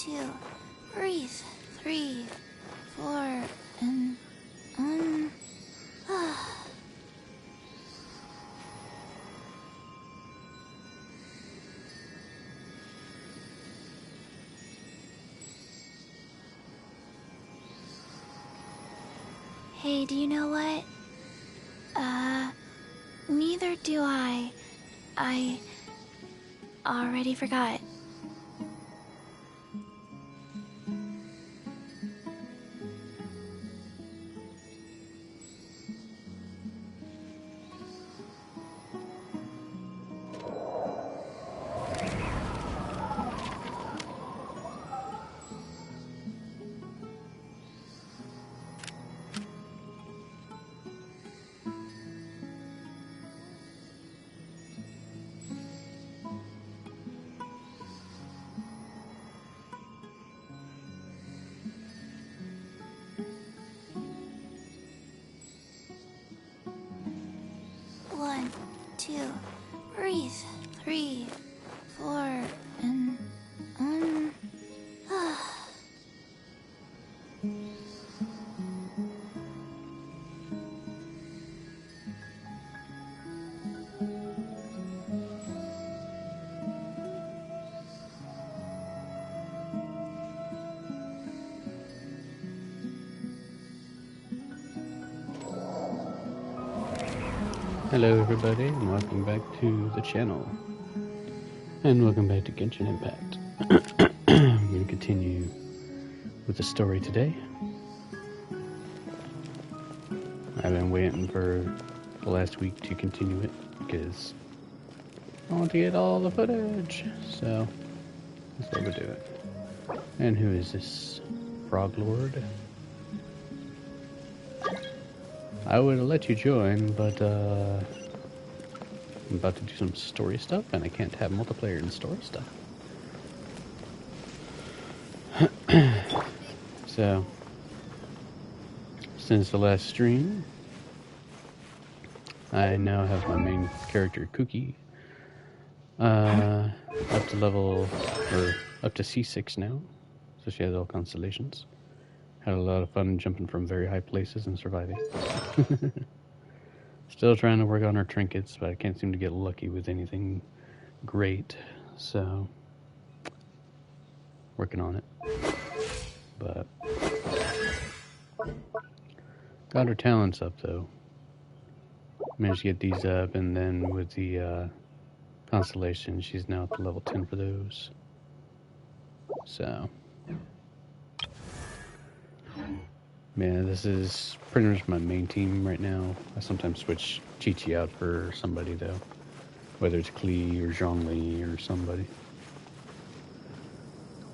2, breathe. 3, 4, and Hey, do you know what? Neither do I. I already forgot. One, 2, breathe. 3, 4, and Hello everybody, and welcome back to the channel. And welcome back to Genshin Impact. I'm going to continue with the story today. I've been waiting for the last week to continue it, because I want to get all the footage. So, that's what we're doing. And who is this? Frog Lord? I would have let you join, but I'm about to do some story stuff, and I can't have multiplayer and story stuff. So, since the last stream, I now have my main character, Cookie, up to level, or up to C6 now, so she has all constellations. Had a lot of fun jumping from very high places and surviving. Still trying to work on her trinkets, but I can't seem to get lucky with anything great. So, working on it. But, got her talents up though. Managed to get these up, and then with the constellation, she's now up to level 10 for those. So, man, this is pretty much my main team right now. I sometimes switch Chi-Chi out for somebody though. Whether it's Klee or Zhongli or somebody.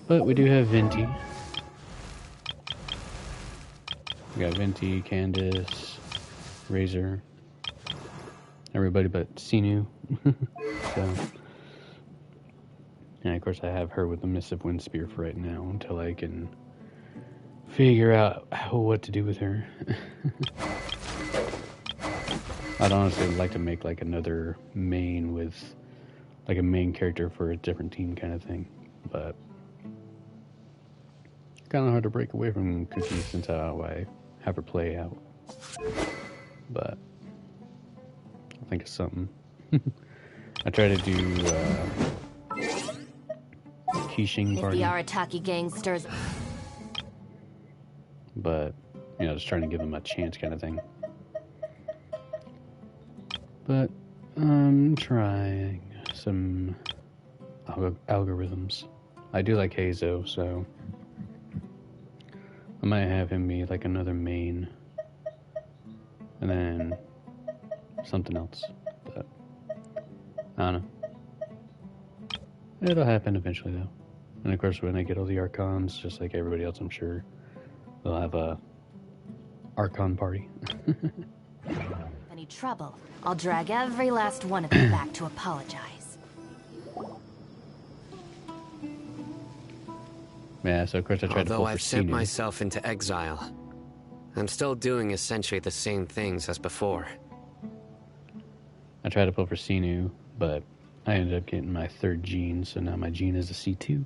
But we do have Venti. We got Venti, Candace, Razor. Everybody but Sinu. So, and of course I have her with the Missive Wind Spear for right now until I can figure out what to do with her. I'd honestly like to make like another main with like a main character for a different team kind of thing, but kind of hard to break away from Cookie since I have her play out. But I think it's something. I try to do Qixing party. If the Arataki gangsters. But, you know, just trying to give them a chance kind of thing. But, I'm trying some algorithms. I do like Hazo, so I might have him be like another main. And then something else. But, I don't know. It'll happen eventually, though. And of course, when I get all the Archons, just like everybody else, I'm sure we'll have a Archon party. Any trouble, I'll drag every last one of them back to apologize. Yeah, so of course I tried to pull for Although I've sent Sinu. myself into exile, I'm still doing essentially the same things as before. I tried to pull for Sinu, but I ended up getting my third gene, so now my gene is a C2.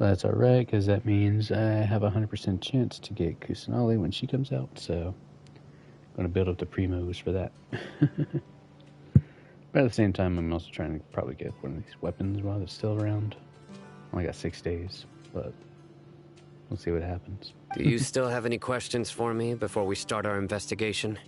But that's alright, because that means I have a 100% chance to get Kusanali when she comes out, so I'm going to build up the primos for that. But at the same time, I'm also trying to probably get one of these weapons while it's still around. Only got 6 days, but we'll see what happens. Do you still have any questions for me before we start our investigation?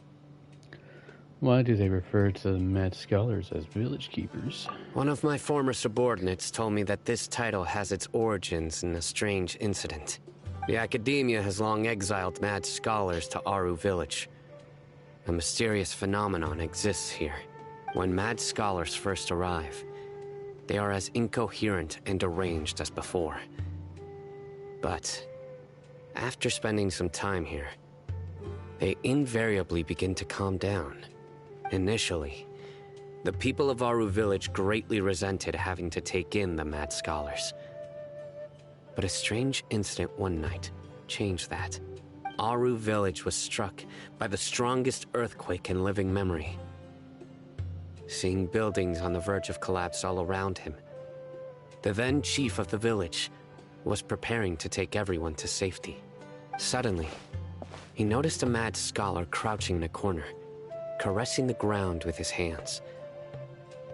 Why do they refer to the Mad Scholars as village keepers? One of my former subordinates told me that this title has its origins in a strange incident. The Academia has long exiled Mad Scholars to Aru Village. A mysterious phenomenon exists here. When Mad Scholars first arrive, they are as incoherent and deranged as before. But after spending some time here, they invariably begin to calm down. Initially, the people of Aru Village greatly resented having to take in the Mad Scholars. But a strange incident one night changed that. Aru Village was struck by the strongest earthquake in living memory. Seeing buildings on the verge of collapse all around him, the then chief of the village was preparing to take everyone to safety. Suddenly, he noticed a Mad Scholar crouching in a corner, caressing the ground with his hands.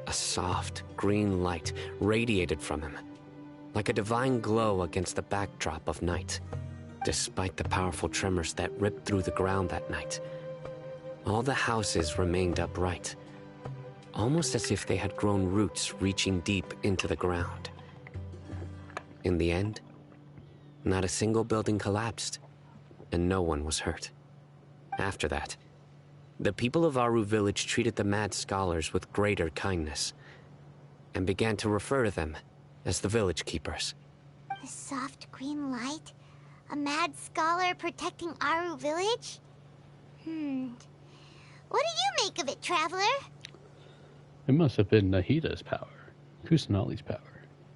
A soft, green light radiated from him, like a divine glow against the backdrop of night. Despite the powerful tremors that ripped through the ground that night, all the houses remained upright, almost as if they had grown roots reaching deep into the ground. In the end, not a single building collapsed, and no one was hurt. After that, the people of Aru Village treated the Mad Scholars with greater kindness, and began to refer to them as the Village Keepers. The soft green light? A Mad Scholar protecting Aru Village? What do you make of it, Traveler? It must have been Nahida's power, Kusanali's power.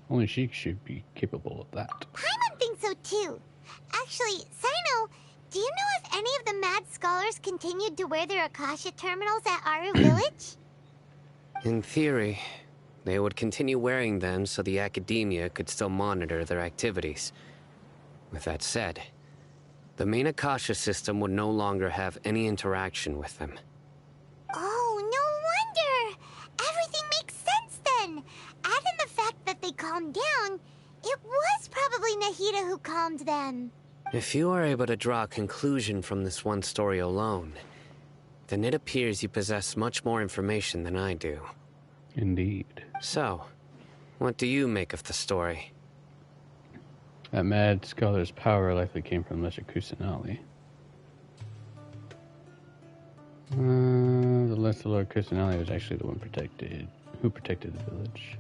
Only she should be capable of that. Paimon thinks so too. Actually, Sino, do you know if any of the Mad Scholars continued to wear their Akasha terminals at Aru Village? In theory, they would continue wearing them so the Academia could still monitor their activities. With that said, the main Akasha system would no longer have any interaction with them. Oh, no wonder! Everything makes sense then! Add in the fact that they calmed down, it was probably Nahida who calmed them. If you are able to draw a conclusion from this one story alone, then it appears you possess much more information than I do. Indeed. So, what do you make of the story? That Mad Scholar's power likely came from Lesser Kusanali. The Lesser Lord Kusanali was actually the one who protected the village.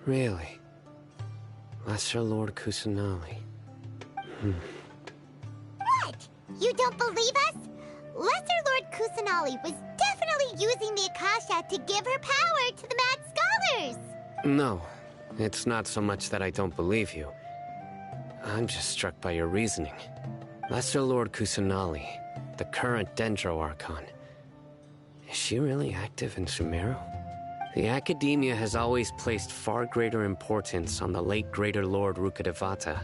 Really? Lesser Lord Kusanali. What? You don't believe us? Lesser Lord Kusanali was definitely using the Akasha to give her power to the Mad Scholars! No, it's not so much that I don't believe you. I'm just struck by your reasoning. Lesser Lord Kusanali, the current Dendro Archon. Is she really active in Sumeru? The Academia has always placed far greater importance on the late Greater Lord Rukkhadevata.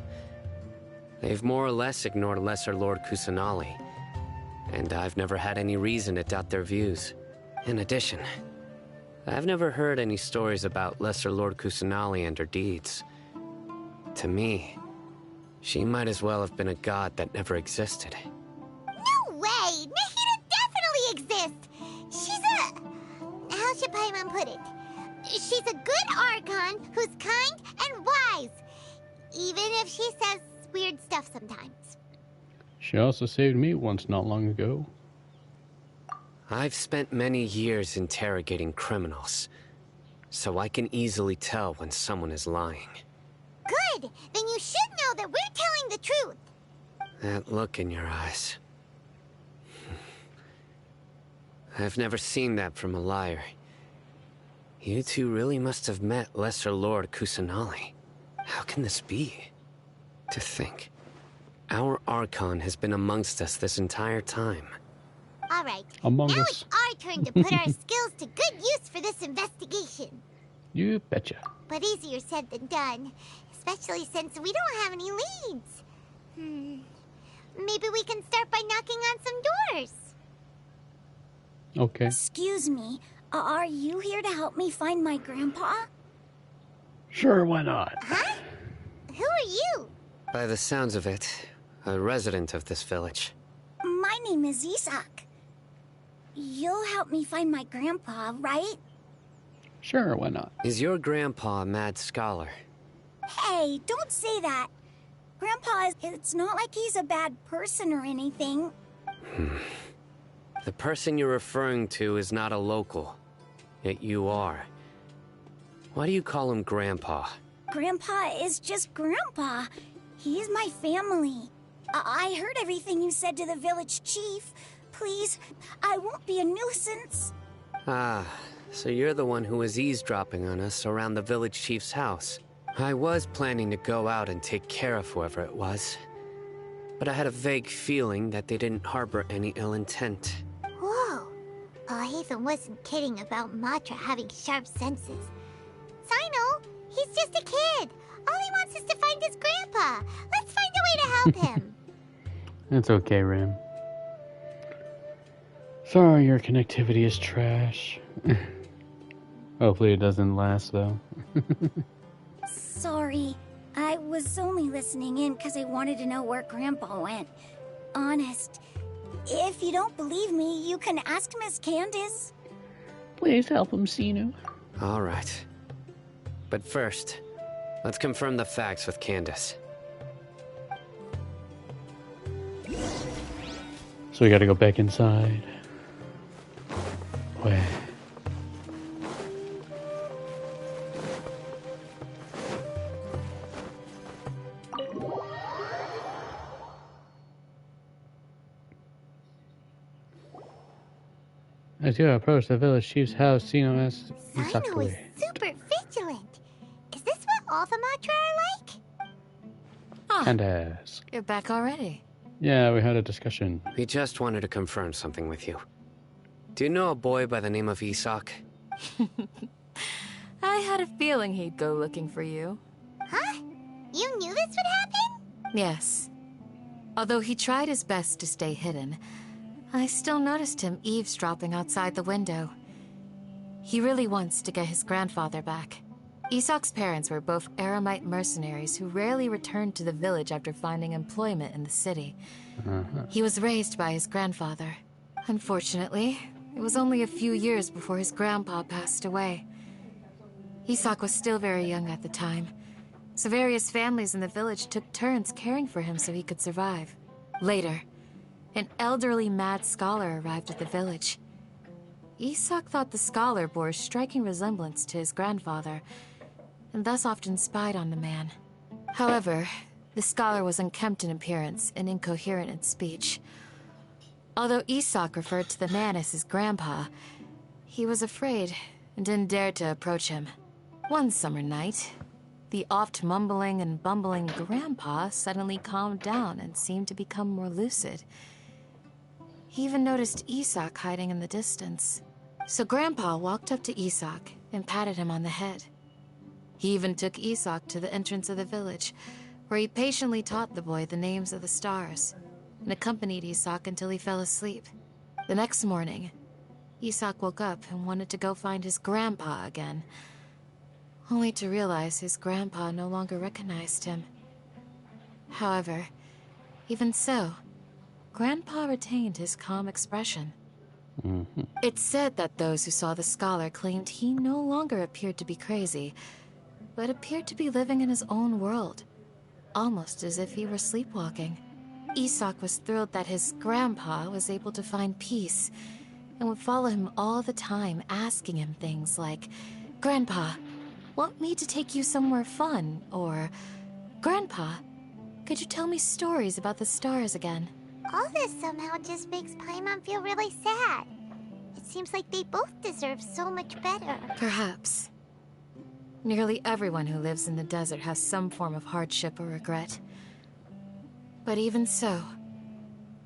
They've more or less ignored Lesser Lord Kusanali, and I've never had any reason to doubt their views. In addition, I've never heard any stories about Lesser Lord Kusanali and her deeds. To me, she might as well have been a god that never existed. No way! Nahida definitely exists! She's a... how should Paimon put it? She's a good Archon who's kind and wise, even if she says weird stuff sometimes. She also saved me once not long ago. I've spent many years interrogating criminals, so I can easily tell when someone is lying. Good! Then you should know that we're telling the truth! That look in your eyes. I've never seen that from a liar. You two really must have met Lesser Lord Kusanali. How can this be? To think, our Archon has been amongst us this entire time. Alright, Among now us. it's our turn to put our skills to good use for this investigation. You betcha. But easier said than done. Especially since we don't have any leads. Maybe we can start by knocking on some doors. Okay. Excuse me, are you here to help me find my grandpa? Sure, why not? Huh? Who are you? By the sounds of it, a resident of this village. My name is Isak. You'll help me find my grandpa, right? Sure, why not? Is your grandpa a mad scholar? Hey, don't say that. Grandpa, it's not like he's a bad person or anything. The person you're referring to is not a local. Yet you are. Why do you call him Grandpa? Grandpa is just Grandpa. He's my family. I heard everything you said to the village chief. Please, I won't be a nuisance. Ah, so you're the one who was eavesdropping on us around the village chief's house. I was planning to go out and take care of whoever it was. But I had a vague feeling that they didn't harbor any ill intent. Whoa. Oh, Ethan wasn't kidding about Matra having sharp senses. Sino, he's just a kid. All he wants is to find his grandpa. Let's find a way to help him. It's okay, Ram. Sorry, your connectivity is trash. Hopefully it doesn't last, though. Sorry, I was only listening in because I wanted to know where Grandpa went. Honest. If you don't believe me, you can ask Miss Candace. Please help him, Sinu. All right. But first, let's confirm the facts with Candace. So we gotta go back inside. Where? As you approach the village chief's house, Sino asks Isak Sino is away. super vigilant. Is this what all the Matra are like? Ah, And ask. you're back already. Yeah, we had a discussion. We just wanted to confirm something with you. Do you know a boy by the name of Isak? I had a feeling he'd go looking for you. Huh? You knew this would happen? Yes. Although he tried his best to stay hidden, I still noticed him eavesdropping outside the window. He really wants to get his grandfather back. Isak's parents were both Aramite mercenaries who rarely returned to the village after finding employment in the city. He was raised by his grandfather. Unfortunately, it was only a few years before his grandpa passed away. Isak was still very young at the time, so various families in the village took turns caring for him so he could survive. Later, an elderly mad scholar arrived at the village. Isak thought the scholar bore a striking resemblance to his grandfather, and thus often spied on the man. However, the scholar was unkempt in appearance and incoherent in speech. Although Isak referred to the man as his grandpa, he was afraid and didn't dare to approach him. One summer night, the oft mumbling and bumbling grandpa suddenly calmed down and seemed to become more lucid. He even noticed Isak hiding in the distance. So Grandpa walked up to Isak and patted him on the head. He even took Isak to the entrance of the village, where he patiently taught the boy the names of the stars, and accompanied Isak until he fell asleep. The next morning, Isak woke up and wanted to go find his grandpa again, only to realize his grandpa no longer recognized him. However, even so, Grandpa retained his calm expression. It's said that those who saw the scholar claimed he no longer appeared to be crazy, but appeared to be living in his own world, almost as if he were sleepwalking. Isak was thrilled that his grandpa was able to find peace, and would follow him all the time, asking him things like, "Grandpa, want me to take you somewhere fun?" Or, "Grandpa, could you tell me stories about the stars again?" All this somehow just makes Paimon feel really sad. It seems like they both deserve so much better. Perhaps. Nearly everyone who lives in the desert has some form of hardship or regret. But even so,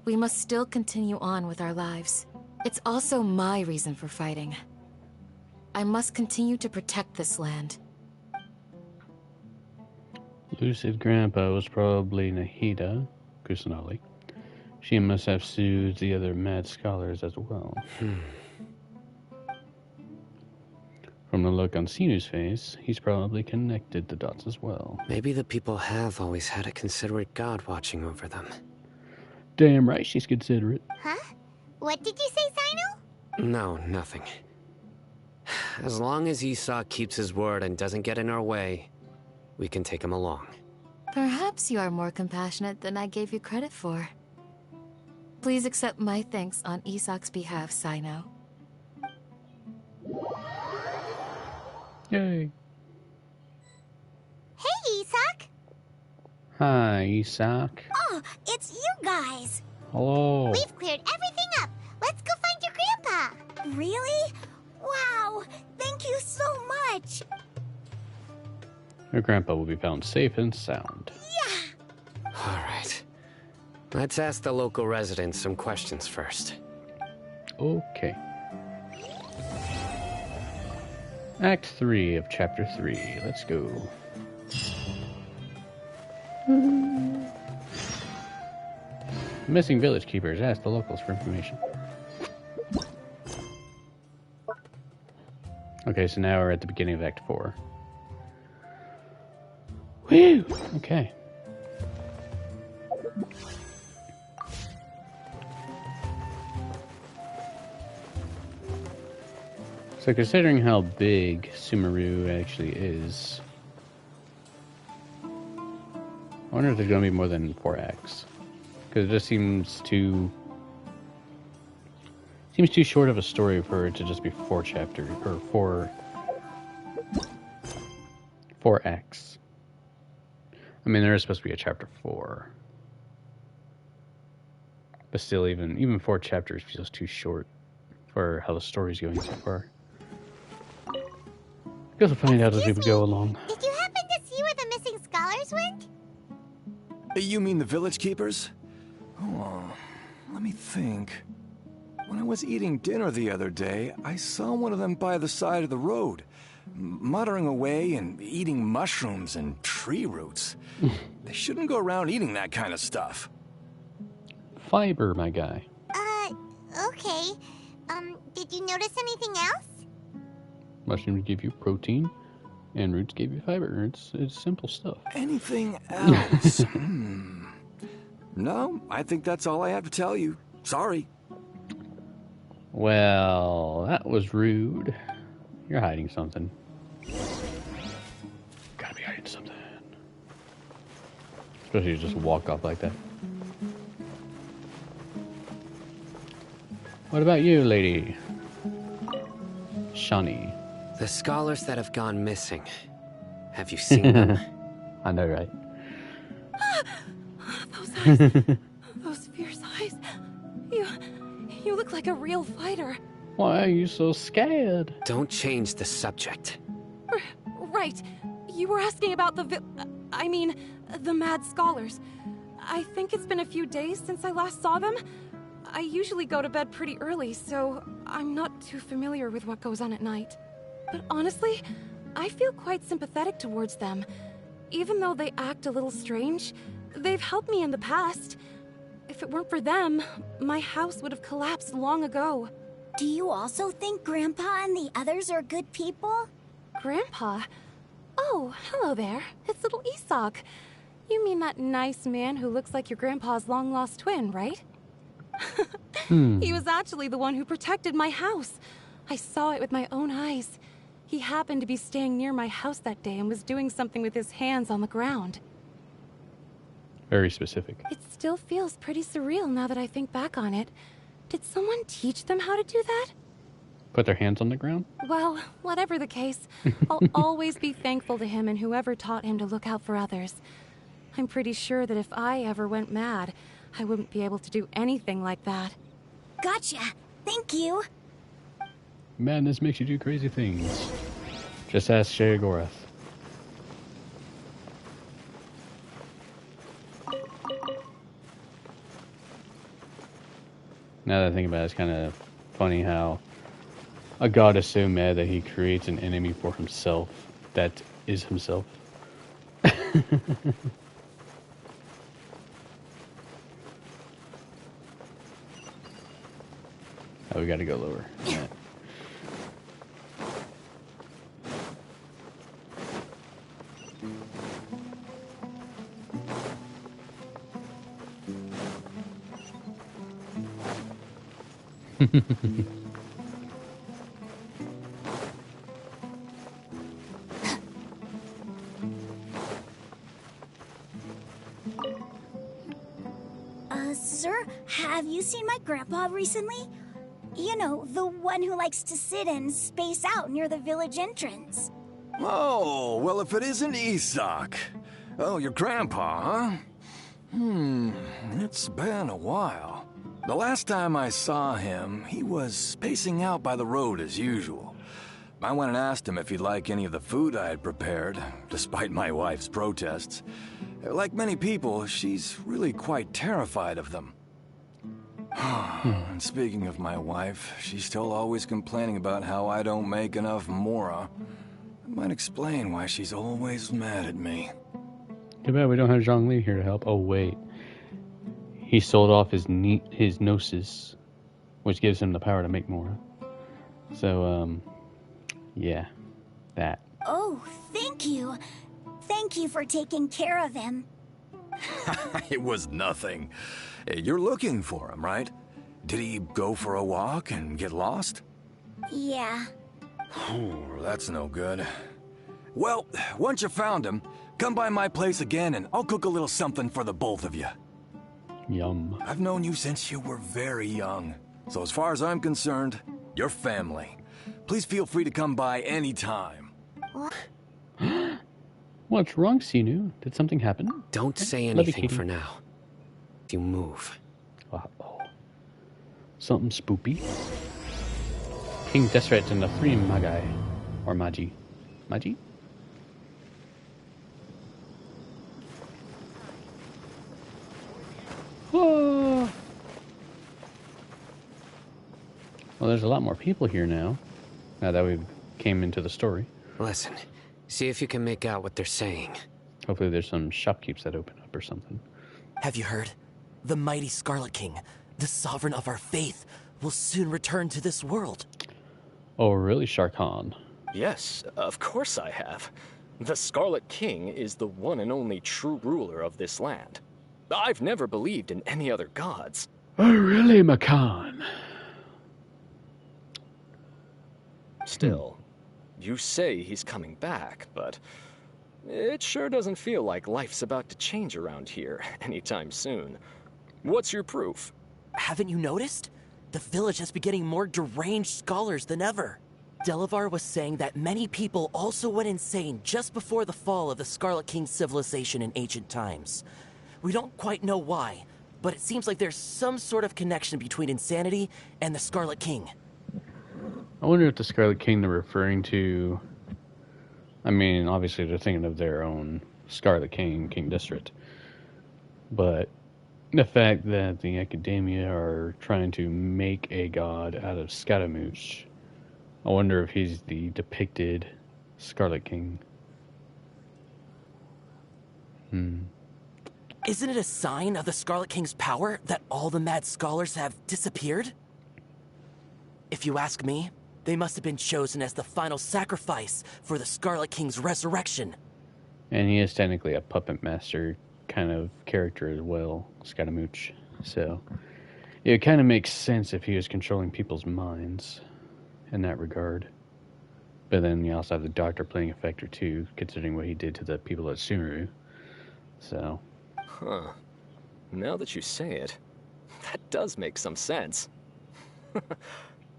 we must still continue on with our lives. It's also my reason for fighting. I must continue to protect this land. Lucid Grandpa was probably Nahida Kusanali. She must have soothed the other mad scholars as well. From the look on Sinu's face, he's probably connected the dots as well. Maybe the people have always had a considerate god watching over them. Damn right she's considerate. Huh? What did you say, Sino? No, nothing. As long as Esau keeps his word and doesn't get in our way, we can take him along. Perhaps you are more compassionate than I gave you credit for. Please accept my thanks on Isak's behalf, Sino. Yay. Hey, Isak! Hi, Isak. Oh, it's you guys. Hello. We've cleared everything up. Let's go find your grandpa. Really? Wow, thank you so much. Your grandpa will be found safe and sound. Yeah. All right. Let's ask the local residents some questions first. Okay. Act 3 of Chapter 3. Let's go. Missing village keepers. Ask the locals for information. Okay, so now we're at the beginning of Act 4. Woo! Okay. So considering how big Sumeru actually is, I wonder if there's going to be more than 4 acts. Because it just seems too short of a story for it to just be 4 chapters, or 4 acts. I mean, there is supposed to be a chapter 4. But still, even 4 chapters feels too short for how the story's going so far. Guess we'll find out as we go along. Did you happen to see where the missing scholars went? You mean the village keepers? Oh, let me think. When I was eating dinner the other day, I saw one of them by the side of the road, muttering away and eating mushrooms and tree roots. They shouldn't go around eating that kind of stuff. Fiber, my guy. Okay. Did you notice anything else? Mushrooms give you protein, and roots give you fiber. It's simple stuff. Anything else? No, I think that's all I have to tell you. Sorry. Well, that was rude. You're hiding something. Gotta be hiding something. Especially if you just walk off like that. What about you, lady? Shawnee. The scholars that have gone missing. Have you seen them? I know, right? Those eyes. Those fierce eyes. You look like a real fighter. Why are you so scared? Don't change the subject. Right. You were asking about the mad scholars. I think it's been a few days since I last saw them. I usually go to bed pretty early, so I'm not too familiar with what goes on at night. But honestly, I feel quite sympathetic towards them. Even though they act a little strange, they've helped me in the past. If it weren't for them, my house would have collapsed long ago. Do you also think Grandpa and the others are good people? Grandpa? Oh, hello there. It's little Isak. You mean that nice man who looks like your grandpa's long-lost twin, right? He was actually the one who protected my house. I saw it with my own eyes. He happened to be staying near my house that day and was doing something with his hands on the ground. Very specific. It still feels pretty surreal now that I think back on it. Did someone teach them how to do that? Put their hands on the ground? Well, whatever the case, I'll always be thankful to him and whoever taught him to look out for others. I'm pretty sure that if I ever went mad, I wouldn't be able to do anything like that. Gotcha. Thank you. Madness makes you do crazy things. Just ask Sheogorath. Now that I think about it, it's kind of funny how A god is so mad that he creates an enemy for himself that is himself. Oh, we gotta go lower. Yeah. Sir, have you seen my grandpa recently? You know, the one who likes to sit and space out near the village entrance. Oh, well, if it isn't Isak. Oh, your grandpa, huh? It's been a while. The last time I saw him, he was spacing out by the road as usual. I went and asked him if he'd like any of the food I had prepared, despite my wife's protests. Like many people, she's really quite terrified of them. And speaking of my wife, she's still always complaining about how I don't make enough mora. That might explain why she's always mad at me. Too bad we don't have Zhongli here to help. Oh, wait. He sold off his gnosis, which gives him the power to make mora. So, yeah, that. Oh, thank you. Thank you for taking care of him. It was nothing. You're looking for him, right? Did he go for a walk and get lost? Yeah. Oh, that's no good. Well, once you found him, come by my place again and I'll cook a little something for the both of you. Yum. I've known you since you were very young. So as far as I'm concerned, you're family. Please feel free to come by anytime. What's wrong, Sinu? Did something happen? Don't say anything for now. You move. Uh-oh. Something spoopy. King Deseret and the three Magi. Or Magi. Magi? Oh. Well, there's a lot more people here now. Now that we came into the story. Listen, see if you can make out what they're saying. Hopefully there's some shopkeepers that open up or something. Have you heard? The mighty Scarlet King, the sovereign of our faith, will soon return to this world. Oh, really, Sharkan? Yes, of course I have. The Scarlet King is the one and only true ruler of this land. I've never believed in any other gods. Oh, really, Makan? Still, you say he's coming back, but it sure doesn't feel like life's about to change around here anytime soon. What's your proof? Haven't you noticed? The village has been getting more deranged scholars than ever. Delavar was saying that many people also went insane just before the fall of the Scarlet King's civilization in ancient times. We don't quite know why, but it seems like there's some sort of connection between insanity and the Scarlet King. I wonder if the Scarlet King they're referring to... I mean, obviously they're thinking of their own Scarlet King, King Deseret. But the fact that the Academia are trying to make a god out of Scaramouche, I wonder if he's the depicted Scarlet King. Isn't it a sign of the Scarlet King's power that all the mad scholars have disappeared? If you ask me, they must have been chosen as the final sacrifice for the Scarlet King's resurrection. And he is technically a puppet master kind of character as well, Scaramouche. So, it kind of makes sense if he was controlling people's minds in that regard. But then you also have the Doctor playing a factor too, considering what he did to the people at Sumeru. So... Huh. Now that you say it, that does make some sense.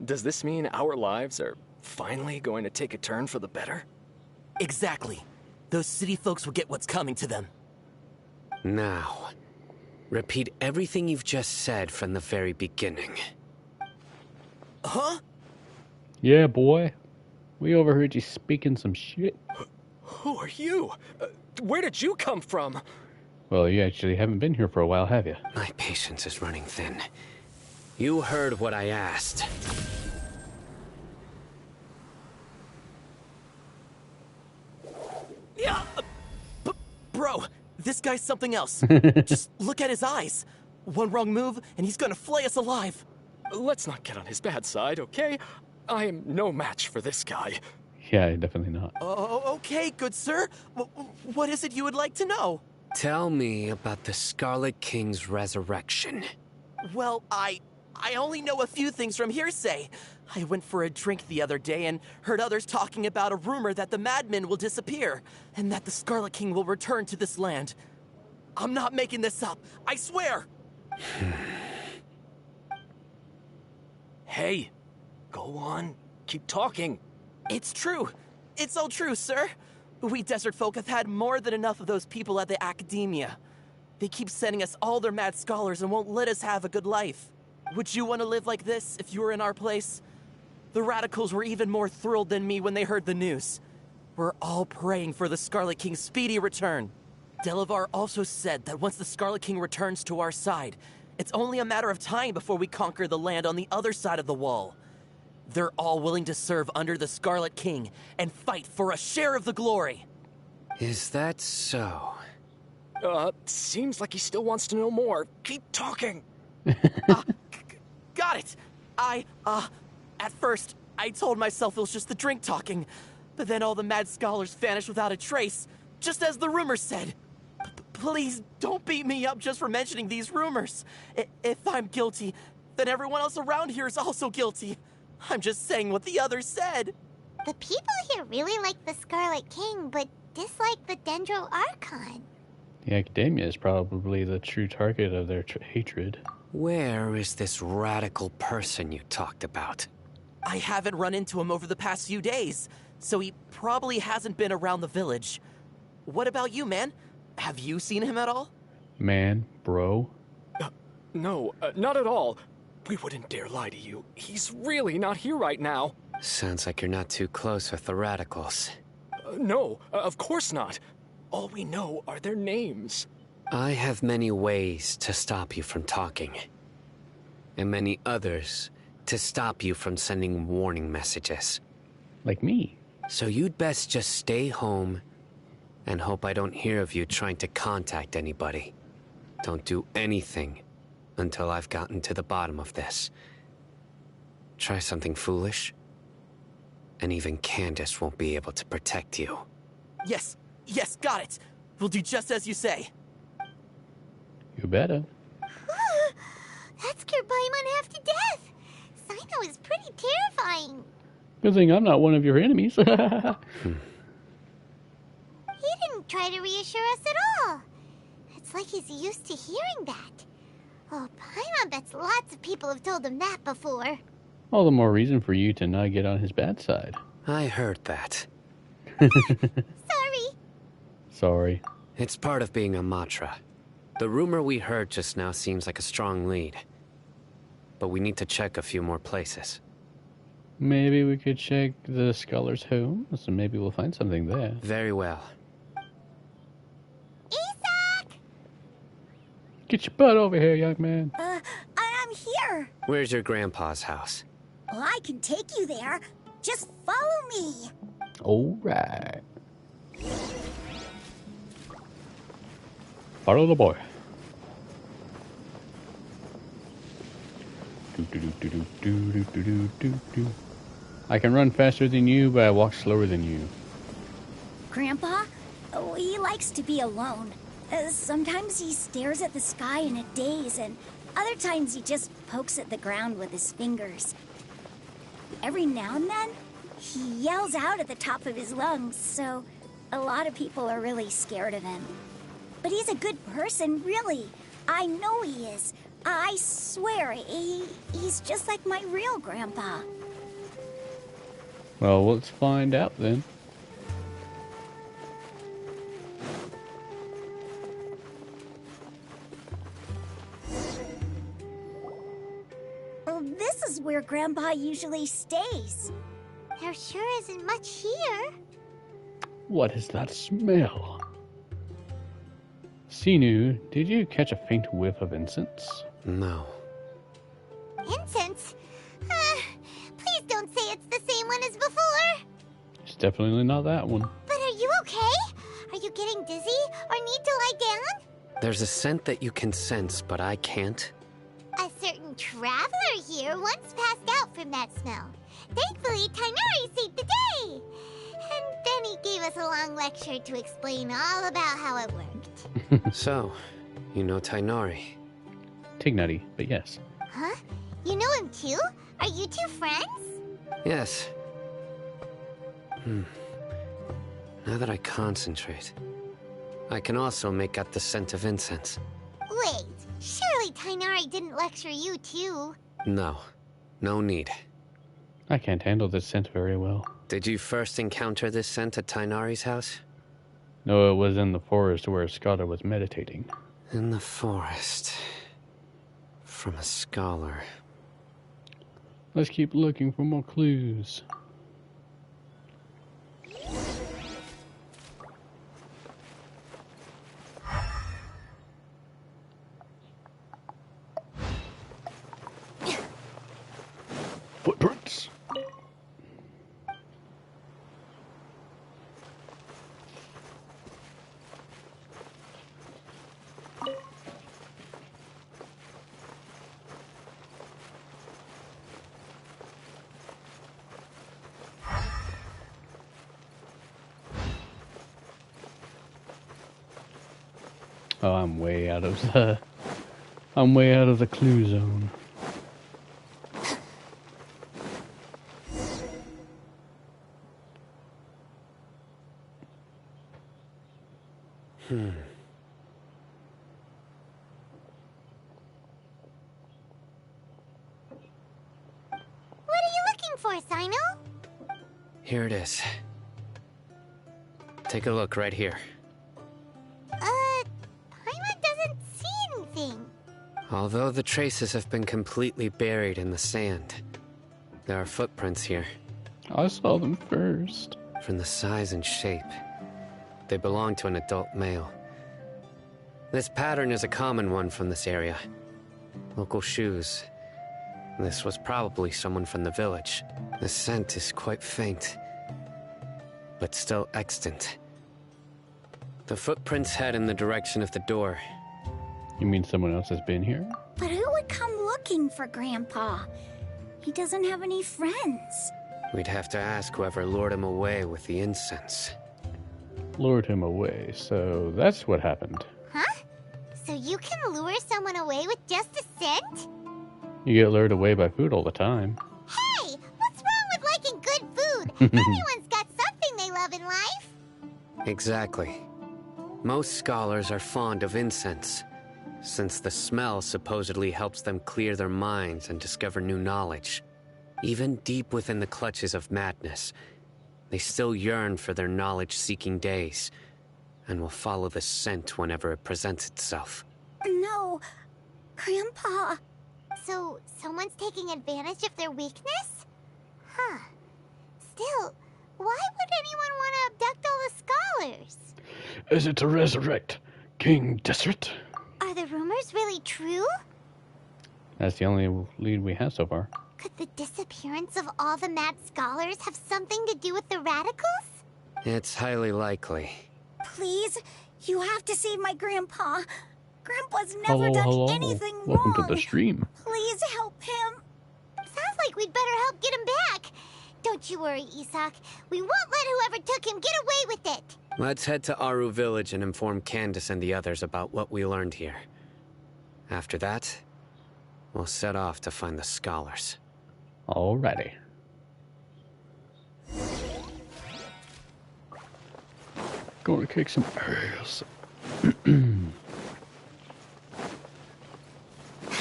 Does this mean our lives are finally going to take a turn for the better? Exactly. Those city folks will get what's coming to them. Now, repeat everything you've just said from the very beginning. Huh? Yeah, boy. We overheard you speaking some shit. Who are you? Where did you come from? Well, you actually haven't been here for a while, have you? My patience is running thin. You heard what I asked. This guy's something else. Just look at his eyes. One wrong move, and he's gonna flay us alive. Let's not get on his bad side, okay? I am no match for this guy. Yeah, definitely not. Oh, okay, good sir. What is it you would like to know? Tell me about the Scarlet King's resurrection. Well, I only know a few things from hearsay. I went for a drink the other day and heard others talking about a rumor that the madmen will disappear and that the Scarlet King will return to this land. I'm not making this up, I swear! Hey, go on. Keep talking. It's true. It's all true, sir. We desert folk have had more than enough of those people at the academia. They keep sending us all their mad scholars and won't let us have a good life. Would you want to live like this if you were in our place? The radicals were even more thrilled than me when they heard the news. We're all praying for the Scarlet King's speedy return. Delavar also said that once the Scarlet King returns to our side, it's only a matter of time before we conquer the land on the other side of the wall. They're all willing to serve under the Scarlet King and fight for a share of the glory. Is that so? Seems like he still wants to know more. Keep talking. Got it. At first, I told myself it was just the drink talking, but then all the mad scholars vanished without a trace, just as the rumors said. Please don't beat me up just for mentioning these rumors. If I'm guilty, then everyone else around here is also guilty. I'm just saying what the others said. The people here really like the Scarlet King, but dislike the Dendro Archon. The academia is probably the true target of their hatred. Where is this radical person you talked about? I haven't run into him over the past few days, so he probably hasn't been around the village. What about you, man? Have you seen him at all? Man, bro. No, not at all. We wouldn't dare lie to you. He's really not here right now. Sounds like you're not too close with the radicals. No, of course not. All we know are their names. I have many ways to stop you from talking. And many others to stop you from sending warning messages. Like me. So you'd best just stay home and hope I don't hear of you trying to contact anybody. Don't do anything until I've gotten to the bottom of this. Try something foolish, and even Candace won't be able to protect you. Yes, got it. We'll do just as you say. You better. That scared Paimon half to death. Sino is pretty terrifying. Good thing I'm not one of your enemies. He didn't try to reassure us at all. It's like he's used to hearing that. Oh, Paimon bets lots of people have told him that before. All the more reason for you to not get on his bad side. I heard that. Sorry. It's part of being a Matra. The rumor we heard just now seems like a strong lead. But we need to check a few more places. Maybe we could check the scholar's home, so maybe we'll find something there. Very well. Isak! Get your butt over here, young man. I'm here. Where's your grandpa's house? Well, I can take you there. Just follow me. All right. Follow the boy. I can run faster than you, but I walk slower than you. Grandpa? Oh, he likes to be alone. Sometimes he stares at the sky in a daze, and other times he just pokes at the ground with his fingers. Every now and then, he yells out at the top of his lungs, so a lot of people are really scared of him. But he's a good person, really. I know he is. I swear, he's just like my real grandpa. Well, let's find out then. Well, this is where Grandpa usually stays. There sure isn't much here. What is that smell? Sinu, did you catch a faint whiff of incense? No. Incense? Please don't say it's the same one as before. It's definitely not that one. But are you okay? Are you getting dizzy or need to lie down? There's a scent that you can sense, but I can't. A certain traveler here once passed out from that smell. Thankfully, Tainari saved the day. And then he gave us a long lecture to explain all about how it worked. So, you know Tainari? Tignutty, but yes. Huh? You know him too? Are you two friends? Yes. Now that I concentrate, I can also make out the scent of incense. Wait, surely Tainari didn't lecture you too? No. No need. I can't handle this scent very well. Did you first encounter this scent at Tainari's house? No, it was in the forest where a scholar was meditating. In the forest. From a scholar. Let's keep looking for more clues. Footprints. Oh, I'm way out of the clue zone. What are you looking for, Sino? Here it is. Take a look right here. Paimon doesn't see anything. Although the traces have been completely buried in the sand, there are footprints here. I saw them first. From the size and shape, they belong to an adult male. This pattern is a common one from this area. Local shoes. This was probably someone from the village. The scent is quite faint, but still extant. The footprints head in the direction of the door. You mean someone else has been here? But who would come looking for Grandpa? He doesn't have any friends. We'd have to ask whoever lured him away with the incense. Lured him away, so that's what happened. Huh? So you can lure someone away with just a scent? You get lured away by food all the time. Hey, what's wrong with liking good food? Everyone's got something they love in life. Exactly. Most scholars are fond of incense, since the smell supposedly helps them clear their minds and discover new knowledge. Even deep within the clutches of madness, they still yearn for their knowledge-seeking days, and will follow the scent whenever it presents itself. No, Grandpa. So, someone's taking advantage of their weakness? Huh. Still, why would anyone want to abduct all the scholars? Is it to resurrect King Desert? Are the rumors really true? That's the only lead we have so far. Could the disappearance of all the mad scholars have something to do with the radicals? It's highly likely. Please, you have to save my Grandpa. Grandpa's never done anything wrong. Welcome to the stream. Please help him. Sounds like we'd better help get him back. Don't you worry, Isak. We won't let whoever took him get away with it. Let's head to Aru Village and inform Candace and the others about what we learned here. After that, we'll set off to find the scholars. Alrighty. Going to kick some ass.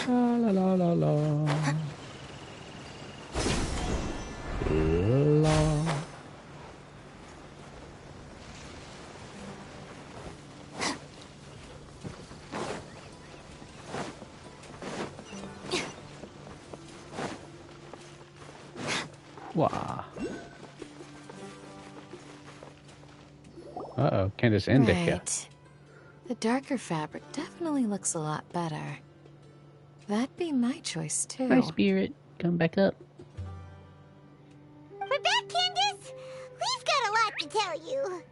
La la la la la. Wow. Uh-oh, Candace and Dicka. Right. The darker fabric definitely looks a lot better. That'd be my choice, too. My spirit, come back up. We're back, Candace. We've got a lot to tell you.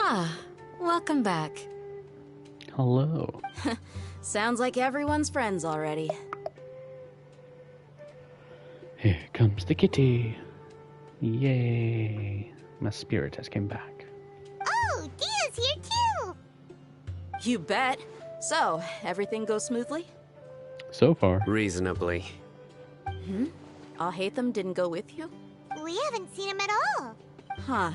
Ah, Welcome back. Hello. Sounds like everyone's friends already. Here comes the kitty. Yay. My spirit has came back. Oh, Dia's here too! You bet. So, everything goes smoothly? So far. Reasonably. Alhaitham didn't go with you? We haven't seen him at all. Huh.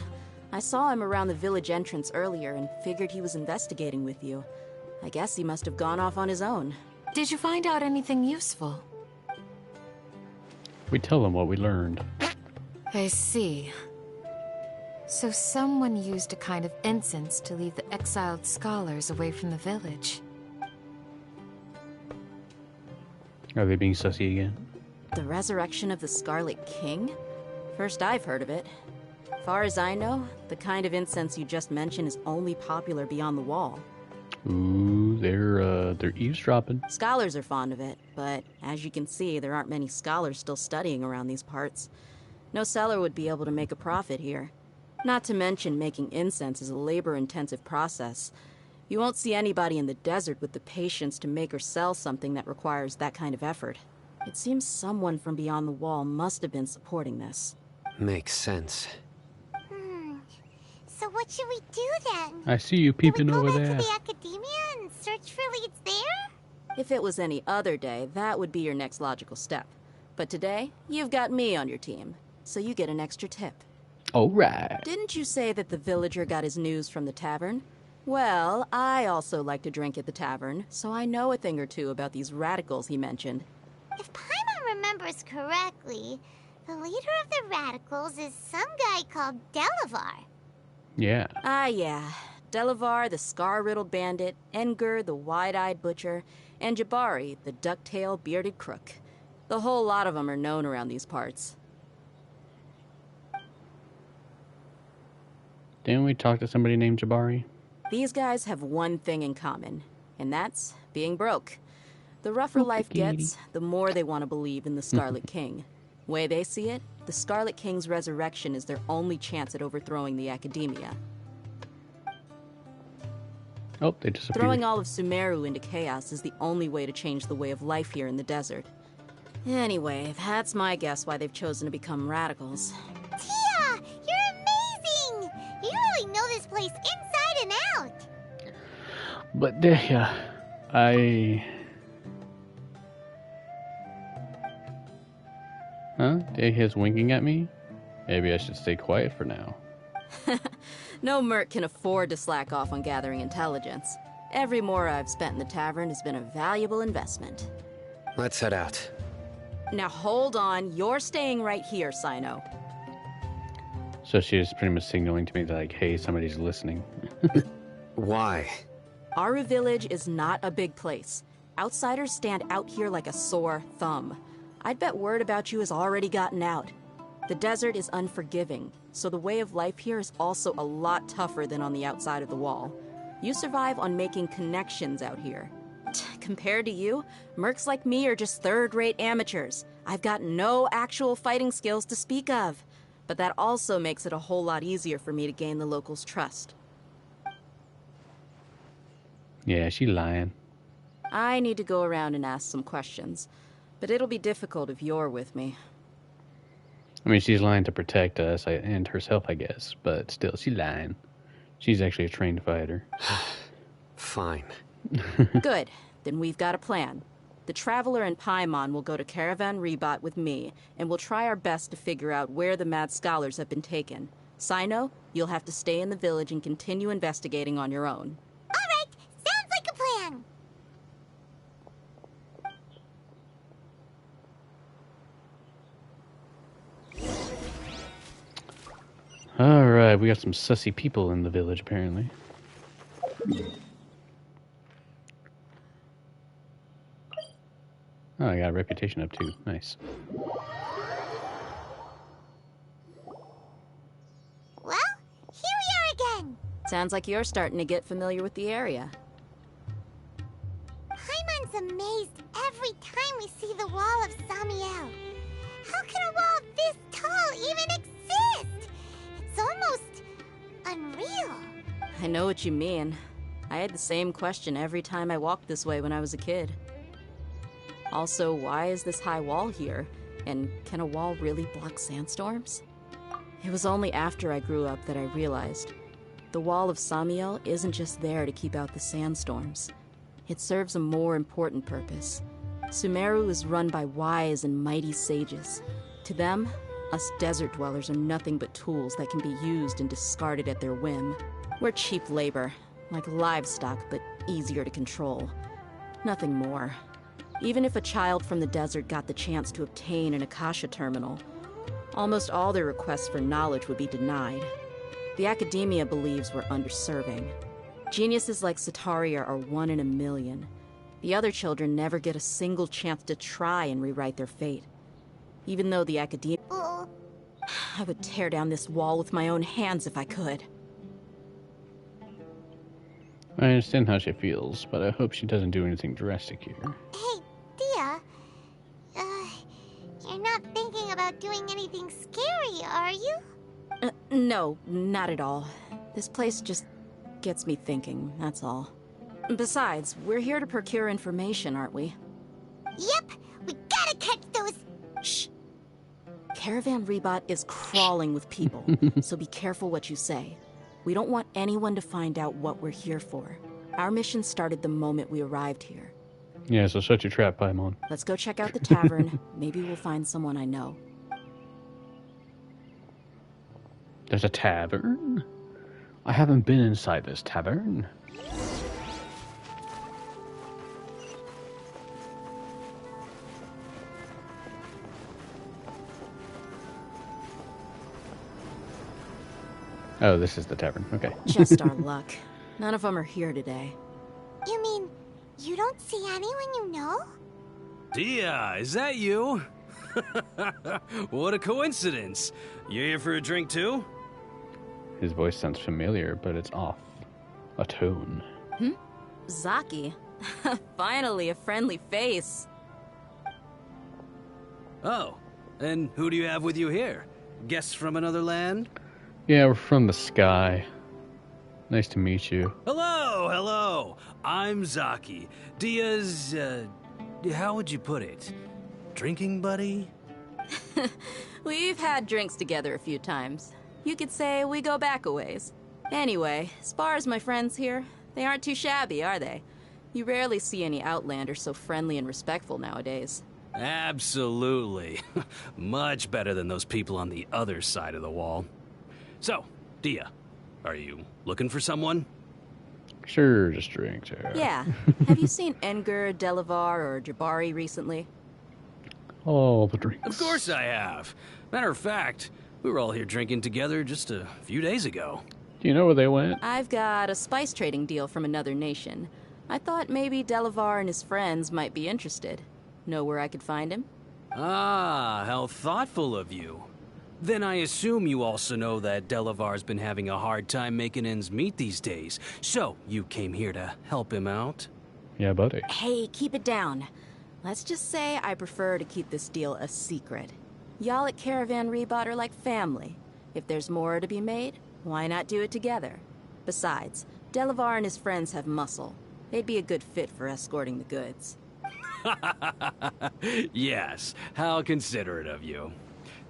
I saw him around the village entrance earlier and figured he was investigating with you. I guess he must have gone off on his own. Did you find out anything useful? We tell them what we learned. I see. So someone used a kind of incense to lead the exiled scholars away from the village. Are they being sussy again? The resurrection of the Scarlet King? First I've heard of it. Far as I know, the kind of incense you just mentioned is only popular beyond the wall. Ooh, they're eavesdropping. Scholars are fond of it, but as you can see, there aren't many scholars still studying around these parts. No seller would be able to make a profit here. Not to mention making incense is a labor-intensive process. You won't see anybody in the desert with the patience to make or sell something that requires that kind of effort. It seems someone from beyond the wall must have been supporting this. Makes sense. So what should we do then? I see you peeping over Go there. back to the academia and search for leads there? If it was any other day, that would be your next logical step. But today, you've got me on your team, so you get an extra tip. Alright. Didn't you say that the villager got his news from the tavern? Well, I also like to drink at the tavern, so I know a thing or two about these radicals he mentioned. If Paimon remembers correctly, the leader of the radicals is some guy called Delavar. Yeah. Ah, yeah. Delavar, the scar-riddled bandit, Enger, the wide-eyed butcher, and Jabari, the duck-tailed bearded crook. The whole lot of them are known around these parts. Didn't we talk to somebody named Jabari? These guys have one thing in common, and that's being broke. The rougher life gets, the more they want to believe in the Scarlet King. Way they see it, the Scarlet King's resurrection is their only chance at overthrowing the academia. Oh, they disappeared. Throwing all of Sumeru into chaos is the only way to change the way of life here in the desert. Anyway, that's my guess why they've chosen to become radicals. Tia, you're amazing! You really know this place inside and out. But Huh? Dehia's winking at me? Maybe I should stay quiet for now. No merc can afford to slack off on gathering intelligence. Every mora I've spent in the tavern has been a valuable investment. Let's head out. Now hold on, you're staying right here, Sino. So she's pretty much signaling to me that, like, hey, somebody's listening. Why? Aru Village is not a big place. Outsiders stand out here like a sore thumb. I'd bet word about you has already gotten out. The desert is unforgiving, so the way of life here is also a lot tougher than on the outside of the wall. You survive on making connections out here. Compared to you, mercs like me are just third-rate amateurs. I've got no actual fighting skills to speak of. But that also makes it a whole lot easier for me to gain the locals' trust. Yeah, she lying. I need to go around and ask some questions, but it'll be difficult if you're with me. I mean, she's lying to protect us and herself, I guess. But still, she's lying. She's actually a trained fighter. Fine. Good. Then we've got a plan. The Traveler and Paimon will go to Caravan Rebot with me, and we'll try our best to figure out where the mad scholars have been taken. Sino, you'll have to stay in the village and continue investigating on your own. All right, sounds like a plan. Alright, we got some sussy people in the village, apparently. Oh, I got a reputation up too. Nice. Well, here we are again. Sounds like you're starting to get familiar with the area. Paimon's amazed every time we see the wall of Samiel. How can a wall this tall even exist? It's almost unreal. I know what you mean. I had the same question every time I walked this way when I was a kid. Also, why is this high wall here? And can a wall really block sandstorms? It was only after I grew up that I realized the Wall of Samiel isn't just there to keep out the sandstorms. It serves a more important purpose. Sumeru is run by wise and mighty sages. To them, us desert dwellers are nothing but tools that can be used and discarded at their whim. We're cheap labor, like livestock, but easier to control. Nothing more. Even if a child from the desert got the chance to obtain an Akasha terminal, almost all their requests for knowledge would be denied. The academia believes we're underserving. Geniuses like Sataria are 1 in a million. The other children never get a single chance to try and rewrite their fate. Even though the academia... I would tear down this wall with my own hands if I could. I understand how she feels, but I hope she doesn't do anything drastic here. Hey, Dia. You're not thinking about doing anything scary, are you? No, not at all. This place just gets me thinking, that's all. Besides, we're here to procure information, aren't we? Yep, we gotta catch those... Shh. Caravan Rebot is crawling with people, so be careful what you say. We don't want anyone to find out what we're here for. Our mission started the moment we arrived here. Yeah, so shut your trap, Paimon. Let's go check out the tavern. Maybe we'll find someone I know. There's a tavern? I haven't been inside this tavern. Oh, this is the tavern. Okay. Just our luck. None of them are here today. You mean, you don't see anyone you know? Dia, is that you? What a coincidence. You here for a drink too? His voice sounds familiar, but it's off. A tone. Zaki. Finally, a friendly face. Oh, and who do you have with you here? Guests from another land? Yeah, we're from the sky. Nice to meet you. Hello, hello. I'm Zaki. Dia's, how would you put it? Drinking buddy? We've had drinks together a few times. You could say we go back a ways. Anyway, as far as my friends here, they aren't too shabby, are they? You rarely see any Outlanders so friendly and respectful nowadays. Absolutely. Much better than those people on the other side of the wall. So, Dia, are you looking for someone? Sure, just drinks. Yeah. Have you seen Engur, Delavar, or Jabari recently? All the drinks. Of course I have. Matter of fact, we were all here drinking together just a few days ago. Do you know where they went? I've got a spice trading deal from another nation. I thought maybe Delavar and his friends might be interested. Know where I could find him? Ah, how thoughtful of you. Then I assume you also know that Delavar's been having a hard time making ends meet these days. So, you came here to help him out? Yeah, buddy. Hey, keep it down. Let's just say I prefer to keep this deal a secret. Y'all at Caravan Rebot are like family. If there's more to be made, why not do it together? Besides, Delavar and his friends have muscle. They'd be a good fit for escorting the goods. Yes, how considerate of you.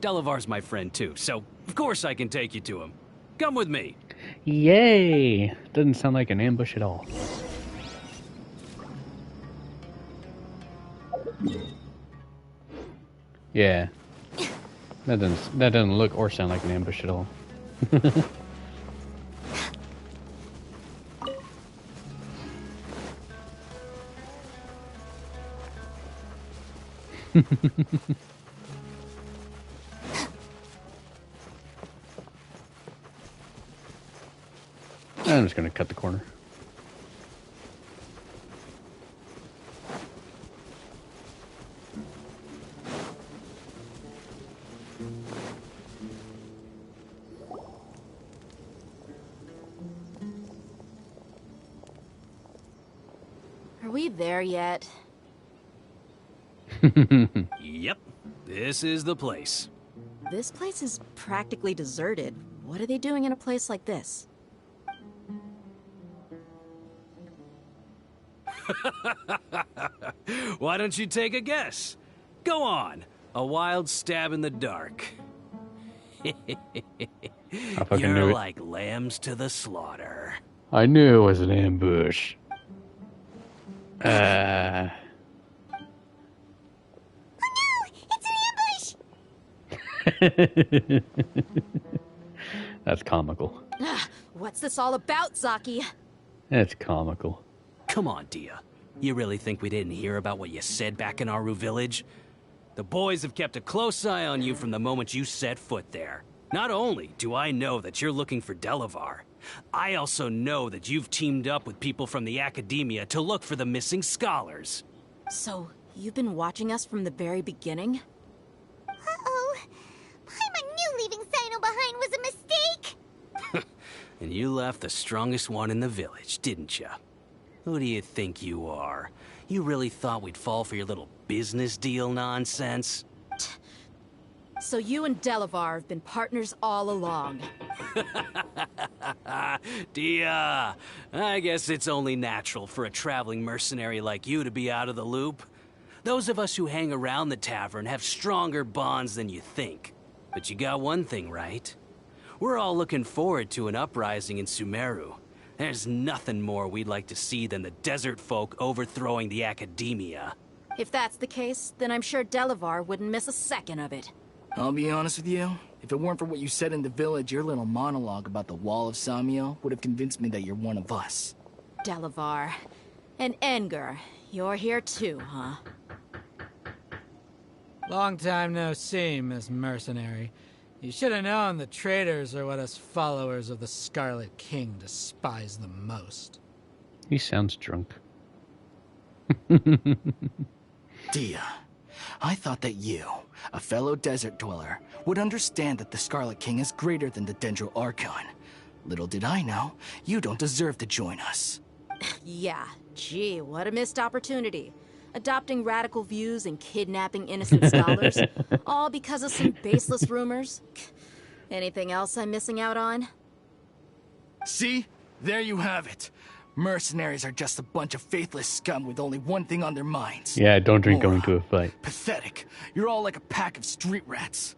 Delavar's my friend too, so of course I can take you to him. Come with me. Yay! Doesn't sound like an ambush at all. Yeah. That doesn't look or sound like an ambush at all. I'm just gonna cut the corner. Are we there yet? Yep, this is the place. This place is practically deserted. What are they doing in a place like this? Why don't you take a guess? Go on. A wild stab in the dark. fucking knew You're it. like lambs to the slaughter. I knew it was an ambush. Oh no! It's an ambush! That's comical. What's this all about, Zaki? That's comical. Come on, Dia. You really think we didn't hear about what you said back in Aru Village? The boys have kept a close eye on you from the moment you set foot there. Not only do I know that you're looking for Delavar, I also know that you've teamed up with people from the Academia to look for the missing scholars. So, you've been watching us from the very beginning? Uh-oh. Paimon knew leaving Sino behind was a mistake! And you left the strongest one in the village, didn't you? Who do you think you are? You really thought we'd fall for your little business deal nonsense? So you and Delavar have been partners all along. Dia, I guess it's only natural for a traveling mercenary like you to be out of the loop. Those of us who hang around the tavern have stronger bonds than you think. But you got one thing right. We're all looking forward to an uprising in Sumeru. There's nothing more we'd like to see than the desert folk overthrowing the Academia. If that's the case, then I'm sure Delavar wouldn't miss a second of it. I'll be honest with you. If it weren't for what you said in the village, your little monologue about the Wall of Samiel would have convinced me that you're one of us. Delavar. And Engar, you're here too, huh? Long time no see, Miss Mercenary. You should have known the traitors are what us followers of the Scarlet King despise the most. He sounds drunk. Dia, I thought that you, a fellow desert dweller, would understand that the Scarlet King is greater than the Dendro Archon. Little did I know, you don't deserve to join us. Yeah, gee, what a missed opportunity. Adopting radical views and kidnapping innocent scholars, all because of some baseless rumors. Anything else I'm missing out on? See? There you have it. Mercenaries are just a bunch of faithless scum with only one thing on their minds. Yeah, don't drink Mora. going to a fight. Pathetic. You're all like a pack of street rats.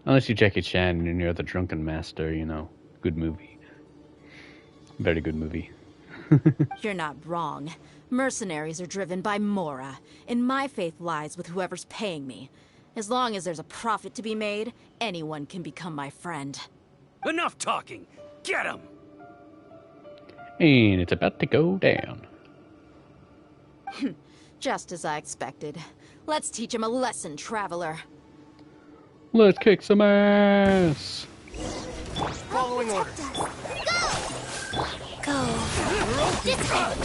Unless you Jackie Chan and you're the drunken master, you know. Good movie. Very good movie. You're not wrong. Mercenaries are driven by Mora, and my faith lies with whoever's paying me. As long as there's a profit to be made, anyone can become my friend. Enough talking! Get him! And it's about to go down. Just as I expected. Let's teach him a lesson, traveler. Let's kick some ass! Following orders. Go! This way!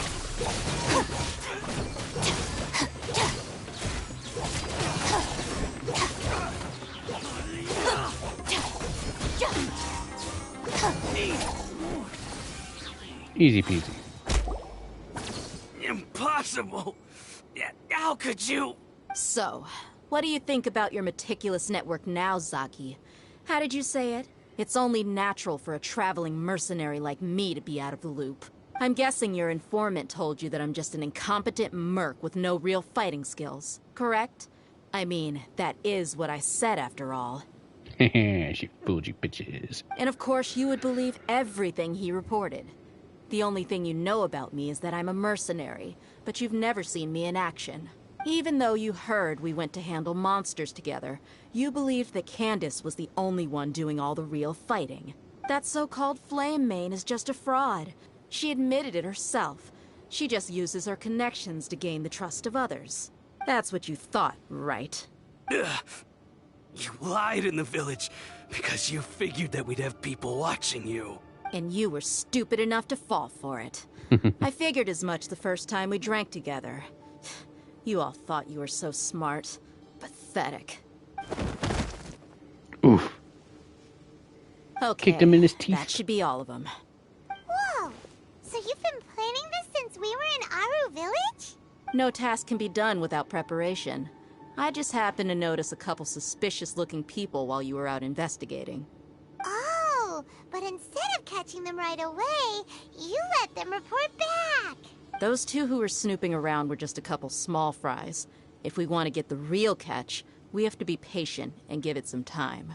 Easy peasy. Impossible! How could you? So, what do you think about your meticulous network now, Zaki? How did you say it? It's only natural for a traveling mercenary like me to be out of the loop. I'm guessing your informant told you that I'm just an incompetent merc with no real fighting skills, correct? I mean, that is what I said after all. She fooled you bitches. And of course you would believe everything he reported. The only thing you know about me is that I'm a mercenary, but you've never seen me in action. Even though you heard we went to handle monsters together, you believed that Candace was the only one doing all the real fighting. That so-called Flame Mane is just a fraud. She admitted it herself. She just uses her connections to gain the trust of others. That's what you thought, right? You lied in the village because you figured that we'd have people watching you. And you were stupid enough to fall for it. I figured as much the first time we drank together. You all thought you were so smart. Pathetic. Oof. Okay, Kicked him in his teeth. that should be all of them. Whoa! So you've been planning this since we were in Aru Village? No task can be done without preparation. I just happened to notice a couple suspicious-looking people while you were out investigating. Oh, but instead of catching them right away, you let them report back. Those two who were snooping around were just a couple small fries. If we want to get the real catch, we have to be patient and give it some time.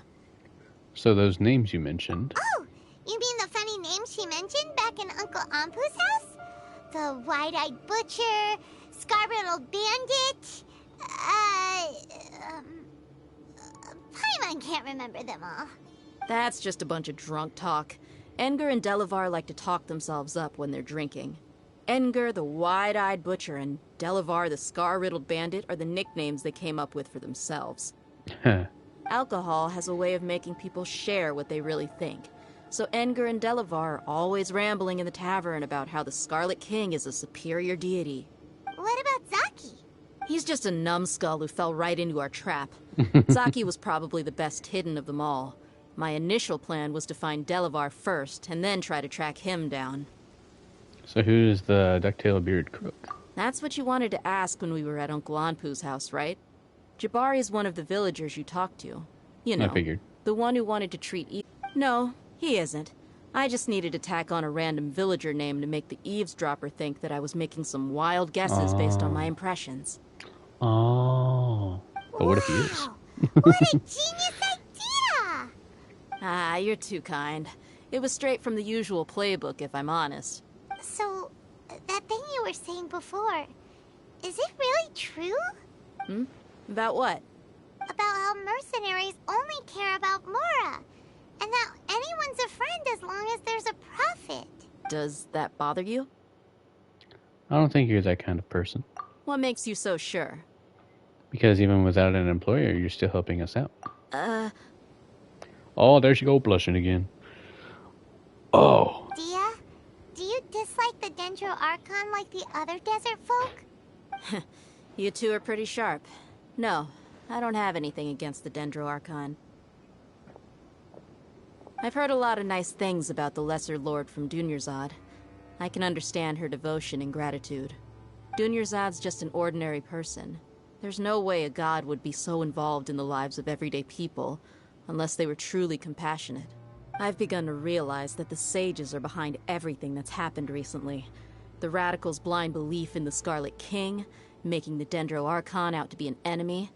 So those names you mentioned. Oh, you mean the funny names she mentioned back in Uncle Ampu's house? The wide-eyed butcher, scar-riddled bandit, Paimon can't remember them all. That's just a bunch of drunk talk. Edgar and Delavar like to talk themselves up when they're drinking. Edgar, the wide-eyed butcher, and Delavar, the scar-riddled bandit, are the nicknames they came up with for themselves. Alcohol has a way of making people share what they really think. So Edgar and Delavar are always rambling in the tavern about how the Scarlet King is a superior deity. What about Zaki? He's just a numbskull who fell right into our trap. Zaki was probably the best hidden of them all. My initial plan was to find Delavar first, and then try to track him down. So who's the ducktail beard crook? That's what you wanted to ask when we were at Uncle Anpu's house, right? Jabari is one of the villagers you talked to. You know, I figured. The one who wanted to treat No, he isn't. I just needed to tack on a random villager name to make the eavesdropper think that I was making some wild guesses based on my impressions. Oh. But what if he is? What a genius idea! Ah, you're too kind. It was straight from the usual playbook, if I'm honest. So, that thing you were saying before, is it really true? About what? About how mercenaries only care about Mora, and that anyone's a friend as long as there's a profit. Does that bother you? I don't think you're that kind of person. What makes you so sure? Because even without an employer, you're still helping us out. Oh, there she go, blushing again. Oh. Dia, do you dislike the Dendro Archon like the other desert folk? You two are pretty sharp. No, I don't have anything against the Dendro Archon. I've heard a lot of nice things about the Lesser Lord from Dunyarzad. I can understand her devotion and gratitude. Dunyarzad's just an ordinary person. There's no way a god would be so involved in the lives of everyday people, unless they were truly compassionate. I've begun to realize that the sages are behind everything that's happened recently. The radicals' blind belief in the Scarlet King, making the Dendro Archon out to be an enemy.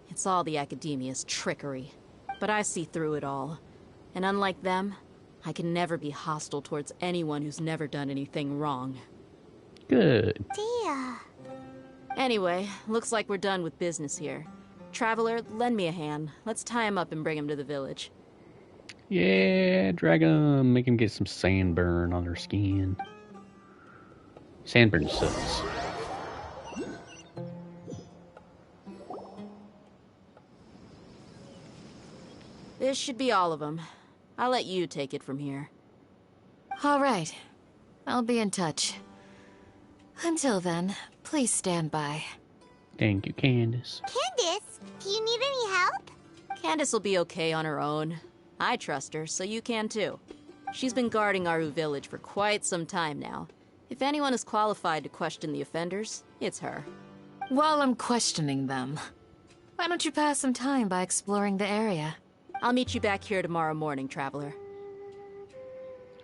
It's all the Academia's trickery. But I see through it all. And unlike them, I can never be hostile towards anyone who's never done anything wrong. Good. Dia. Anyway, looks like we're done with business here. Traveler, lend me a hand. Let's tie him up and bring him to the village. Yeah, drag him. Make him get some sandburn on their skin. Sandburn sucks. This should be all of them. I'll let you take it from here. All right. I'll be in touch. Until then, please stand by. Thank you, Candace. Candace, do you need any help? Candace will be okay on her own. I trust her, so you can too. She's been guarding Aru Village for quite some time now. If anyone is qualified to question the offenders, it's her. While I'm questioning them, why don't you pass some time by exploring the area? I'll meet you back here tomorrow morning, Traveler.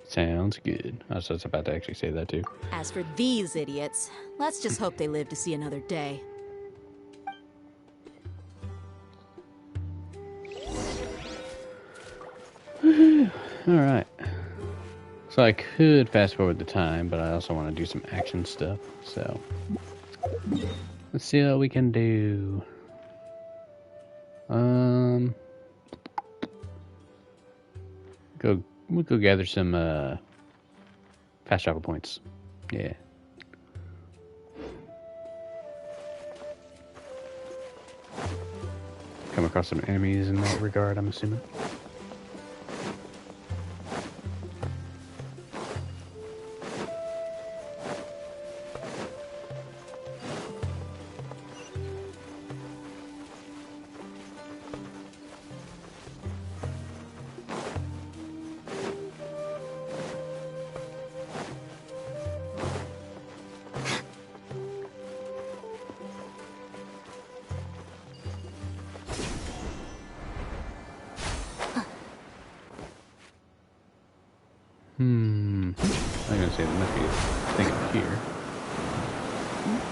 Sounds good. I was just about to actually say that too. As for these idiots, let's just hope they live to see another day. Alright. So I could fast forward the time, but I also want to do some action stuff. So let's see what we can do. We'll go gather some fast travel points. Yeah. Come across some enemies in that regard, I'm assuming. I'm gonna gonna say there must be a thing up here.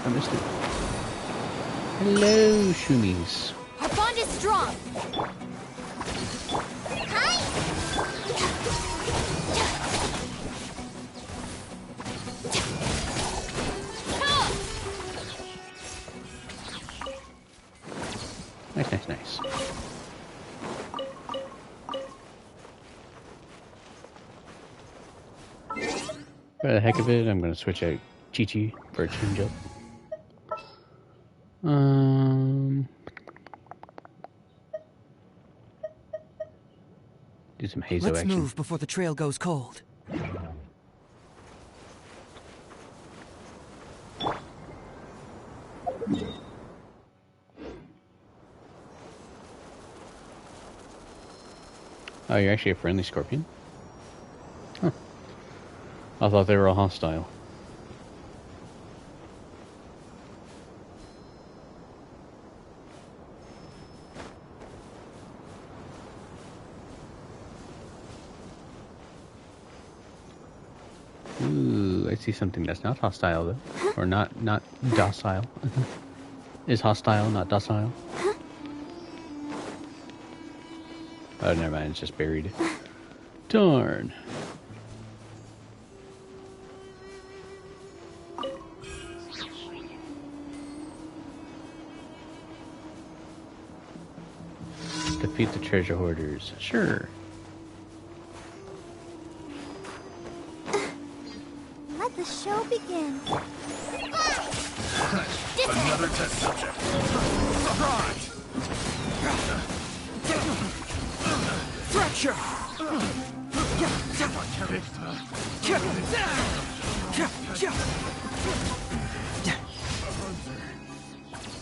I missed it. Hello, Shumis. Our bond is strong. Nice, nice, nice. For the heck of it, I'm gonna switch out Chi-Chi for a change-up. Do some Hazo Let's action. move before the trail goes cold. Oh, you're actually a friendly scorpion? Huh. I thought they were all hostile. Ooh, I see something that's not hostile though. Or not docile. Is hostile, not docile. Oh, never mind, it's just buried. Darn. Defeat the treasure hoarders. Sure. Let the show begin. Another test subject. Surprise! Fracture!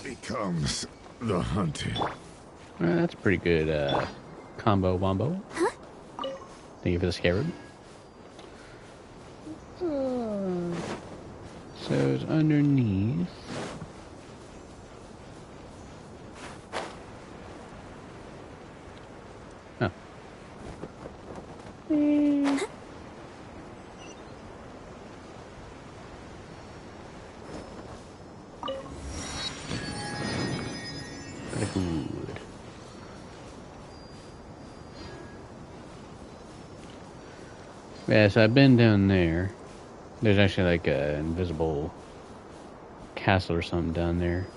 Becomes the hunted. That's a pretty good combo wombo. Huh? Thank you for the scarab. So it's underneath. Oh. Very good. Yeah, so I've been down there. There's actually like an invisible castle or something down there.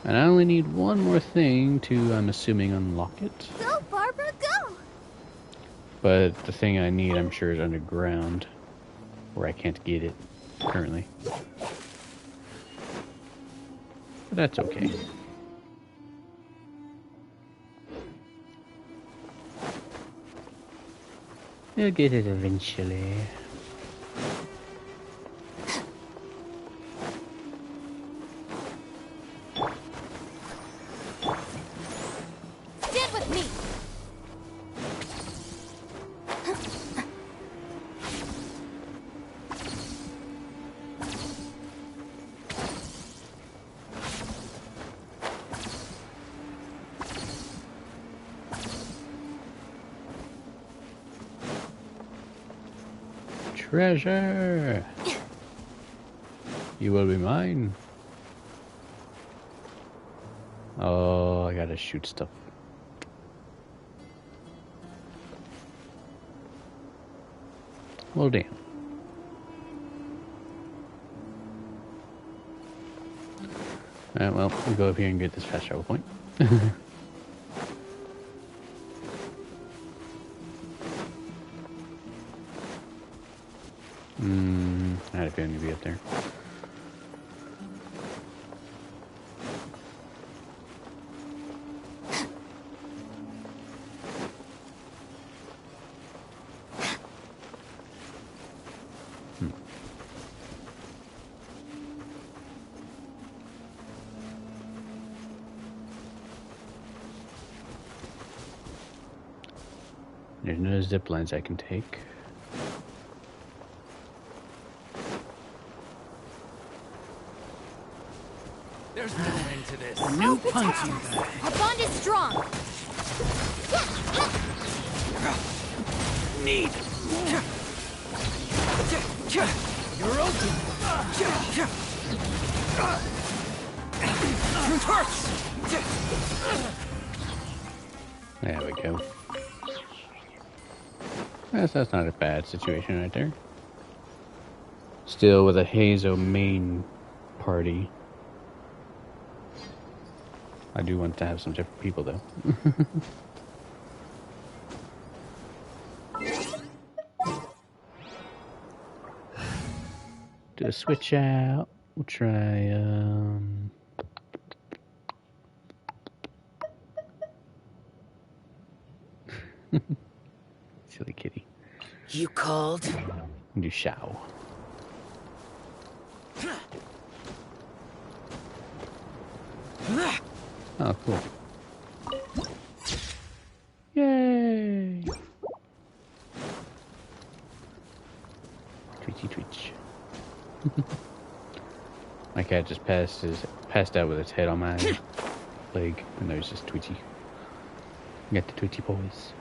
And I only need one more thing to, I'm assuming, unlock it. Go, Barbara, go! But the thing I need, I'm sure, is underground. Where I can't get it currently. But that's okay. We'll get it eventually. Stand with me. Treasure! You will be mine. Oh, I gotta shoot stuff. Well, damn. Alright, well, we'll go up here and get this fast travel point. I had a feeling you'd be up there. There's no zip lines I can take. There's no end to this. New punching bag. Our bond is strong. Need. You're open. There we go. That's not a bad situation right there. Still with a Hazo main party. I do want to have some different people though. Do a switch out. We'll try silly kitty. You called? Do Shao. Oh, cool. Yay! Twitchy twitch. My cat just passed out with its head on my leg, and I was just twitchy. Got the twitchy boys.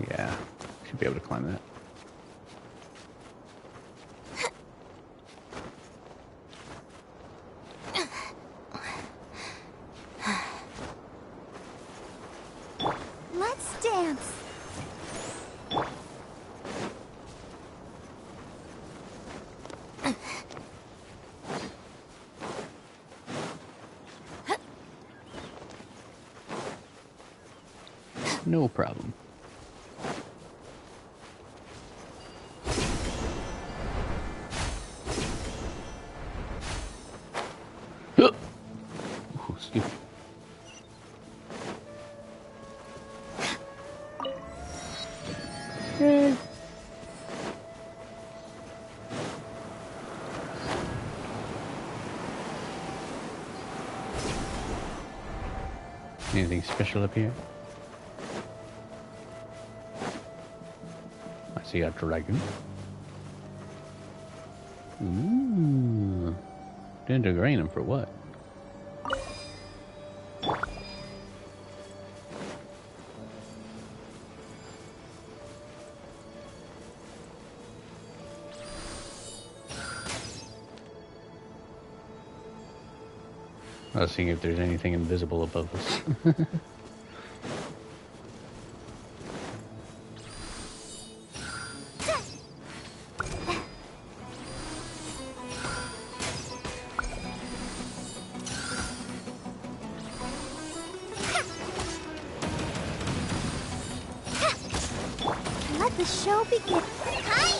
Yeah, should be able to climb that. Let's dance. No problem. Oh, excuse me. Yay. Anything special up here? I see a dragon. Ooh. Dendrogranum for what? I was seeing if there's anything invisible above us. Let the show begin. Hi!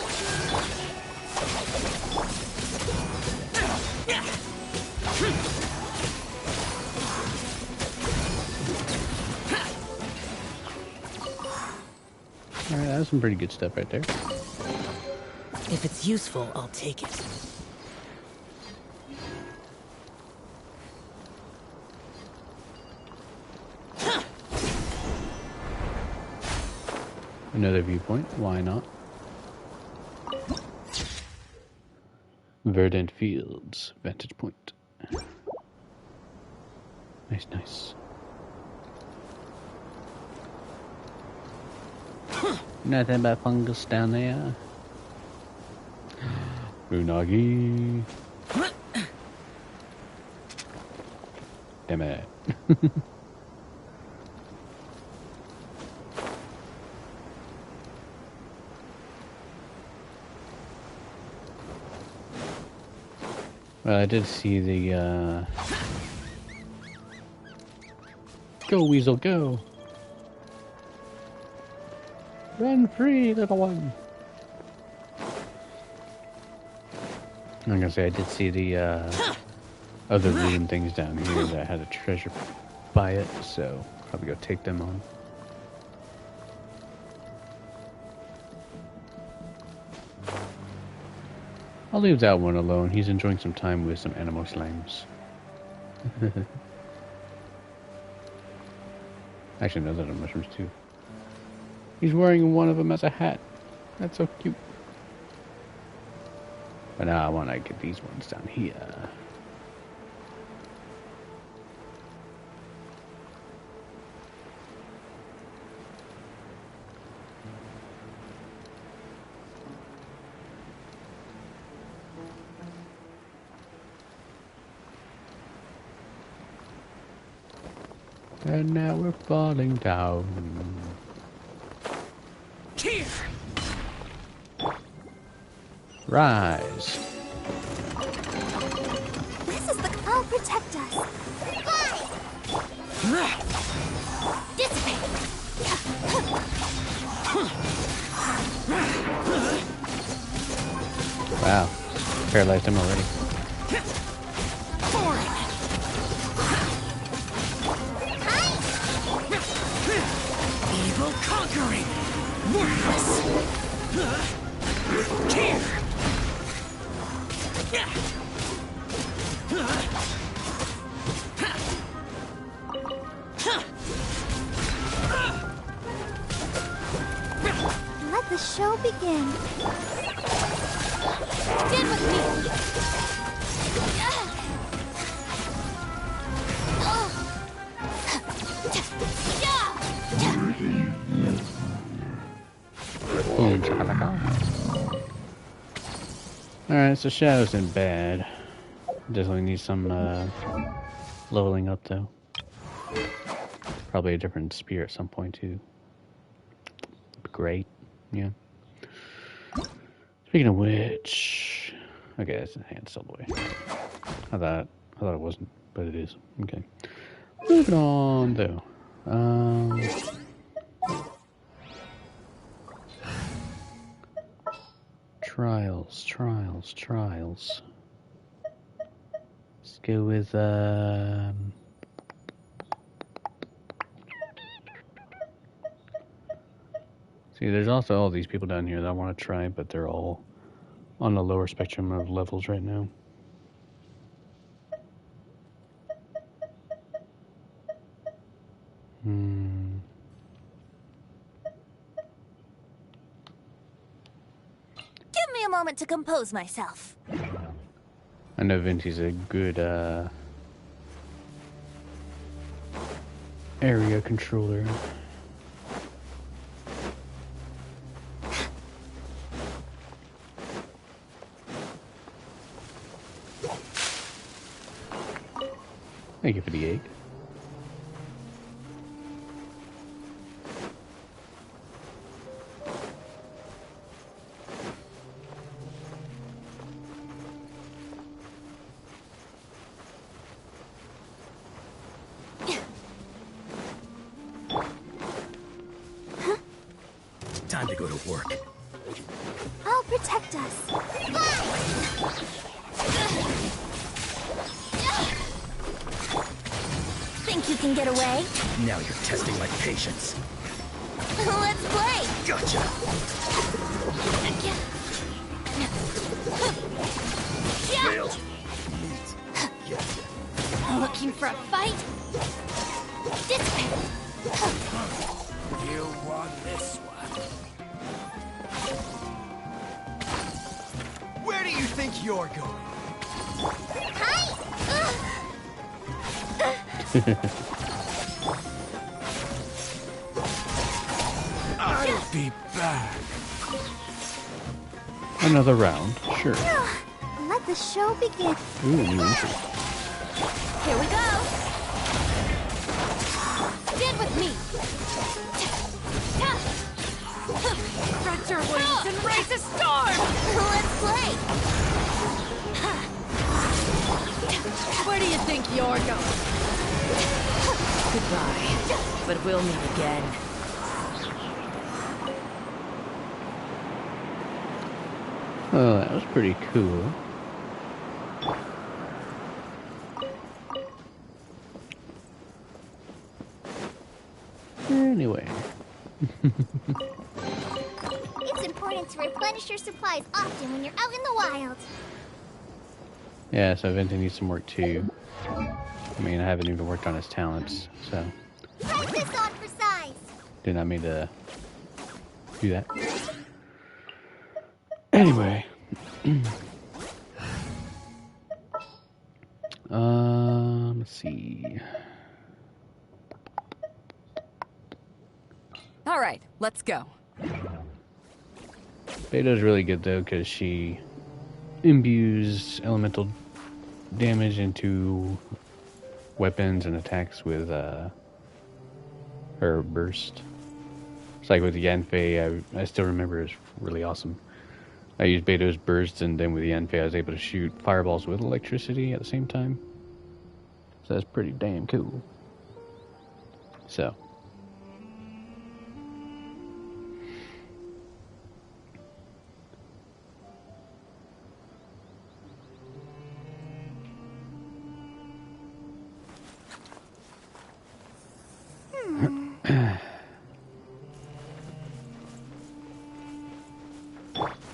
Alright, that was some pretty good stuff right there. If it's useful, I'll take it. Another viewpoint, why not? Verdant Fields, vantage point. Nice, nice. Nothing but fungus down there. Unagi. Damn it. Well, I did see the, Go, Weasel, go! Run free, little one! I'm gonna say, I did see the, other rune things down here that had a treasure by it, so probably go take them on. I'll leave that one alone. He's enjoying some time with some animal slimes. Actually, no, those are mushrooms too. He's wearing one of them as a hat. That's so cute. But now I want to get these ones down here. And now we're falling down. Here. Rise. This is the... I'll protect us. Fly! Dissipate! Wow. Paralyzed him already. Evil conquering. Worthless. Here. Let the show begin. Stand with me. Alright, so Shadow's in bad. Definitely needs some leveling up though. Probably a different spear at some point too. Great, yeah. Speaking of which, okay, that's enhanced all the way. I thought it wasn't, but it is. Okay, moving on though. Trials. Let's go with see, there's also all these people down here that I want to try, but they're all on the lower spectrum of levels right now. Give me a moment to compose myself. I know Venti's a good area controller. Thank you for the egg. Time to go to work. I'll protect us. Think you can get away? Now you're testing my patience. Let's play! Gotcha. Failed. Looking for a fight? This way! You won this one. Where do you think you're going? Hi! I'll be back. Another round, sure. Let the show begin. Ooh, new entry. Here we go! Stand with me! Stretch your wings and raise a storm! Let's play! Where do you think you're going? Goodbye, but we'll meet again. Oh, that was pretty cool. Anyway. It's important to replenish your supplies often when you're out in the wild. Yeah, so Venti needs some work too. I mean, I haven't even worked on his talents, so. Price this on for size. Did not mean to do that. Anyway. Let's see. All right, let's go. Beto's really good though because she imbues elemental damage into weapons and attacks with her burst. It's like with the Yanfei, I still remember it's really awesome. I used Beto's burst, and then with the Yanfei I was able to shoot fireballs with electricity at the same time. So that's pretty damn cool. So.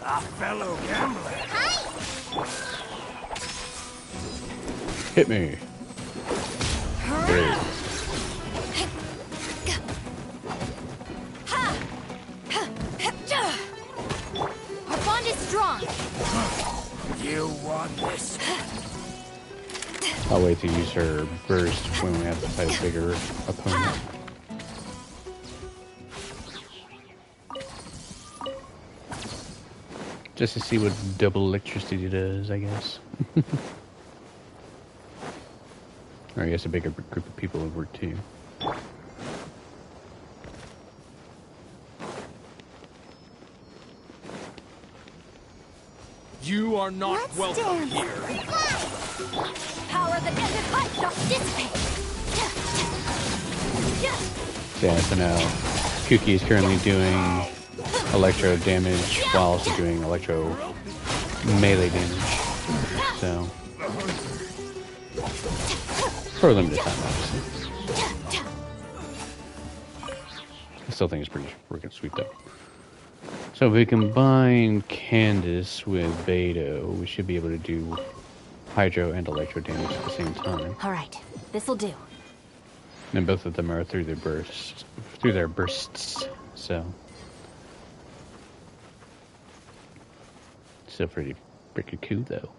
A fellow gambler. Hit me. Great. Our bond is strong. You want this? I'll wait to use her burst when we have to fight a bigger opponent. Just to see what double electricity does, I guess. Or I guess a bigger group of people would work too. You are not welcome here. Power of the desert light not dissipate. Yeah, so now Kuki is currently doing electro damage while also doing electro melee damage. So, for a limited time, obviously. I still think it's pretty freaking sweet though. So if we combine Candace with Beto, we should be able to do hydro and electro damage at the same time. All right, this'll do. And both of them are through their bursts. So still pretty freaking cool though.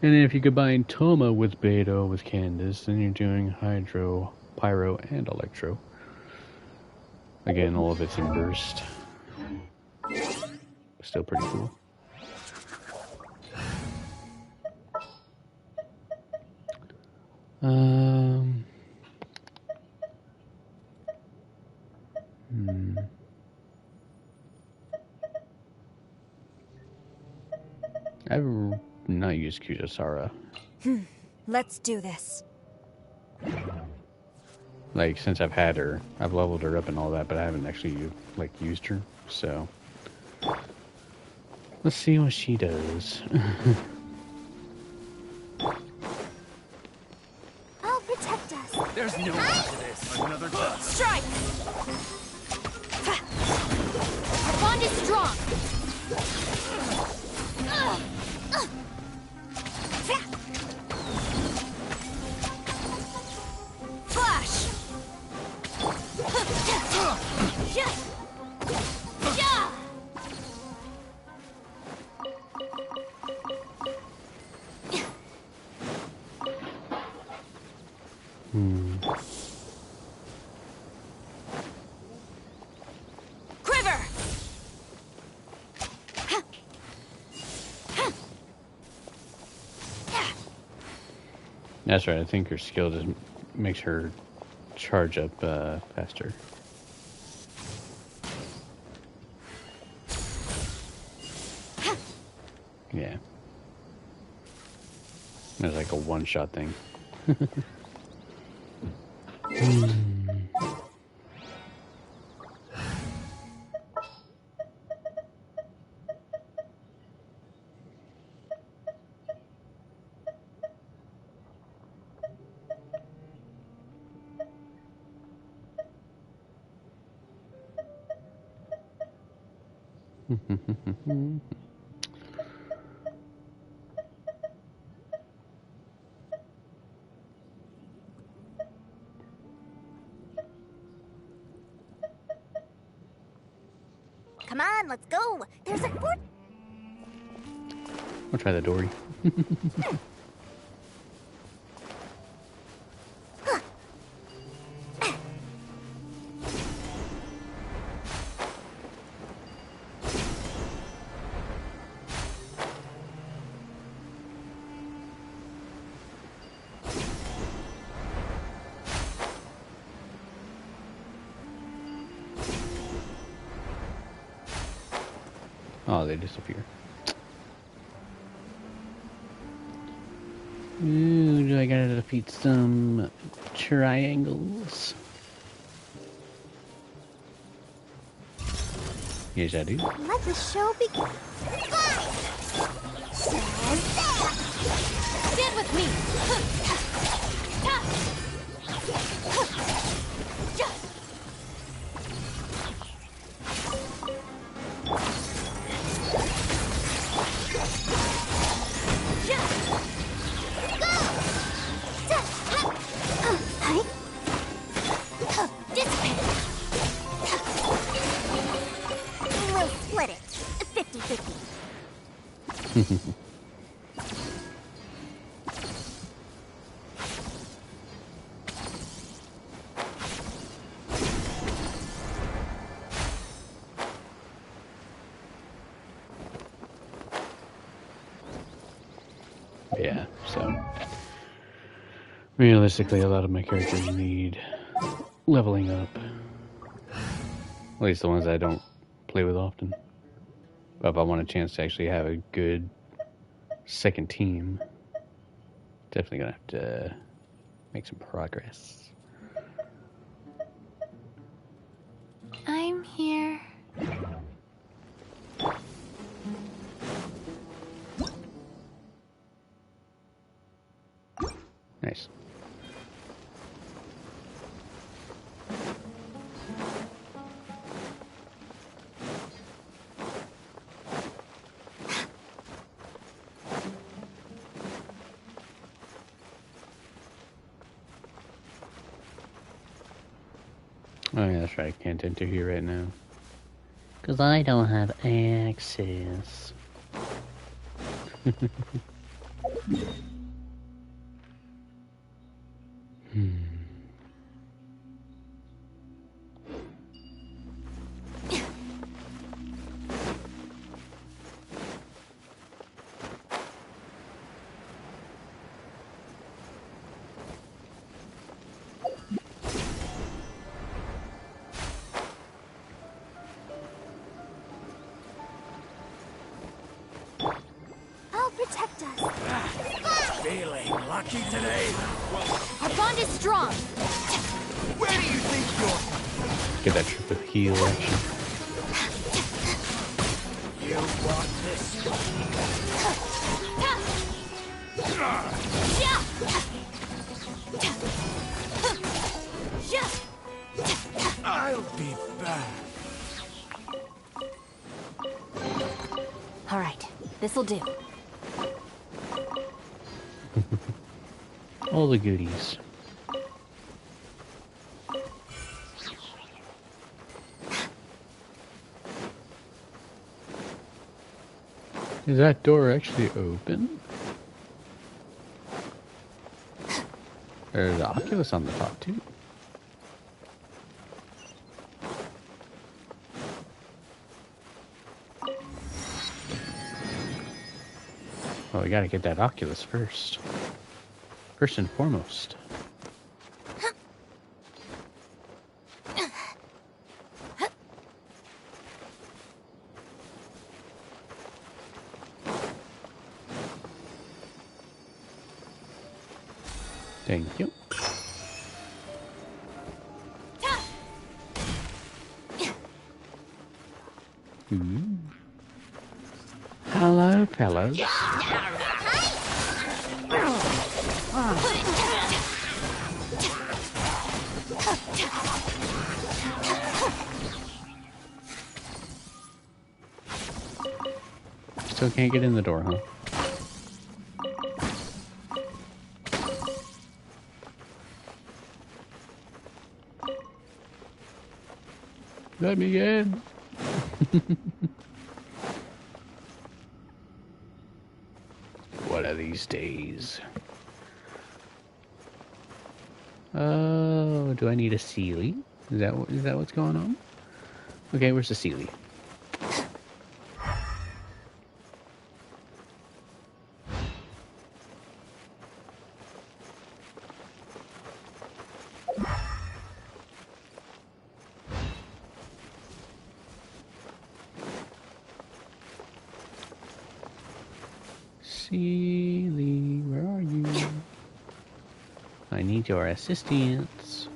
And then if you combine Toma with Beto with Candace, then you're doing hydro, pyro, and electro. Again, all of it's in burst. Still pretty cool. I've not used Kujasara. Let's do this. Like, since I've had her, I've leveled her up and all that, but I haven't actually, like, used her, so. Let's see what she does. I'll protect us. There's no end to this. Another dust. Strike! Our bond is strong. Flash! Quiver! That's right, I think her skill just makes her charge up faster. Yeah. It's like a one-shot thing. Come on, let's go. There's a fort. I'll try the dory. Oh, they disappear. Ooh, do I gotta defeat some triangles? Yes, I do. Let the show begin. Stand with me! We'll split it. 50-50. Yeah, so realistically a lot of my characters need leveling up. At least the ones I don't play with often. But if I want a chance to actually have a good second team, definitely gonna have to make some progress. I'm here. Nice. Oh yeah, that's right. I can't enter here right now. Because I don't have access. I'll protect us. Feeling lucky today? Our bond is strong. Where do you think you're... Get that triple heal action. You want this? I'll be back. All right, this'll do. All the goodies. Is that door actually open? There's the Oculus on the top too. Well, we gotta get that Oculus first. First and foremost. Thank you. Hello, fellas. Still can't get in the door, huh? Let me in. One of these days. Oh, do I need a Sealy? Is that what's going on? Okay, where's the Sealy? Seely, where are you? I need your assistance.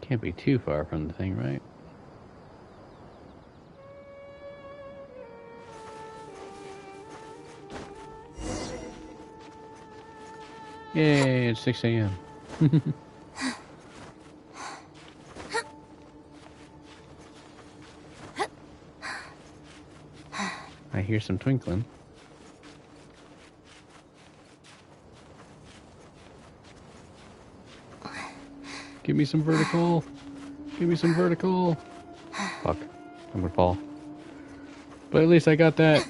Can't be too far from the thing, right? Yay, it's 6 a.m. I hear some twinkling. Give me some vertical. Give me some vertical. Fuck. I'm gonna fall. But at least I got that.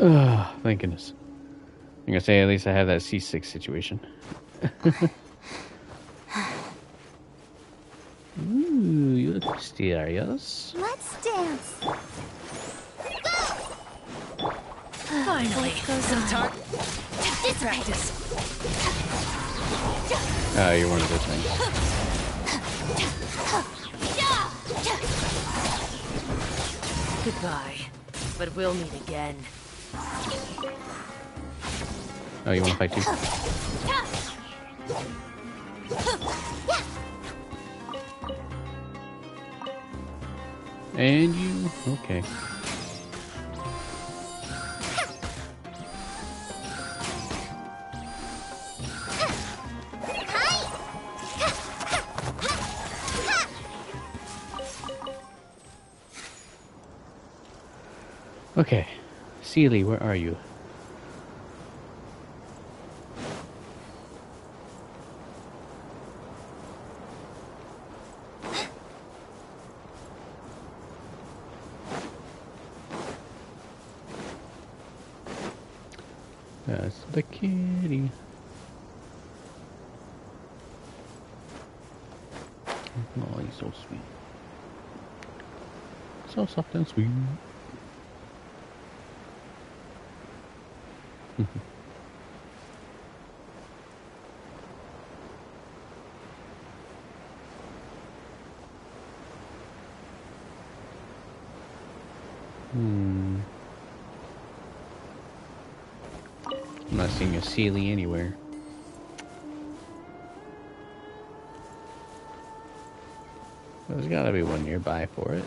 Ugh, thank goodness. I'm gonna say at least I have that C6 situation. Ooh, you look mysterious. Let's dance. Finally, some time. This Practice. Oh, you're one of those things. Goodbye, but we'll meet again. Oh, you want to fight too? And you? Okay. Okay. Seely, where are you? That's the kitty. Oh, he's so sweet. So soft and sweet. I'm not seeing a Seely anywhere. There's gotta be one nearby for it.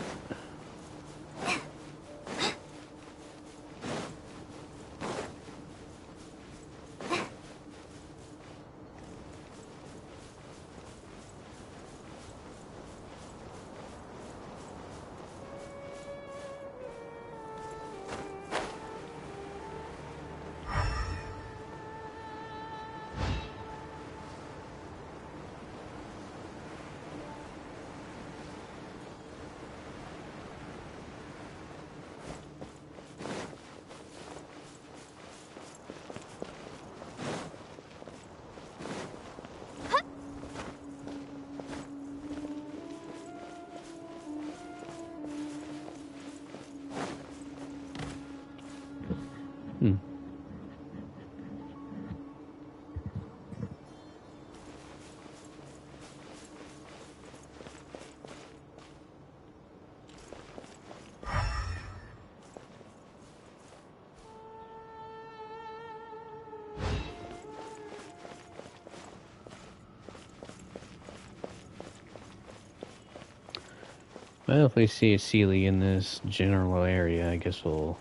Well, if we see a Seely in this general area, I guess we'll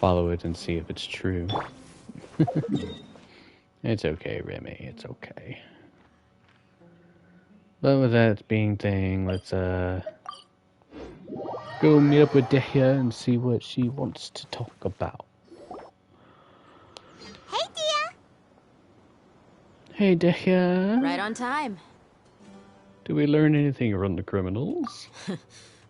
follow it and see if it's true. It's okay, Remy, it's okay. But with that being thing, let's go meet up with Dehya and see what she wants to talk about. Hey, Dia! Hey, Dehya! Right on time. Do we learn anything around the criminals?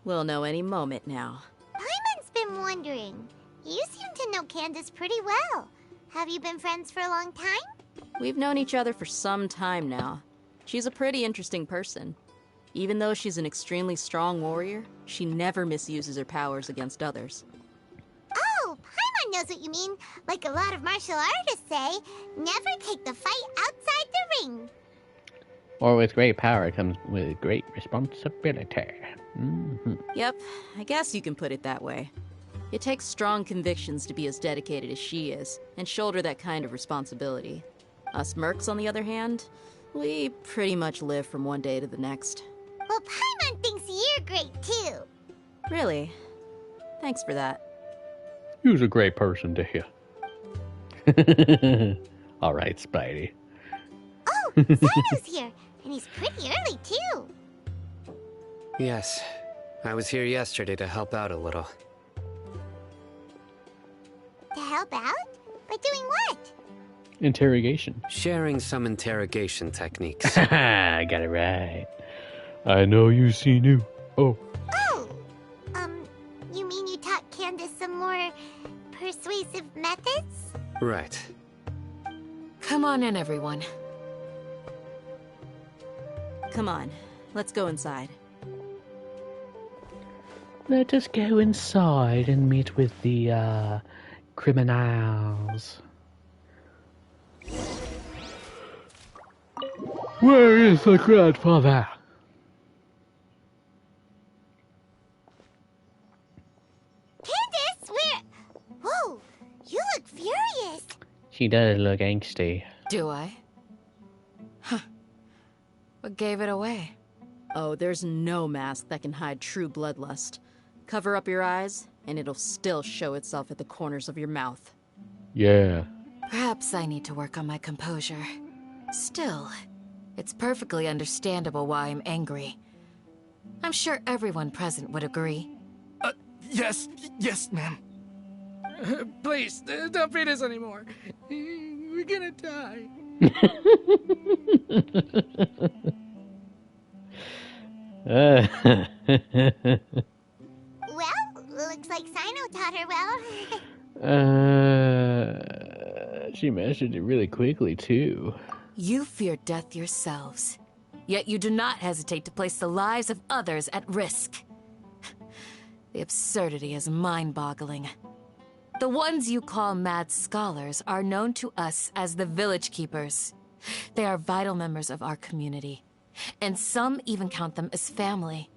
We'll know any moment now. Paimon's been wondering. You seem to know Candace pretty well. Have you been friends for a long time? We've known each other for some time now. She's a pretty interesting person. Even though she's an extremely strong warrior, she never misuses her powers against others. Oh, Paimon knows what you mean. Like a lot of martial artists say, never take the fight outside the ring. Or with great power comes with great responsibility. Yep, I guess you can put it that way. It takes strong convictions to be as dedicated as she is, and shoulder that kind of responsibility. Us mercs, on the other hand, we pretty much live from one day to the next. Well, Paimon thinks you're great, too. Really? Thanks for that. He was a great person to hear. All right, Spidey. Oh, Sino's here, and he's pretty early, too. Yes, I was here yesterday to help out a little. To help out? By doing what? Interrogation. Sharing some interrogation techniques. I got it right. I know you see new. Oh. Oh! You mean you taught Candace some more persuasive methods? Right. Come on in, everyone. Come on, let's go inside. Let us go inside and meet with the, criminals. Where is the grandfather? Candace, where? Whoa, you look furious. She does look angsty. Do I? Huh. What gave it away? Oh, there's no mask that can hide true bloodlust. Cover up your eyes, and it'll still show itself at the corners of your mouth. Yeah. Perhaps I need to work on my composure. Still, it's perfectly understandable why I'm angry. I'm sure everyone present would agree. Yes, ma'am. Please, don't beat us anymore. We're gonna die. Well, looks like Sino taught her well. She mastered it really quickly, too. You fear death yourselves, yet you do not hesitate to place the lives of others at risk. The absurdity is mind-boggling. The ones you call mad scholars are known to us as the Village Keepers. They are vital members of our community, and some even count them as family.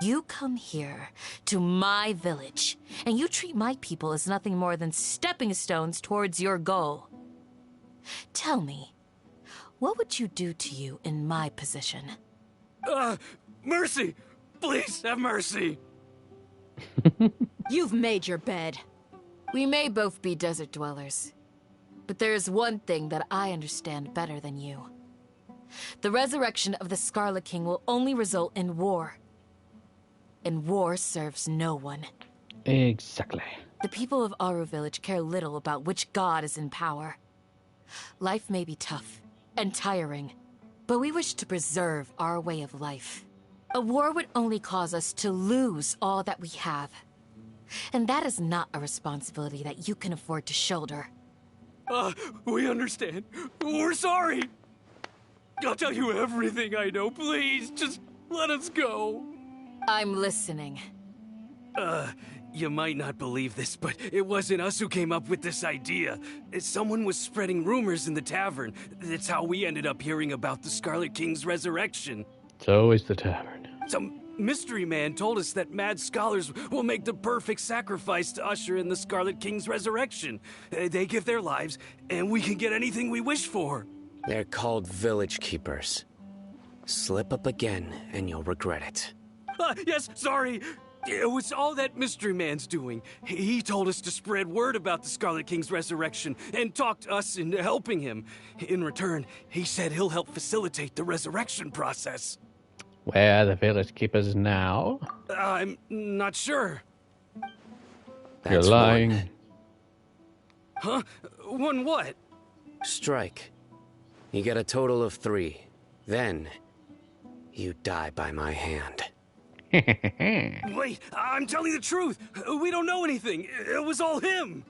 You come here, to my village, and you treat my people as nothing more than stepping stones towards your goal. Tell me, what would you do to you in my position? Mercy! Please, have mercy! You've made your bed. We may both be desert dwellers, but there is one thing that I understand better than you. The resurrection of the Scarlet King will only result in war. And war serves no one. Exactly. The people of Aru Village care little about which god is in power. Life may be tough and tiring, but we wish to preserve our way of life. A war would only cause us to lose all that we have. And that is not a responsibility that you can afford to shoulder. We understand. We're sorry. I'll tell you everything I know. Please, just let us go. I'm listening. You might not believe this, but it wasn't us who came up with this idea. Someone was spreading rumors in the tavern. That's how we ended up hearing about the Scarlet King's resurrection. It's always the tavern. Some mystery man told us that mad scholars will make the perfect sacrifice to usher in the Scarlet King's resurrection. They give their lives, and we can get anything we wish for. They're called Village Keepers. Slip up again, and you'll regret it. Yes, sorry. It was all that mystery man's doing. He told us to spread word about the Scarlet King's resurrection and talked us into helping him. In return, he said he'll help facilitate the resurrection process. Where are the Village Keepers now? I'm not sure. You're lying. One. Huh? One what? Strike. You get a total of 3. Then, you die by my hand. Wait, I'm telling the truth. We don't know anything. It was all him.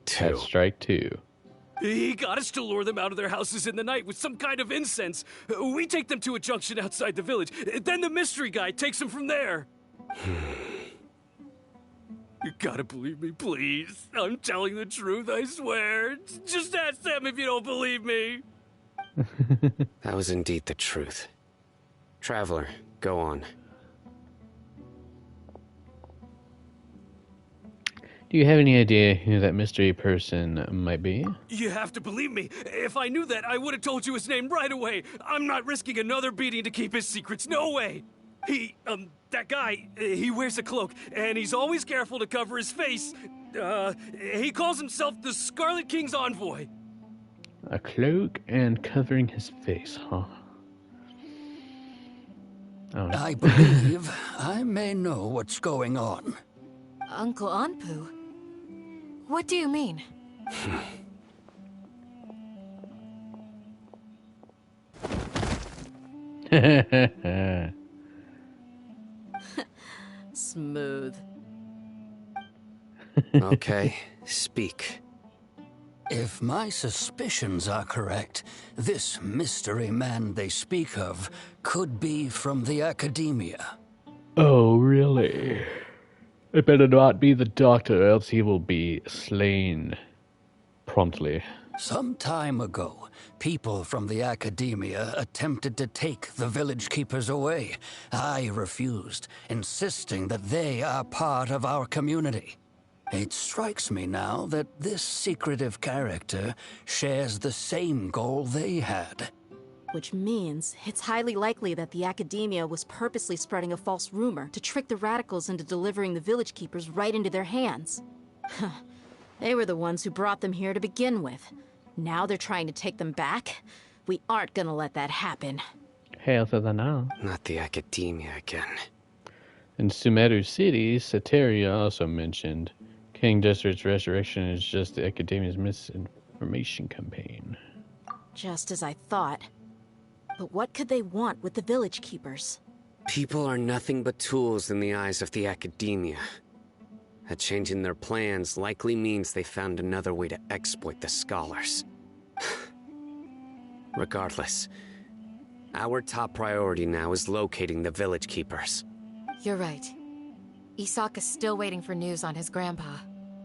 2. That's strike 2. He got us to lure them out of their houses in the night with some kind of incense. We take them to a junction outside the village. Then the mystery guy takes them from there. You gotta believe me, please. I'm telling the truth, I swear. Just ask them if you don't believe me. That was indeed the truth. Traveler, go on. Do you have any idea who that mystery person might be? You have to believe me. If I knew that, I would have told you his name right away. I'm not risking another beating to keep his secrets. No way. That guy, he wears a cloak, and he's always careful to cover his face. He calls himself the Scarlet King's envoy. A cloak and covering his face, huh? Oh. I believe I may know what's going on. Uncle Anpu? What do you mean? Smooth. Okay, speak. If my suspicions are correct, this mystery man they speak of could be from the Academia. Oh, really? It better not be the doctor, else he will be slain promptly. Some time ago, people from the Academia attempted to take the village keepers away. I refused, insisting that they are part of our community. It strikes me now that this secretive character shares the same goal they had. Which means it's highly likely that the Academia was purposely spreading a false rumor to trick the radicals into delivering the village keepers right into their hands. They were the ones who brought them here to begin with. Now they're trying to take them back? We aren't gonna let that happen. Hell to the no. Not the Academia again. In Sumeru City, Sateria also mentioned King Desert's resurrection is just the Academia's misinformation campaign. Just as I thought. But what could they want with the village keepers? People are nothing but tools in the eyes of the Academia. A change in their plans likely means they found another way to exploit the scholars. Regardless, our top priority now is locating the village keepers. You're right. Isak is still waiting for news on his grandpa.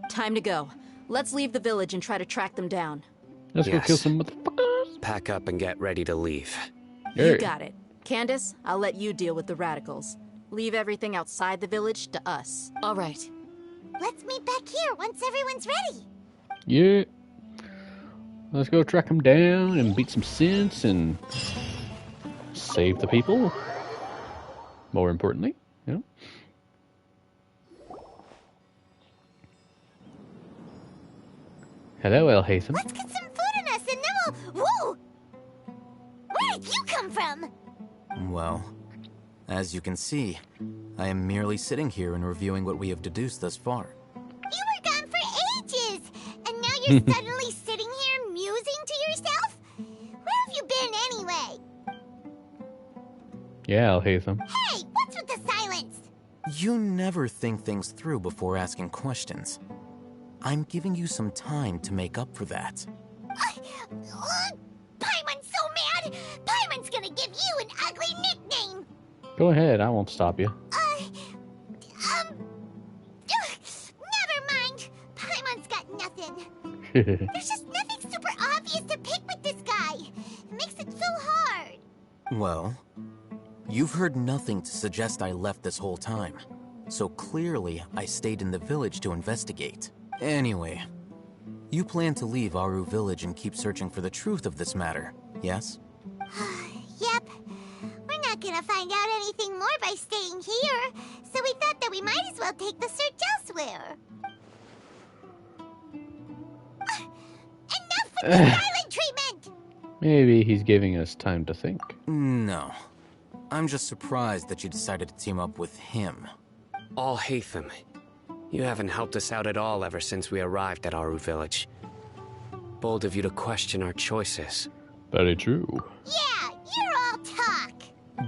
Time to go. Let's leave the village and try to track them down. Let's go kill some motherfuckers. Pack up and get ready to leave. You got it. Candace, I'll let you deal with the radicals. Leave everything outside the village to us. All right. Let's meet back here once everyone's ready. Yeah. Let's go track them down and beat some sense and save the people. More importantly, you know. Hello, El Hatham. Let's get some food in us and then we'll... Whoa! Where did you come from? Well, as you can see, I am merely sitting here and reviewing what we have deduced thus far. You were gone for ages, and now you're suddenly sitting here musing to yourself? Where have you been anyway? Yeah, El Hatham. Hey, what's with the silence? You never think things through before asking questions. I'm giving you some time to make up for that. Paimon's so mad! Paimon's gonna give you an ugly nickname! Go ahead, I won't stop you. Never mind. Paimon's got nothing. There's just nothing super obvious to pick with this guy. It makes it so hard. Well, you've heard nothing to suggest I left this whole time. So clearly, I stayed in the village to investigate. Anyway, you plan to leave Aru Village and keep searching for the truth of this matter, yes? Yep. We're not gonna find out anything more by staying here, so we thought that we might as well take the search elsewhere. Enough with the silent treatment! Maybe he's giving us time to think. No. I'm just surprised that you decided to team up with him. All Hatham. You haven't helped us out at all ever since we arrived at Aru Village. Bold of you to question our choices. Very true. Yeah, you're all talk.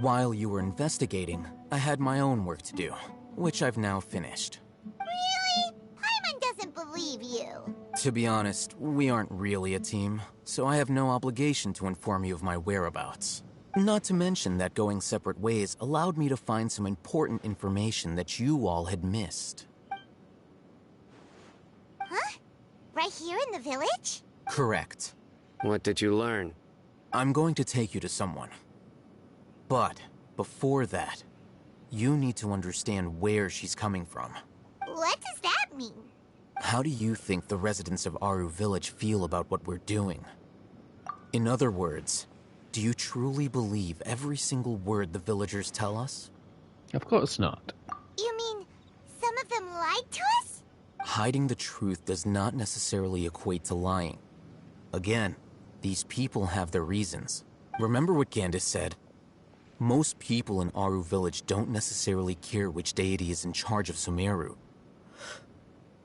While you were investigating, I had my own work to do, which I've now finished. Really? Paimon doesn't believe you. To be honest, we aren't really a team, so I have no obligation to inform you of my whereabouts. Not to mention that going separate ways allowed me to find some important information that you all had missed. Huh? Right here in the village? Correct. What did you learn? I'm going to take you to someone. But before that, you need to understand where she's coming from. What does that mean? How do you think the residents of Aru Village feel about what we're doing? In other words, do you truly believe every single word the villagers tell us? Of course not. You mean some of them lied to us? Hiding the truth does not necessarily equate to lying. Again, these people have their reasons. Remember what Gandis said? Most people in Aru Village don't necessarily care which deity is in charge of Sumeru.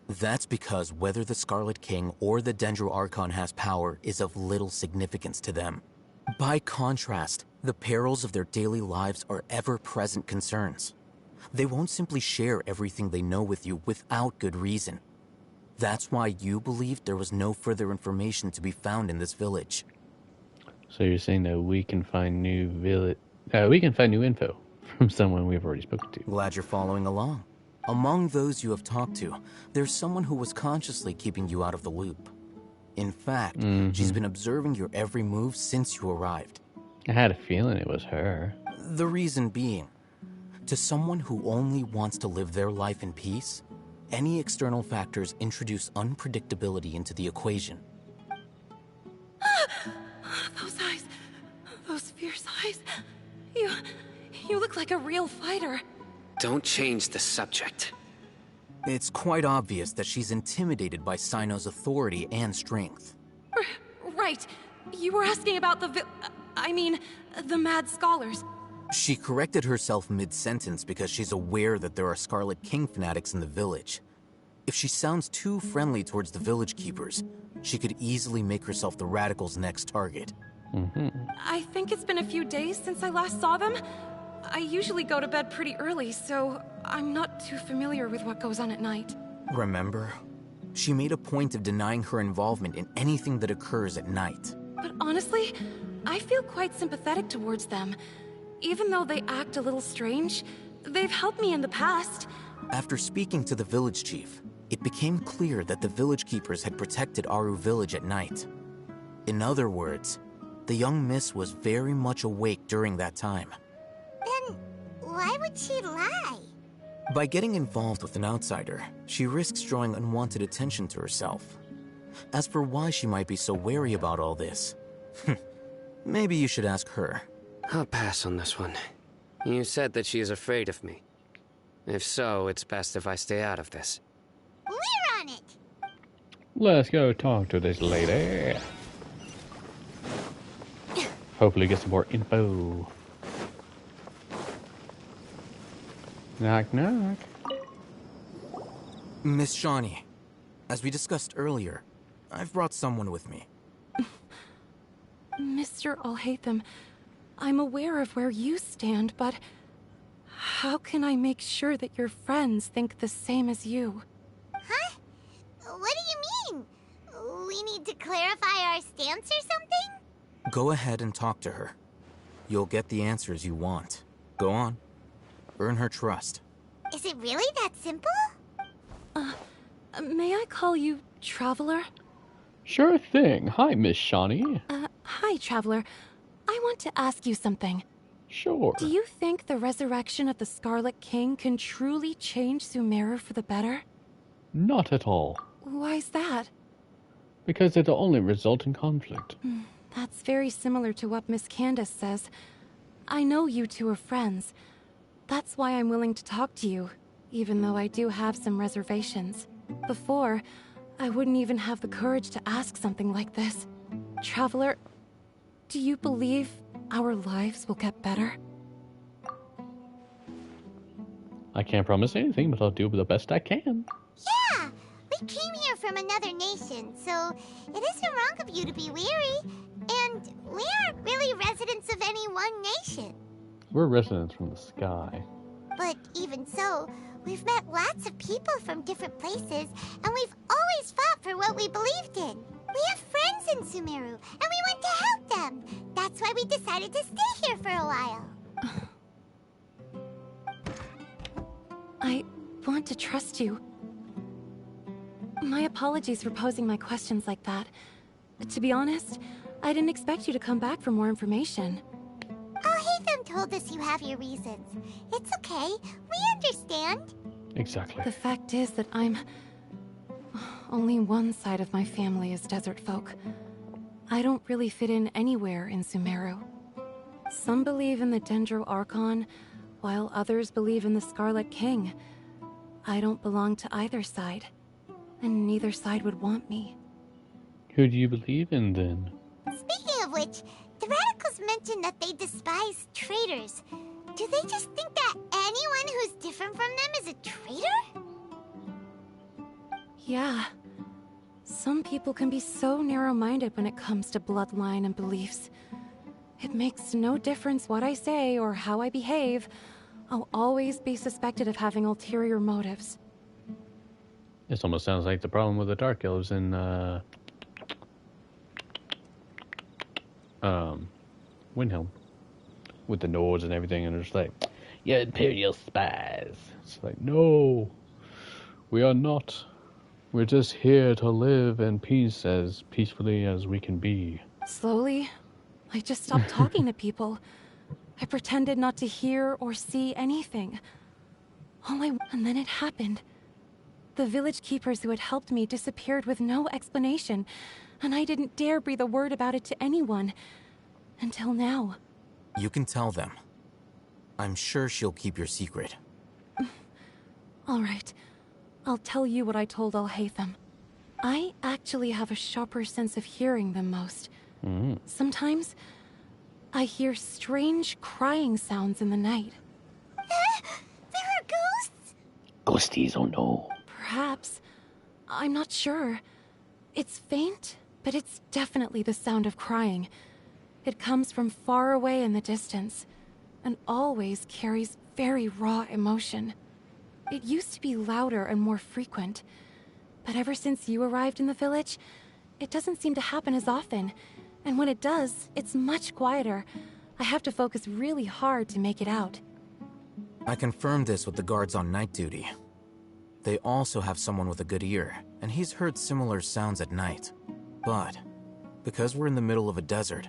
That's because whether the Scarlet King or the Dendro Archon has power is of little significance to them. By contrast, the perils of their daily lives are ever-present concerns. They won't simply share everything they know with you without good reason. That's why you believed there was no further information to be found in this village. So you're saying that we can find new info from someone we've already spoken to. Glad you're following along. Among those you have talked to, there's someone who was consciously keeping you out of the loop. In fact, she's been observing your every move since you arrived. I had a feeling it was her. The reason being, to someone who only wants to live their life in peace, any external factors introduce unpredictability into the equation. Those eyes. Those fierce eyes. You look like a real fighter. Don't change the subject. It's quite obvious that she's intimidated by Sino's authority and strength. Right. You were asking about the Mad Scholars. She corrected herself mid-sentence because she's aware that there are Scarlet King fanatics in the village. If she sounds too friendly towards the village keepers, she could easily make herself the Radicals' next target. I think it's been a few days since I last saw them. I usually go to bed pretty early, so I'm not too familiar with what goes on at night. Remember? She made a point of denying her involvement in anything that occurs at night. But honestly, I feel quite sympathetic towards them. Even though they act a little strange, they've helped me in the past. After speaking to the village chief, it became clear that the village keepers had protected Aru Village at night. In other words, the young miss was very much awake during that time. Then why would she lie? By getting involved with an outsider, she risks drawing unwanted attention to herself. As for why she might be so wary about all this, maybe you should ask her. I'll pass on this one. You said that she is afraid of me. If so, it's best if I stay out of this. We're on it! Let's go talk to this lady. Hopefully get some more info. Knock, knock. Miss Shawnee, as we discussed earlier, I've brought someone with me. Mr. Alhaitham, I'm aware of where you stand, but how can I make sure that your friends think the same as you? Huh? What do you mean? We need to clarify our stance or something? Go ahead and talk to her. You'll get the answers you want. Go on. Earn her trust. Is it really that simple? May I call you Traveler? Sure thing. Hi, Miss Shawnee. Hi, Traveler. I want to ask you something. Sure. Do you think the resurrection of the Scarlet King can truly change Sumeru for the better? Not at all. Why's that? Because it'll only result in conflict. That's very similar to what Miss Candace says. I know you two are friends. That's why I'm willing to talk to you, even though I do have some reservations. Before, I wouldn't even have the courage to ask something like this. Traveler, do you believe our lives will get better? I can't promise anything, but I'll do the best I can. Yeah! We came here from another nation, so it isn't wrong of you to be weary. And we aren't really residents of any one nation. We're residents from the sky. But even so, We've met lots of people from different places, and we've always fought for what we believed in. We have friends in Sumeru, and we want to help them. That's why we decided to stay here for a while. I want to trust you. My apologies for posing my questions like that. To be honest, I didn't expect you to come back for more information. Al-Haytham told us you have your reasons. It's okay. We understand. Exactly. The fact is that only one side of my family is desert folk. I don't really fit in anywhere in Sumeru. Some believe in the Dendro Archon, while others believe in the Scarlet King. I don't belong to either side, and neither side would want me. Who do you believe in, then? Speaking of which, the Radicals mentioned that they despise traitors. Do they just think that anyone who's different from them is a traitor? Yeah. Some people can be so narrow-minded when it comes to bloodline and beliefs. It makes no difference what I say or how I behave. I'll always be suspected of having ulterior motives. This almost sounds like the problem with the Dark Elves in, Windhelm. With the Nords and everything, and it's like, you're Imperial spies. It's like, no, we are not. We're just here to live in peace as peacefully as we can be. Slowly, I just stopped talking to people. I pretended not to hear or see anything. And then it happened. The village keepers who had helped me disappeared with no explanation, and I didn't dare breathe a word about it to anyone. Until now. You can tell them. I'm sure she'll keep your secret. All right. I'll tell you what I told Al-Haytham. I actually have a sharper sense of hearing than most. Sometimes, I hear strange crying sounds in the night. There are ghosts? Ghosties, oh no. Perhaps. I'm not sure. It's faint, but it's definitely the sound of crying. It comes from far away in the distance, and always carries very raw emotion. It used to be louder and more frequent, but ever since you arrived in the village, it doesn't seem to happen as often, and when it does, it's much quieter. I have to focus really hard to make it out. I confirmed this with the guards on night duty. They also have someone with a good ear, and he's heard similar sounds at night. But, because we're in the middle of a desert,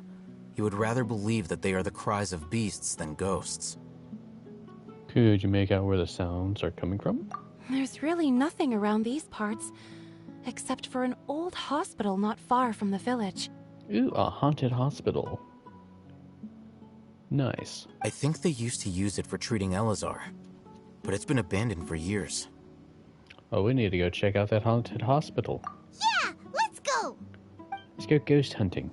he would rather believe that they are the cries of beasts than ghosts. Could you make out where the sounds are coming from? There's really nothing around these parts, except for an old hospital not far from the village. Ooh, a haunted hospital. Nice. I think they used to use it for treating Elazar, but it's been abandoned for years. Oh, we need to go check out that haunted hospital. Yeah, let's go! Let's go ghost hunting.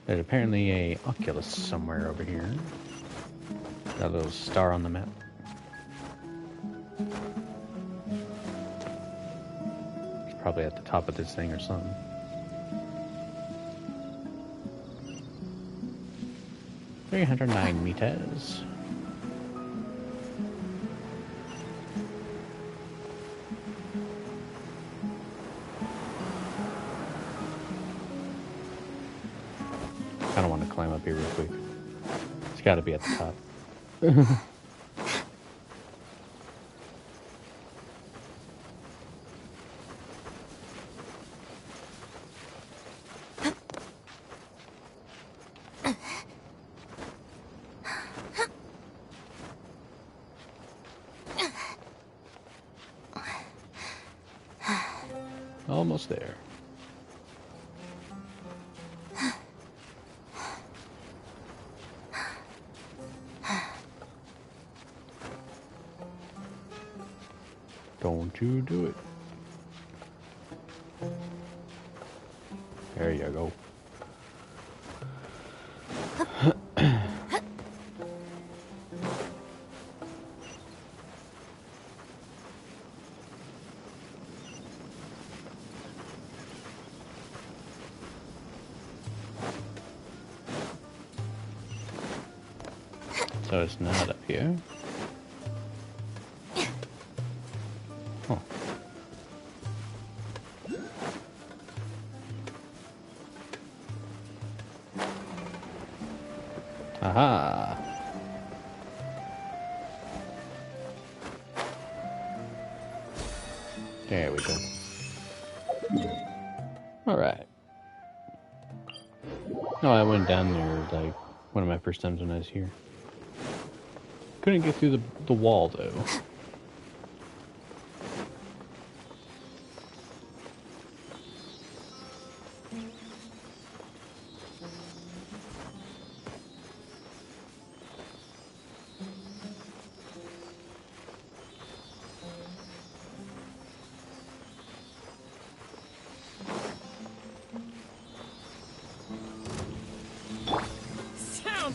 There's apparently a Oculus somewhere over here. Got a little star on the map. It's probably at the top of this thing or something. $309 meters. I don't want to climb up here real quick. It's got to be at the top. Almost there. Don't you do it. There you go. So it's not up here. Huh. Aha! There we go. Alright. Oh, I went down there like one of my first times when I was here. Couldn't get through the wall though.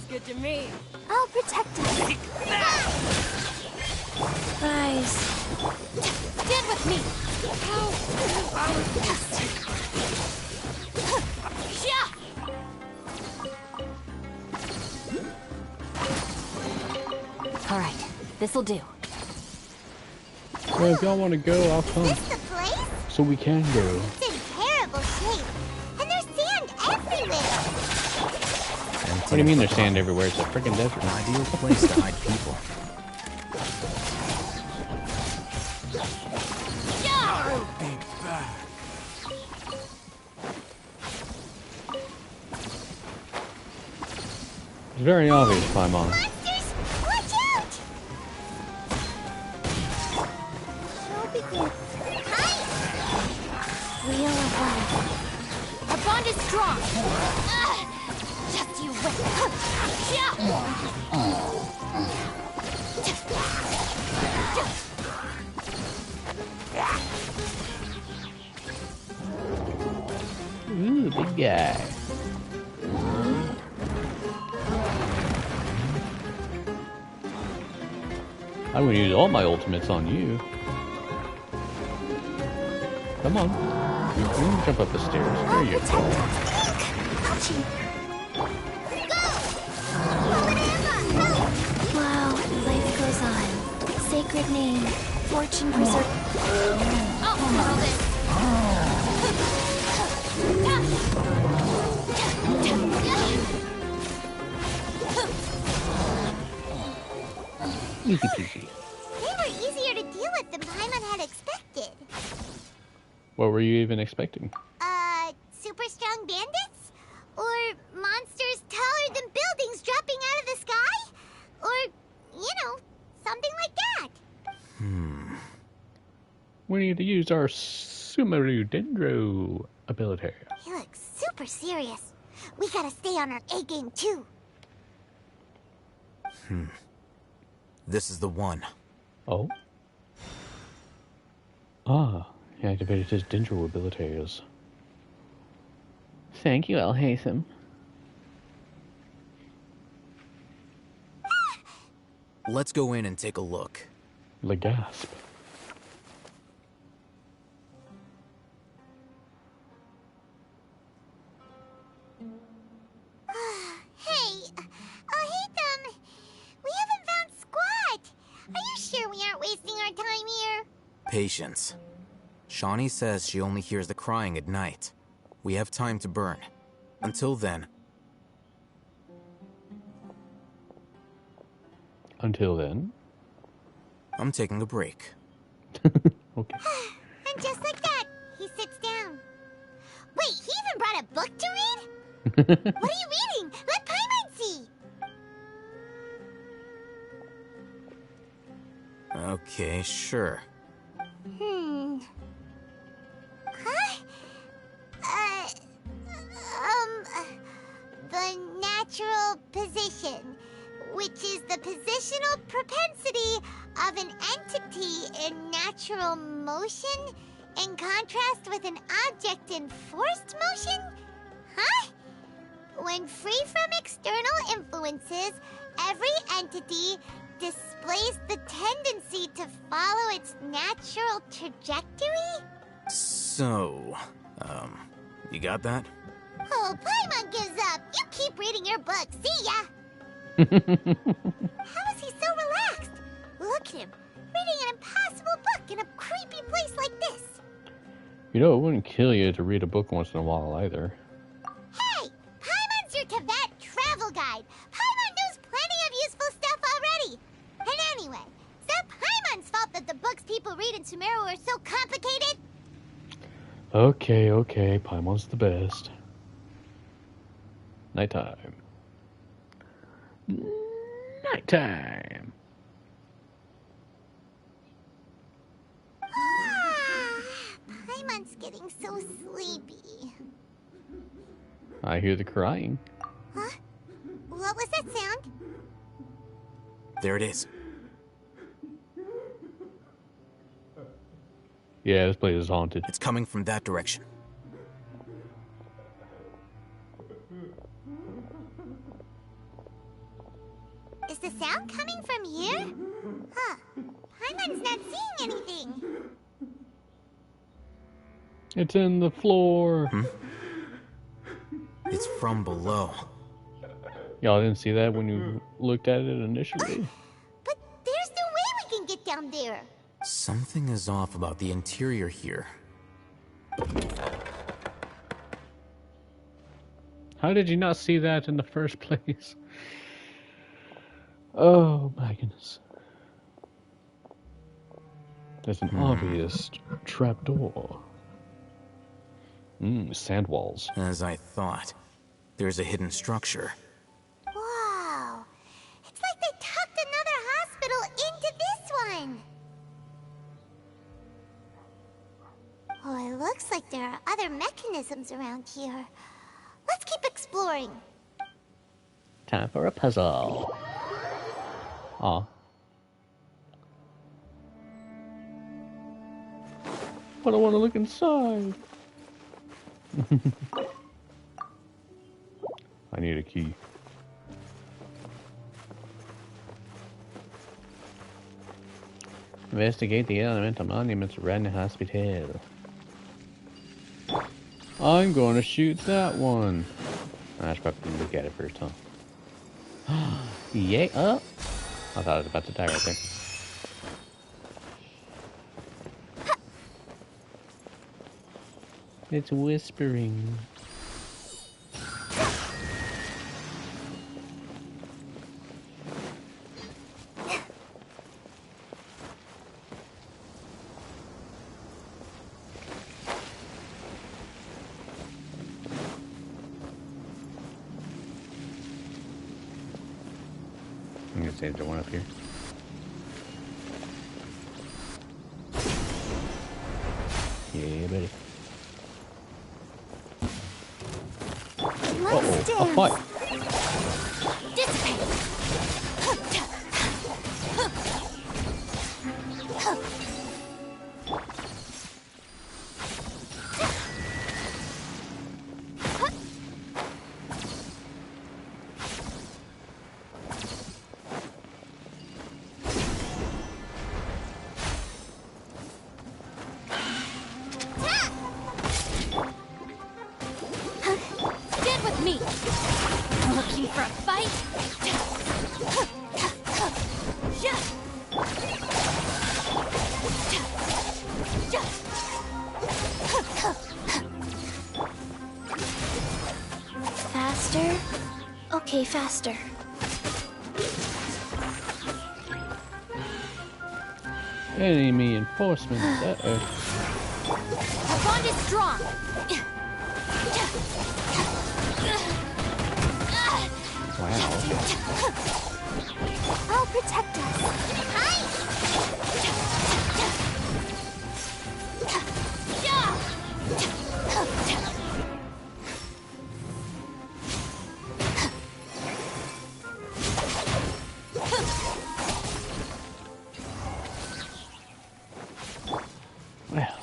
Good to me. I'll protect us. Guys. Stand with me. All right, this'll do. Well, if y'all want to go, I'll come. Is this the place? So we can go. It's in terrible shape. And there's sand everywhere. What do you mean there's sand everywhere? It's a freaking desert. An ideal place to hide people. It's very obvious to climb on. Monsters, watch out! She'll be good. We are one. Our bond is strong. Just you wait. Ooh, big guy. I would use all my ultimates on you. Come on. You can jump up the stairs. There you go. Wow, life goes on. Sacred name. Fortune preserve. Oh, hold it. Easy peasy. They were easier to deal with than Paimon had expected. What were you even expecting? Super strong bandits? Or monsters taller than buildings dropping out of the sky? Or, you know, something like that. We need to use our Sumeru Dendro ability. He looks super serious. We gotta stay on our A game too. This is the one. Oh? Ah, he activated his Dendro abilities. Thank you, Alhaitham. Let's go in and take a look. Legasp. Hey, Alhaitham, we haven't found squat. Are you sure we aren't wasting our time here? Patience. Shawnee says she only hears the crying at night. We have time to burn. Until then. Until then? I'm taking a break. Okay. And just like that, he sits down. Wait, he even brought a book to read? What are you reading? Let Paimon see. Okay, sure. The natural position, which is the positional propensity of an entity in natural motion in contrast with an object in forced motion? Huh? When free from external influences, every entity displays the tendency to follow its natural trajectory? So, you got that? Oh, Paimon gives up. You keep reading your book. See ya. How is he so relaxed? Look at him, reading an impossible book in a creepy place like this. You know, it wouldn't kill you to read a book once in a while either. Hey! Paimon's your Tibet travel guide. Paimon knows plenty of useful stuff already. And anyway, is that Paimon's fault that the books people read in Sumeru are so complicated? Okay, okay. Paimon's the best. Nighttime. Nighttime. Paimon's getting so sleepy. I hear the crying. Huh? What was that sound? There it is. Yeah, this place is haunted. It's coming from that direction. Is the sound coming from here? Huh. Paimon's not seeing anything. It's in the floor. It's from below. Y'all didn't see that when you looked at it initially? But there's no way we can get down there. Something is off about the interior here. How did you not see that in the first place? Oh my goodness. There's an obvious trapdoor. Sand walls. As I thought. There's a hidden structure. Wow. It's like they tucked another hospital into this one. Oh, it looks like there are other mechanisms around here. Let's keep exploring. Time for a puzzle. Aw. But I want to look inside. I need a key. Investigate the elemental monuments around the hospital. I'm going to shoot that one. I should probably look at it first, huh? Yeah, oh! I thought I was about to die right there. It's whispering. I'm gonna save the one up here. Yeah, buddy. Uh-oh, a fight. Stand with me. Looking for a fight? Faster? Okay, faster. Enemy enforcement. Uh-oh. Our bond is strong. Wow. I'll protect us. Well.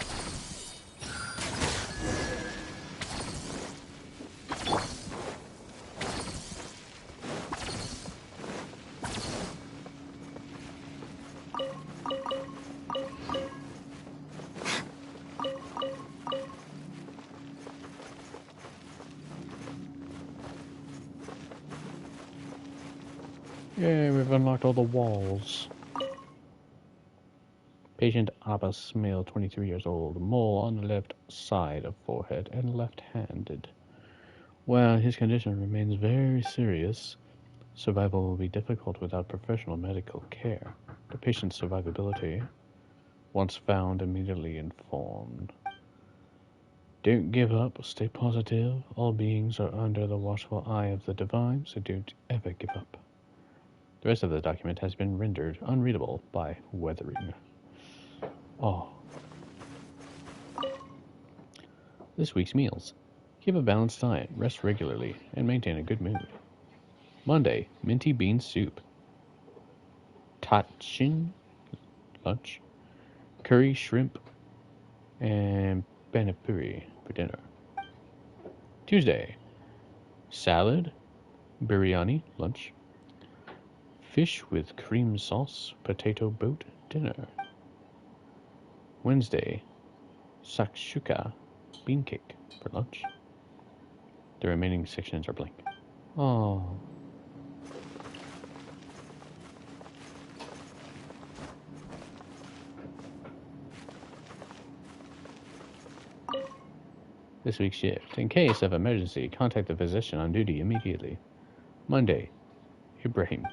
Yay, we've unlocked all the walls. Patient Abbas, male, 23 years old, mole on the left side of forehead and left-handed. While his condition remains very serious, survival will be difficult without professional medical care. The patient's survivability, once found, immediately informed. Don't give up, stay positive. All beings are under the watchful eye of the divine, so don't ever give up. The rest of the document has been rendered unreadable by weathering. Oh. This week's meals. Keep a balanced diet, rest regularly, and maintain a good mood. Monday, minty bean soup. Tachin, lunch. Curry shrimp and panipuri for dinner. Tuesday, salad, biryani, lunch. Fish with cream sauce, potato boat, dinner. Wednesday, shakshuka, bean cake for lunch. The remaining sections are blank. Oh. This week's shift. In case of emergency, contact the physician on duty immediately. Monday, Ibrahim.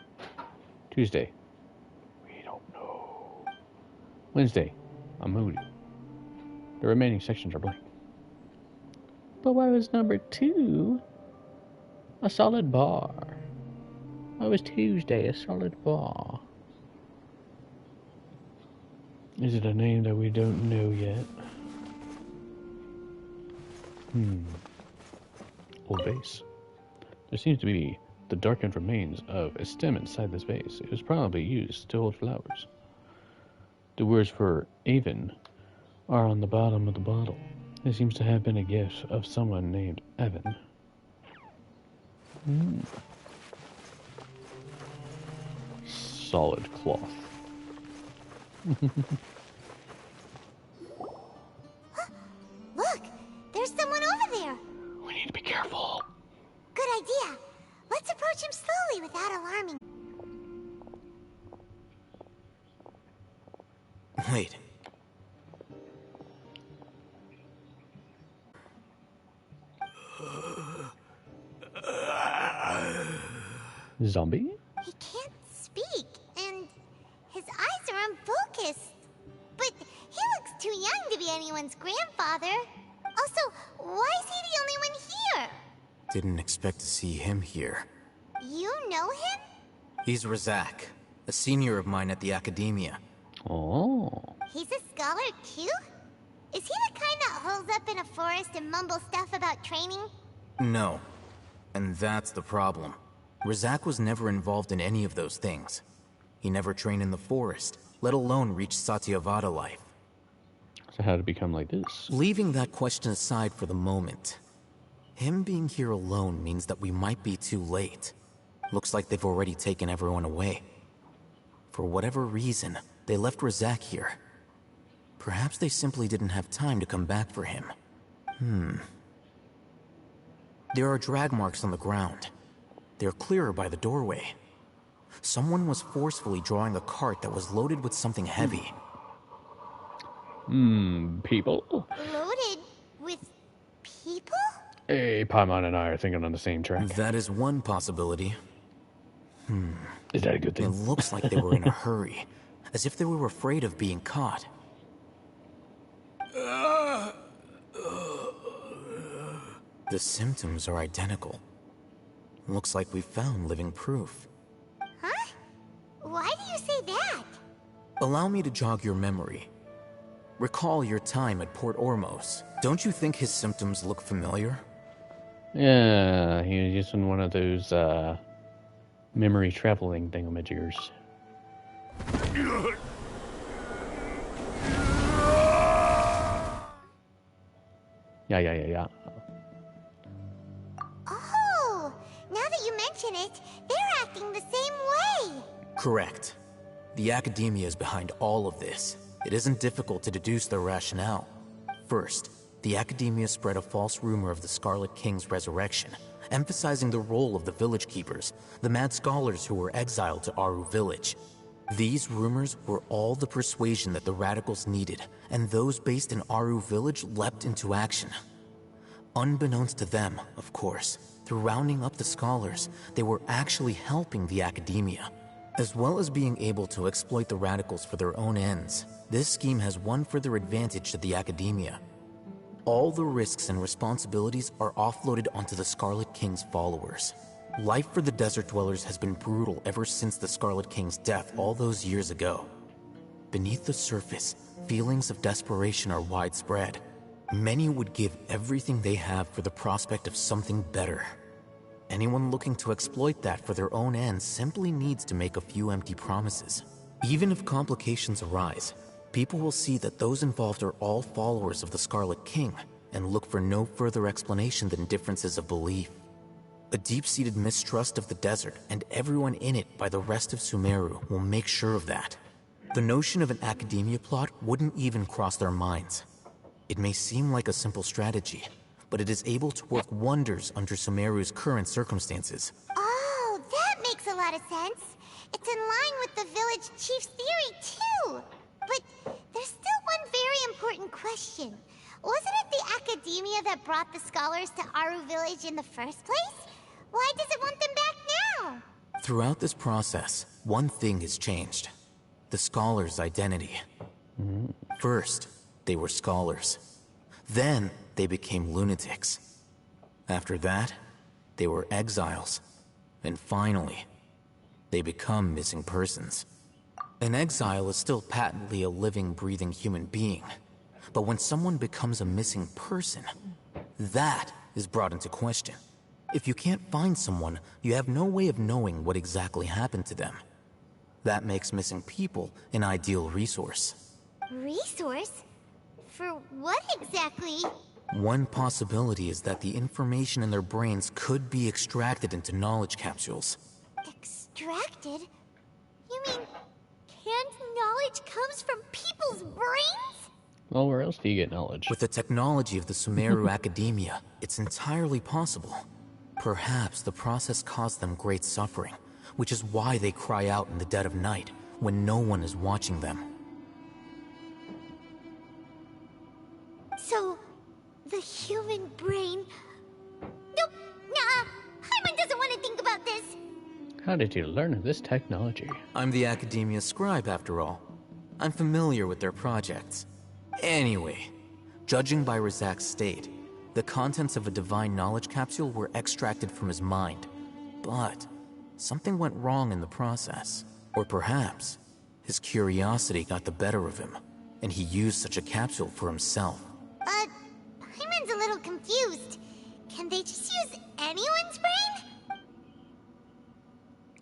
Tuesday, we don't know. Wednesday, Amudi. The remaining sections are blank. But why was number 2 a solid bar? Why was Tuesday a solid bar? Is it a name that we don't know yet? Old vase. There seems to be the darkened remains of a stem inside this vase. It was probably used to hold flowers. The words for Avon are on the bottom of the bottle. It seems to have been a gift of someone named Evan. Solid cloth. Look! There's someone over there! We need to be careful. Good idea. Let's approach him slowly without alarming. Wait. Zombie? He can't speak, and his eyes are unfocused. But he looks too young to be anyone's grandfather. Also, why is he the only one here? Didn't expect to see him here. You know him? He's Razak, a senior of mine at the Academia. Oh. He's a scholar too? Is he the kind that holes up in a forest and mumbles stuff about training? No. And that's the problem. Razak was never involved in any of those things. He never trained in the forest, let alone reach Satyavada life. So how to become like this? Leaving that question aside for the moment, him being here alone means that we might be too late. Looks like they've already taken everyone away. For whatever reason, they left Razak here. Perhaps they simply didn't have time to come back for him. There are drag marks on the ground. They're clearer by the doorway. Someone was forcefully drawing a cart that was loaded with something heavy. People? Loaded with people? Hey, Paimon and I are thinking on the same track. That is one possibility. Is that a good thing? It looks like they were in a hurry, as if they were afraid of being caught. The symptoms are identical. Looks like we found living proof. Huh? Why do you say that? Allow me to jog your memory. Recall your time at Port Ormos. Don't you think his symptoms look familiar? Yeah, he was just in one of those, memory traveling thingamajiggers. Yeah. Oh, now that you mention it, they're acting the same way. Correct. The Academia is behind all of this. It isn't difficult to deduce their rationale. First, the Academia spread a false rumor of the Scarlet King's resurrection, emphasizing the role of the village keepers, the mad scholars who were exiled to Aru Village. These rumors were all the persuasion that the radicals needed, and those based in Aru Village leapt into action. Unbeknownst to them, of course, through rounding up the scholars, they were actually helping the academia. As well as being able to exploit the radicals for their own ends, this scheme has one further advantage to the academia. All the risks and responsibilities are offloaded onto the Scarlet King's followers. Life for the desert dwellers has been brutal ever since the Scarlet King's death all those years ago. Beneath the surface, feelings of desperation are widespread. Many would give everything they have for the prospect of something better. Anyone looking to exploit that for their own ends simply needs to make a few empty promises. Even if complications arise, people will see that those involved are all followers of the Scarlet King and look for no further explanation than differences of belief. A deep-seated mistrust of the desert and everyone in it by the rest of Sumeru will make sure of that. The notion of an academia plot wouldn't even cross their minds. It may seem like a simple strategy, but it is able to work wonders under Sumeru's current circumstances. Oh, that makes a lot of sense. It's in line with the village chief's theory, too. But there's still one very important question. Wasn't it the academia that brought the scholars to Aru Village in the first place? Why does it want them back now? Throughout this process, one thing has changed. The scholars' identity. First, they were scholars. Then, they became lunatics. After that, they were exiles. And finally, they become missing persons. An exile is still patently a living, breathing human being. But when someone becomes a missing person, that is brought into question. If you can't find someone, you have no way of knowing what exactly happened to them. That makes missing people an ideal resource. Resource? For what exactly? One possibility is that the information in their brains could be extracted into knowledge capsules. Extracted? You mean canned knowledge comes from people's brains? Well, where else do you get knowledge? With the technology of the Sumeru Academia, it's entirely possible. Perhaps the process caused them great suffering, which is why they cry out in the dead of night, when no one is watching them. So, the human brain... Nope, nah, Hyman doesn't want to think about this. How did you learn of this technology? I'm the Academia's scribe, after all. I'm familiar with their projects. Anyway, judging by Razak's state, the contents of a divine knowledge capsule were extracted from his mind. But something went wrong in the process. Or perhaps his curiosity got the better of him, and he used such a capsule for himself. Hyman's a little confused. Can they just use anyone's brain?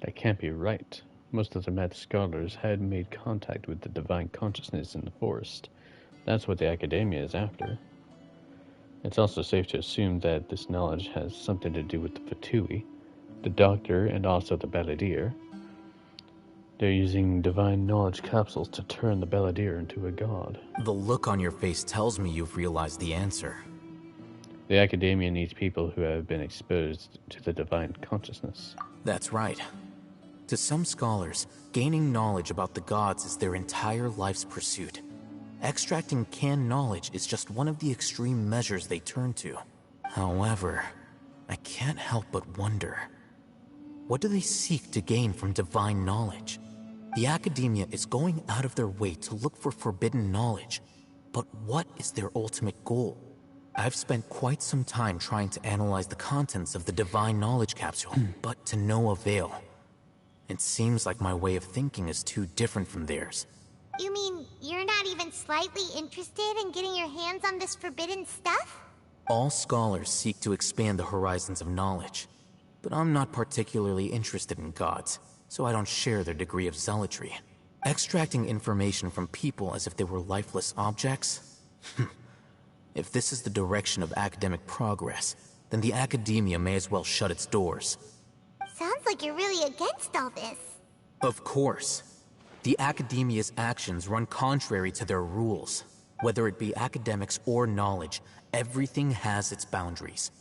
That can't be right. Most of the mad scholars had made contact with the divine consciousness in the forest. That's what the Academia is after. It's also safe to assume that this knowledge has something to do with the Fatui, the Doctor, and also the Balladeer. They're using divine knowledge capsules to turn the Balladeer into a god. The look on your face tells me you've realized the answer. The Academia needs people who have been exposed to the divine consciousness. That's right. To some scholars, gaining knowledge about the gods is their entire life's pursuit. Extracting canned knowledge is just one of the extreme measures they turn to. However, I can't help but wonder, what do they seek to gain from divine knowledge? The Academia is going out of their way to look for forbidden knowledge, but what is their ultimate goal? I've spent quite some time trying to analyze the contents of the divine knowledge capsule, but to no avail. It seems like my way of thinking is too different from theirs. You mean you're not even slightly interested in getting your hands on this forbidden stuff? All scholars seek to expand the horizons of knowledge, but I'm not particularly interested in gods, so I don't share their degree of zealotry. Extracting information from people as if they were lifeless objects? If this is the direction of academic progress, then the Academia may as well shut its doors. Sounds like you're really against all this. Of course. The Academia's actions run contrary to their rules. Whether it be academics or knowledge, everything has its boundaries.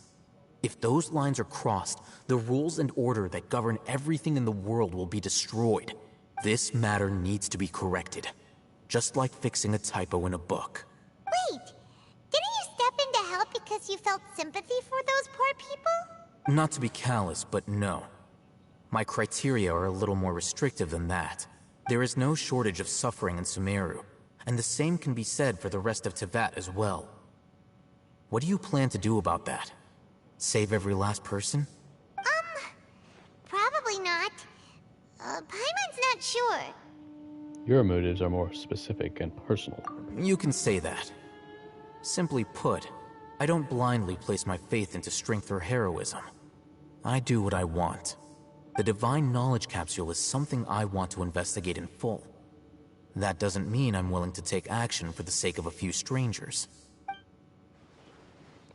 If those lines are crossed, the rules and order that govern everything in the world will be destroyed. This matter needs to be corrected. Just like fixing a typo in a book. Wait, didn't you step in to help because you felt sympathy for those poor people? Not to be callous, but no. My criteria are a little more restrictive than that. There is no shortage of suffering in Sumeru, and the same can be said for the rest of Teyvat as well. What do you plan to do about that? Save every last person? Probably not. Paimon's not sure. Your motives are more specific and personal. You can say that. Simply put, I don't blindly place my faith into strength or heroism. I do what I want. The Divine Knowledge Capsule is something I want to investigate in full. That doesn't mean I'm willing to take action for the sake of a few strangers.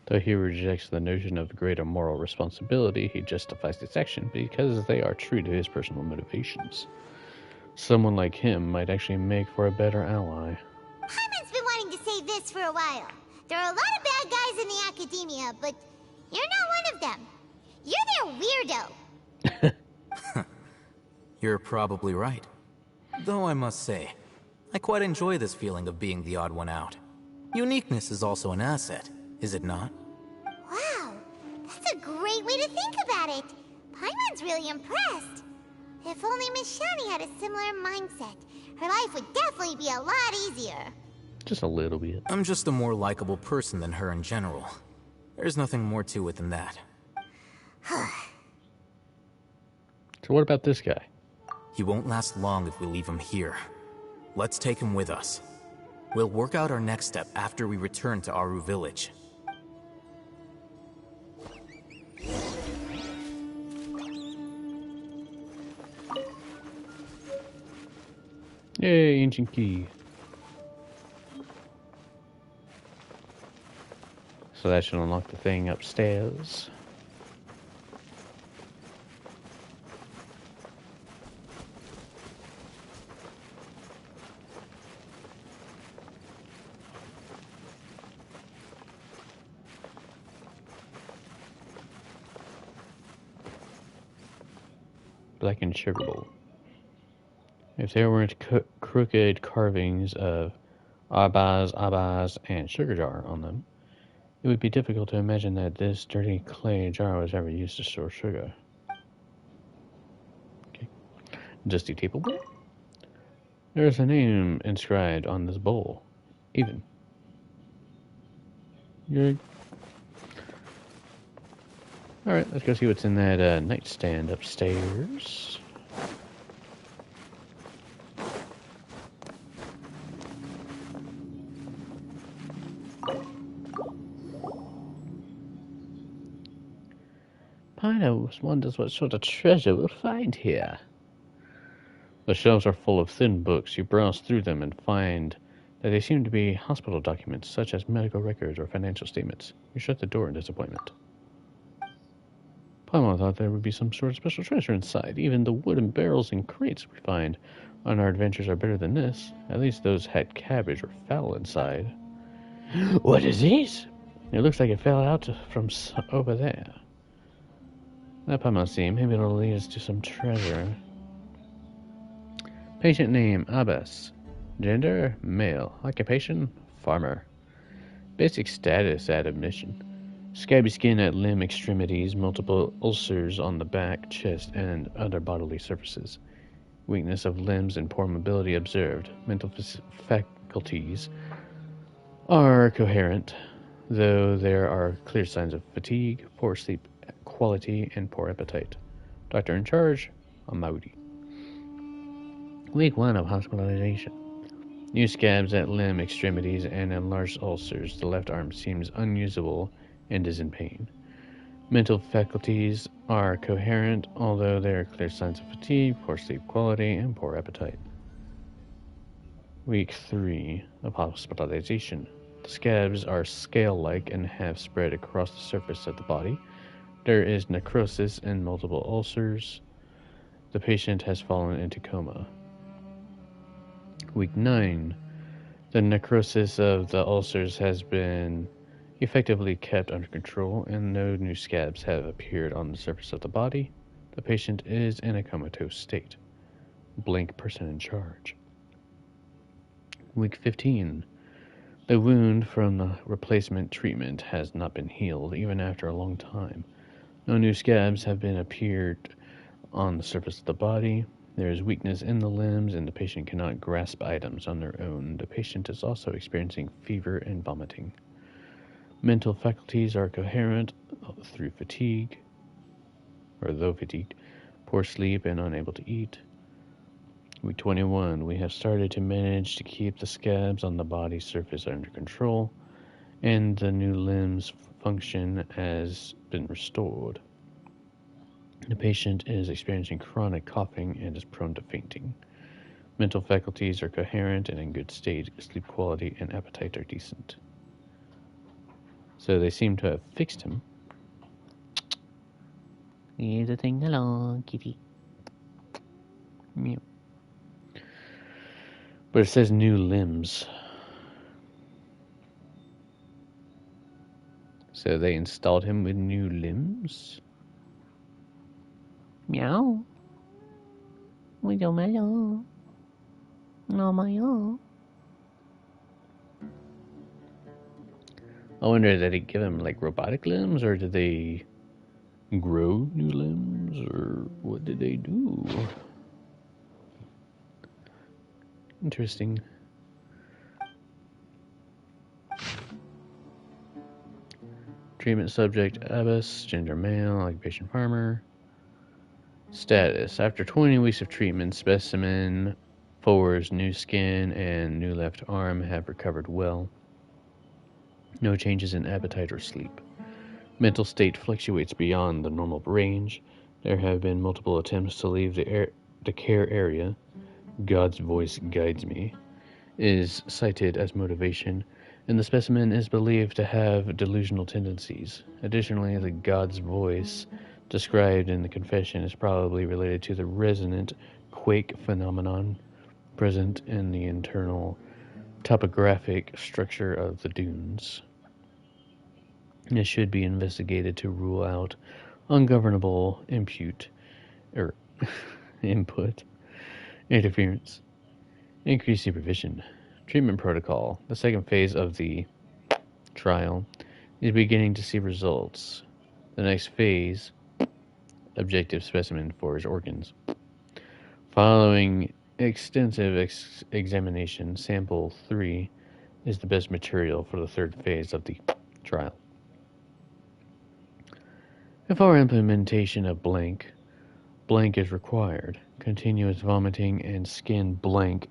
Though he rejects the notion of greater moral responsibility, he justifies its action because they are true to his personal motivations. Someone like him might actually make for a better ally. Paimon's been wanting to say this for a while. There are a lot of bad guys in the academia, but you're not one of them. You're their weirdo. You're probably right. Though I must say, I quite enjoy this feeling of being the odd one out. Uniqueness is also an asset, is it not? Wow, that's a great way to think about it. Paimon's really impressed. If only Miss Shani had a similar mindset, her life would definitely be a lot easier. Just a little bit. I'm just a more likable person than her in general. There's nothing more to it than that. So what about this guy? He won't last long if we leave him here. Let's take him with us. We'll work out our next step after we return to Aru Village. Yay, ancient key. So that should unlock the thing upstairs. Blackened sugar bowl. If there weren't crooked carvings of Abaz, and sugar jar on them, it would be difficult to imagine that this dirty clay jar was ever used to store sugar. Okay. Dusty tableware. There's a name inscribed on this bowl. Even. Alright, let's go see what's in that nightstand upstairs. Pino wonders what sort of treasure we'll find here. The shelves are full of thin books. You browse through them and find that they seem to be hospital documents, such as medical records or financial statements. You shut the door in disappointment. Paimon thought there would be some sort of special treasure inside. Even the wooden barrels and crates we find on our adventures are better than this. At least those had cabbage or fowl inside. What is this? It looks like it fell out from over there. That Paimon see. Maybe it'll lead us to some treasure. Patient name, Abbas. Gender, male. Occupation, farmer. Basic status at admission. Scabby skin at limb extremities, multiple ulcers on the back, chest, and other bodily surfaces. Weakness of limbs and poor mobility observed. Mental faculties are coherent, though there are clear signs of fatigue, poor sleep quality, and poor appetite. Doctor in charge, Amaudi. Week 1 of hospitalization. New scabs at limb extremities and enlarged ulcers. The left arm seems unusable and is in pain. Mental faculties are coherent, although there are clear signs of fatigue, poor sleep quality, and poor appetite. Week 3 of hospitalization. The scabs are scale-like and have spread across the surface of the body. There is necrosis and multiple ulcers. The patient has fallen into coma. Week 9. The necrosis of the ulcers has been effectively kept under control, and no new scabs have appeared on the surface of the body. The patient is in a comatose state. Blank person in charge. Week 15. The wound from the replacement treatment has not been healed, even after a long time. No new scabs have been appeared on the surface of the body. There is weakness in the limbs, and the patient cannot grasp items on their own. The patient is also experiencing fever and vomiting. Mental faculties are coherent through fatigue, or though fatigued, poor sleep, and unable to eat. Week 21. We have started to manage to keep the scabs on the body surface under control, and the new limbs function has been restored. The patient is experiencing chronic coughing and is prone to fainting. Mental faculties are coherent and in good state. Sleep quality and appetite are decent. So they seem to have fixed him. Here's a thing along, kitty. Meow. But it says new limbs. So they installed him with new limbs? Meow. Meow, meow. No, meow. I wonder, did they give him like robotic limbs, or did they grow new limbs, or what did they do? Interesting. Treatment subject, Abbas, gender male, occupation farmer. Status. After 20 weeks of treatment, specimen 4's new skin and new left arm have recovered well. No changes in appetite or sleep. Mental state fluctuates beyond the normal range. There have been multiple attempts to leave the care area. God's voice guides me is cited as motivation, and the specimen is believed to have delusional tendencies. Additionally, the God's voice described in the confession is probably related to the resonant quake phenomenon present in the internal topographic structure of the dunes. It should be investigated to rule out ungovernable input interference. Increased supervision. Treatment protocol. The second phase of the trial is beginning to see results. The next phase, objective specimen for his organs. Following extensive examination, sample 3 is the best material for the third phase of the trial. Before implementation of blank is required. Continuous vomiting and skin blank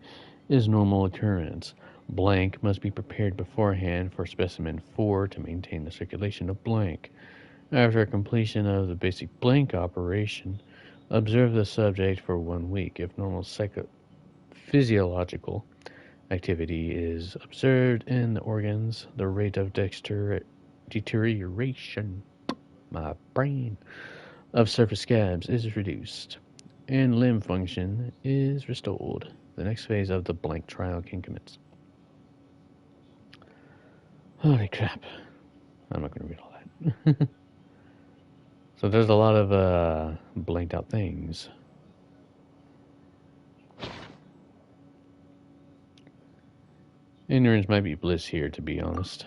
is normal occurrence. Blank must be prepared beforehand for specimen 4 to maintain the circulation of blank. After completion of the basic blank operation, observe the subject for 1 week. If normal physiological activity is observed in the organs, the rate of deterioration, my brain, of surface scabs is reduced, and limb function is restored. The next phase of the blank trial can commence. Holy crap. I'm not going to read all that. So there's a lot of blanked out things. Ignorance might be bliss here, to be honest.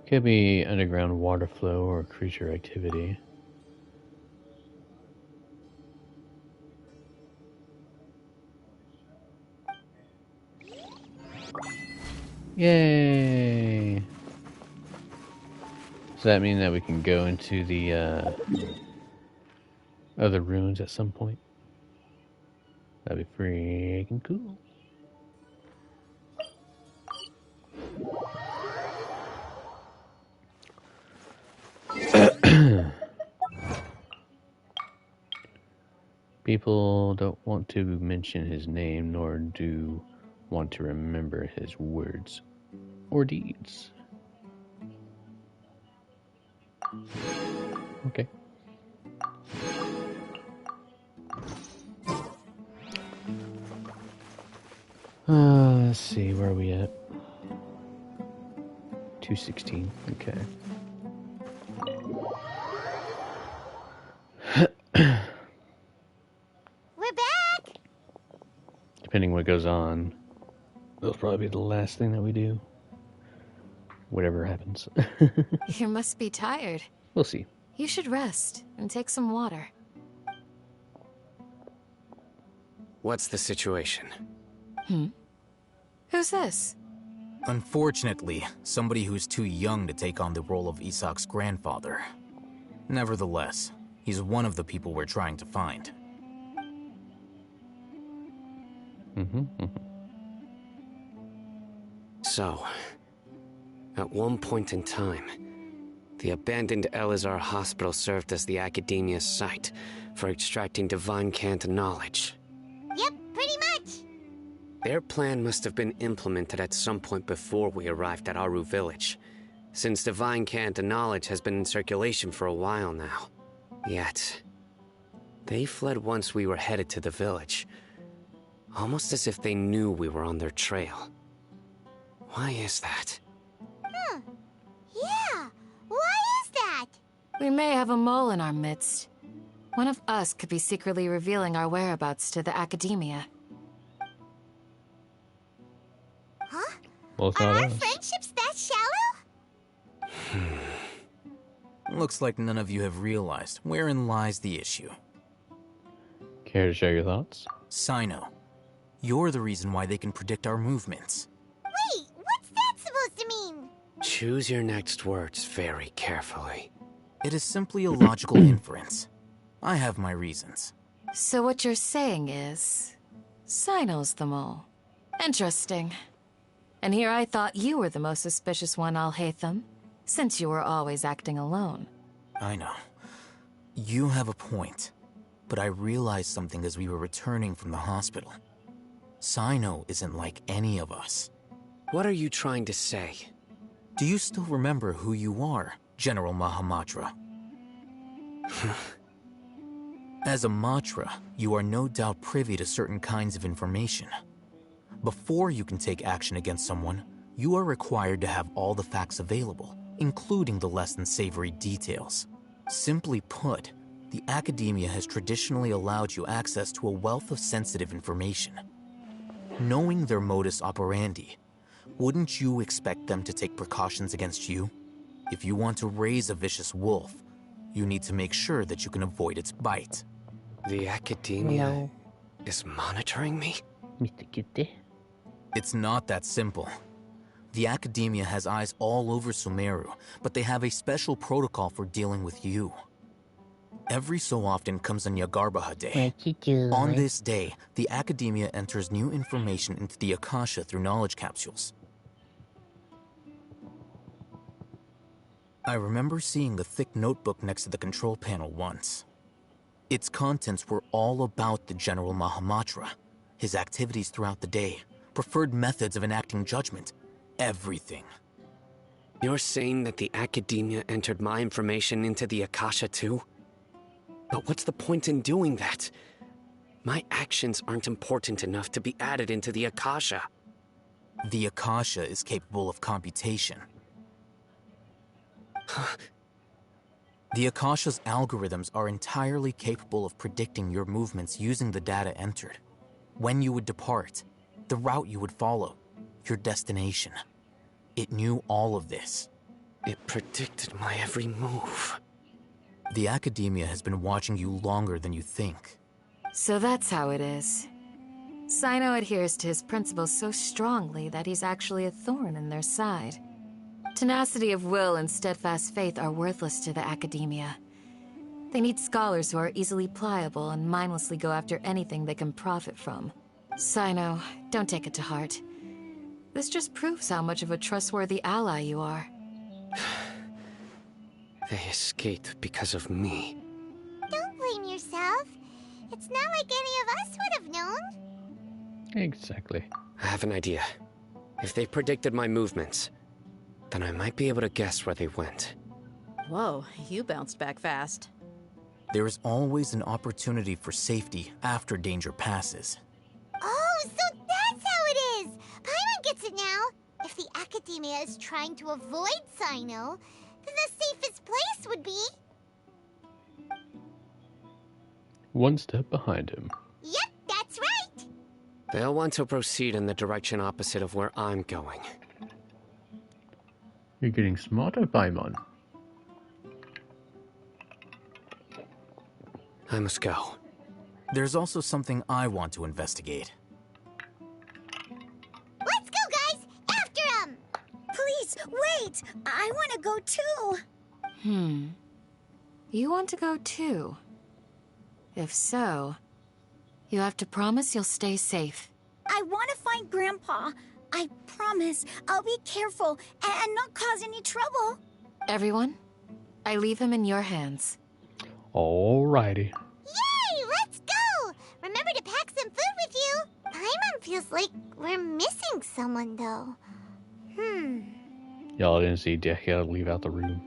Could be underground water flow or creature activity. Yay! Does that mean that we can go into the other ruins at some point? That'd be freaking cool. People don't want to mention his name, nor do want to remember his words or deeds. Let's see, where are we at? 216, okay. We're back! Depending what goes on, that'll probably be the last thing that we do. Whatever happens. You must be tired. We'll see. You should rest and take some water. What's the situation? Who's this? Unfortunately, somebody who's too young to take on the role of Isak's grandfather. Nevertheless, he's one of the people we're trying to find. So, at one point in time, the abandoned Elazar Hospital served as the Academia's site for extracting divine cant knowledge. Yep, pretty much. Their plan must have been implemented at some point before we arrived at Aru Village, since divine cant knowledge has been in circulation for a while now. Yet, they fled once we were headed to the village, almost as if they knew we were on their trail. Why is that? Yeah, why is that? We may have a mole in our midst. One of us could be secretly revealing our whereabouts to the Academia. Huh? Well, it's Are not our us. friendships that shallow? Looks like none of you have realized wherein lies the issue. Care to share your thoughts? Sino, you're the reason why they can predict our movements. Wait, what's that supposed to mean? Choose your next words very carefully. It is simply a logical inference. I have my reasons. So what you're saying is... Sino's the mole. Interesting. And here I thought you were the most suspicious one, Alhaitham, since you were always acting alone. I know. You have a point. But I realized something as we were returning from the hospital. Sino isn't like any of us. What are you trying to say? Do you still remember who you are, General Mahamatra? As a Matra, you are no doubt privy to certain kinds of information. Before you can take action against someone, you are required to have all the facts available, including the less than savory details. Simply put, the Academia has traditionally allowed you access to a wealth of sensitive information. Knowing their modus operandi, wouldn't you expect them to take precautions against you? If you want to raise a vicious wolf, you need to make sure that you can avoid its bite. The Academia is monitoring me? Mr. Kitty? It's not that simple. The Academia has eyes all over Sumeru, but they have a special protocol for dealing with you. Every so often comes a Nyagarbaha Day. On this day, the Academia enters new information into the Akasha through knowledge capsules. I remember seeing the thick notebook next to the control panel once. Its contents were all about the General Mahamatra, his activities throughout the day, preferred methods of enacting judgment, everything. You're saying that the Academia entered my information into the Akasha too? But what's the point in doing that? My actions aren't important enough to be added into the Akasha. The Akasha is capable of computation. The Akasha's algorithms are entirely capable of predicting your movements using the data entered. When you would depart, the route you would follow, your destination. It knew all of this. It predicted my every move. The Academia has been watching you longer than you think. So that's how it is. Sino adheres to his principles so strongly that he's actually a thorn in their side. Tenacity of will and steadfast faith are worthless to the Academia. They need scholars who are easily pliable and mindlessly go after anything they can profit from. Sino, don't take it to heart. This just proves how much of a trustworthy ally you are. They escaped because of me. Don't blame yourself. It's not like any of us would have known. Exactly. I have an idea. If they predicted my movements, then I might be able to guess where they went. Whoa, you bounced back fast. There is always an opportunity for safety after danger passes. Oh, so that's how it Academia is trying to avoid Sino, then the safest place would be... One step behind him. Yep, that's right! They'll want to proceed in the direction opposite of where I'm going. You're getting smarter, Paimon. I must go. There's also something I want to investigate. Let's go, guys! After him! Please, wait! I want to go too! You want to go too? If so, you have to promise you'll stay safe. I want to find Grandpa. I promise I'll be careful and not cause any trouble. Everyone, I leave him in your hands. Alrighty. Yay! Let's go! Remember to pack some food with you. Paimon feels like we're missing someone, though. Y'all didn't see Dekia leave out the room.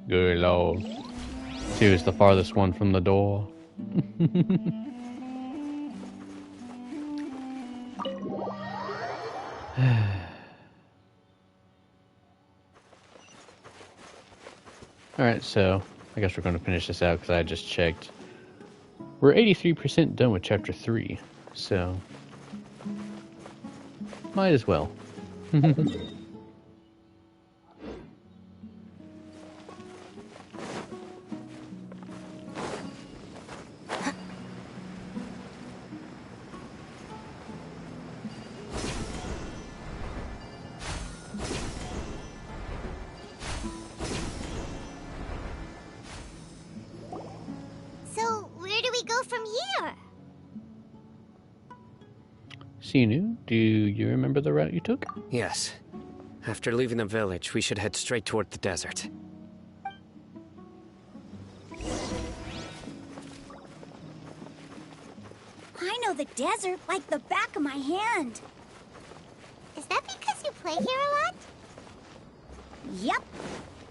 Good lord. She was the farthest one from the door. Alright, so I guess we're going to finish this out because I just checked. We're 83% done with Chapter 3, so might as well. Sinu, do you remember the route you took? Yes. After leaving the village, we should head straight toward the desert. I know the desert like the back of my hand. Is that because you play here a lot? Yep.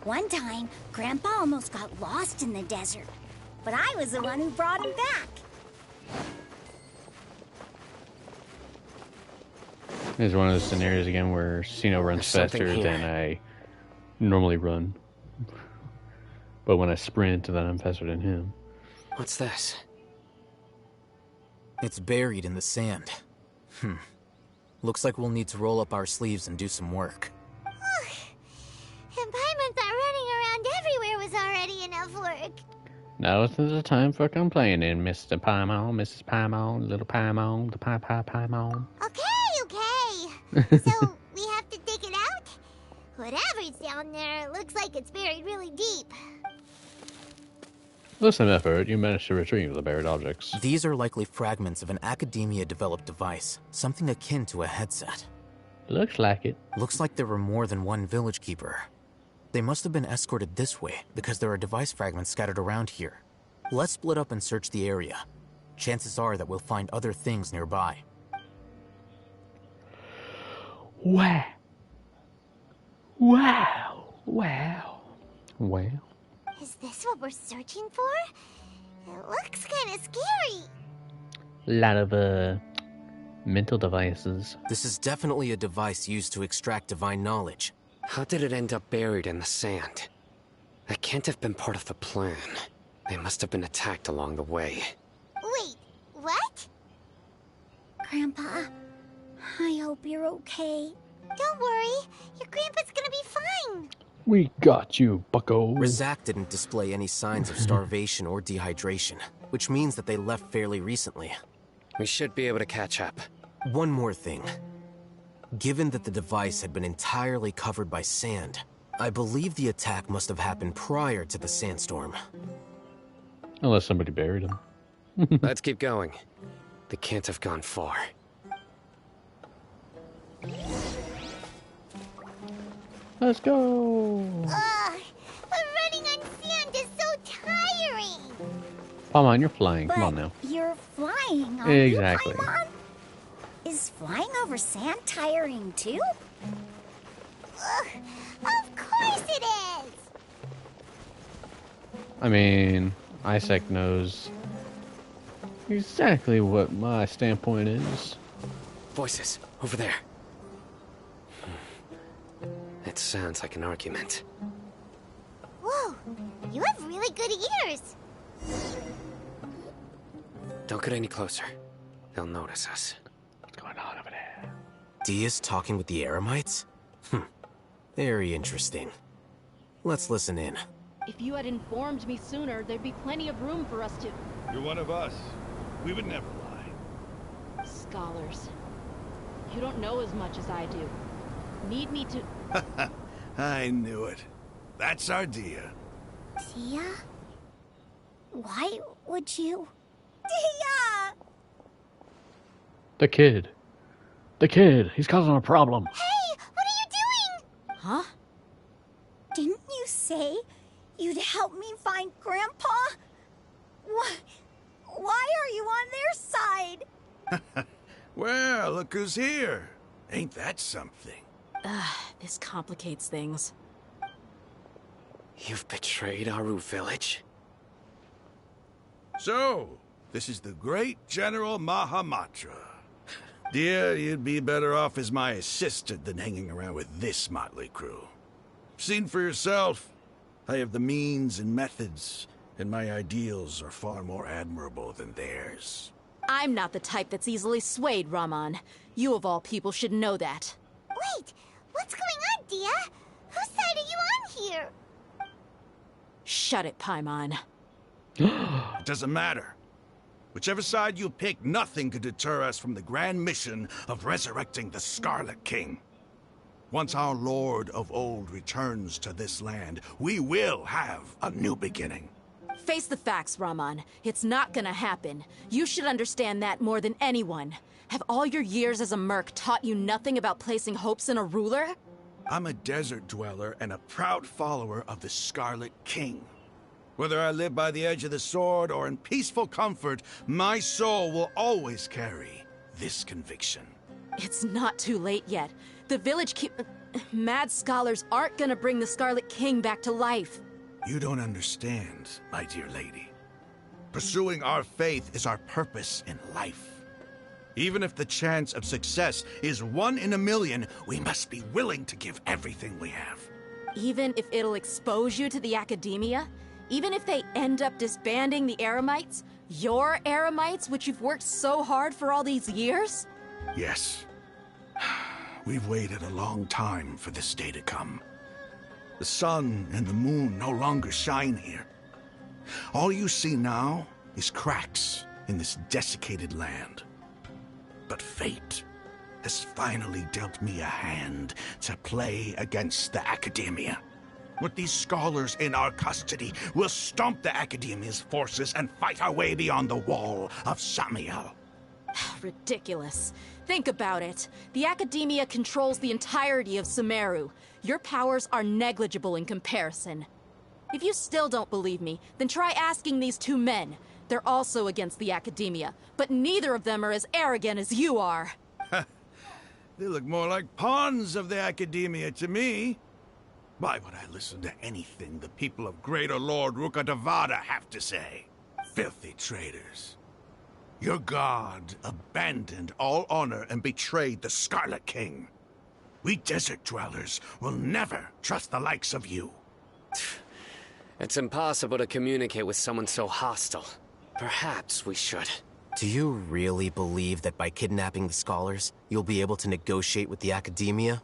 One time, Grandpa almost got lost in the desert, but I was the one who brought him back. This is one of those scenarios again where Sino runs faster than I normally run. But when I sprint, then I'm faster than him. What's this? It's buried in the sand. Looks like we'll need to roll up our sleeves and do some work. And Paimon thought running around everywhere was already enough work. Now isn't the time for complaining, Mr. Paimon, Mrs. Paimon, little Paimon, the Paimon. Okay. So, we have to dig it out? Whatever's down there looks like it's buried really deep. With some effort, you managed to retrieve the buried objects. These are likely fragments of an Academia-developed device, something akin to a headset. Looks like it. Looks like there were more than one village keeper. They must have been escorted this way, because there are device fragments scattered around here. Let's split up and search the area. Chances are that we'll find other things nearby. Wow. Wow. Wow. Wow. Is this what we're searching for? It looks kind of scary. A lot of, mental devices. This is definitely a device used to extract divine knowledge. How did it end up buried in the sand? That can't have been part of the plan. They must have been attacked along the way. Wait, what? Grandpa, I hope you're okay. Don't worry, your grandpa's gonna be fine. We got you, bucko. Rizak didn't display any signs of starvation or dehydration, which means that they left fairly recently. We should be able to catch up. One more thing. Given that the device had been entirely covered by sand, I believe the attack must have happened prior to the sandstorm. Unless somebody buried him. Let's keep going. They can't have gone far. Let's go! But running on sand is so tiring! Come on, you're flying. But Come on now. You're flying, aren't Exactly. you, Paimon? Is flying over sand tiring too? Of course it is! I mean, Isaac knows exactly what my standpoint is. Voices, over there. That sounds like an argument. Whoa, you have really good ears. Don't get any closer. They'll notice us. What's going on over there? Dia's talking with the Eremites? Very interesting. Let's listen in. If you had informed me sooner, there'd be plenty of room for us to... You're one of us. We would never lie. Scholars. You don't know as much as I do. Need me to... I knew it. That's our Dia. Dia? Why would you... Dia! The kid. The kid. He's causing a problem. Hey, what are you doing? Huh? Didn't you say you'd help me find Grandpa? Why are you on their side? Well, look who's here. Ain't that something? This complicates things. You've betrayed Aru Village? So, this is the great General Mahamatra. Dear, you'd be better off as my assistant than hanging around with this motley crew. Seen for yourself. I have the means and methods, and my ideals are far more admirable than theirs. I'm not the type that's easily swayed, Raman. You of all people should know that. Wait, what's going on, Dia? Whose side are you on here? Shut it, Paimon. It doesn't matter. Whichever side you pick, nothing could deter us from the grand mission of resurrecting the Scarlet King. Once our Lord of Old returns to this land, we will have a new beginning. Face the facts, Raman. It's not gonna happen. You should understand that more than anyone. Have all your years as a merc taught you nothing about placing hopes in a ruler? I'm a desert dweller and a proud follower of the Scarlet King. Whether I live by the edge of the sword or in peaceful comfort, my soul will always carry this conviction. It's not too late yet. The village mad scholars aren't gonna bring the Scarlet King back to life. You don't understand, my dear lady. Pursuing our faith is our purpose in life. Even if the chance of success is 1 in a million, we must be willing to give everything we have. Even if it'll expose you to the academia? Even if they end up disbanding the Eremites? Your Eremites, which you've worked so hard for all these years? Yes. We've waited a long time for this day to come. The sun and the moon no longer shine here. All you see now is cracks in this desiccated land. But fate has finally dealt me a hand to play against the Academia. With these scholars in our custody, we'll stomp the Academia's forces and fight our way beyond the wall of Samiel. Ridiculous. Think about it. The Academia controls the entirety of Sumeru. Your powers are negligible in comparison. If you still don't believe me, then try asking these two men. They're also against the Academia, but neither of them are as arrogant as you are. They look more like pawns of the Academia to me. Why would I listen to anything the people of Greater Lord Rukkhadevada have to say? Filthy traitors. Your god abandoned all honor and betrayed the Scarlet King. We desert dwellers will never trust the likes of you. It's impossible to communicate with someone so hostile. Perhaps we should. Do you really believe that by kidnapping the scholars, you'll be able to negotiate with the Academia?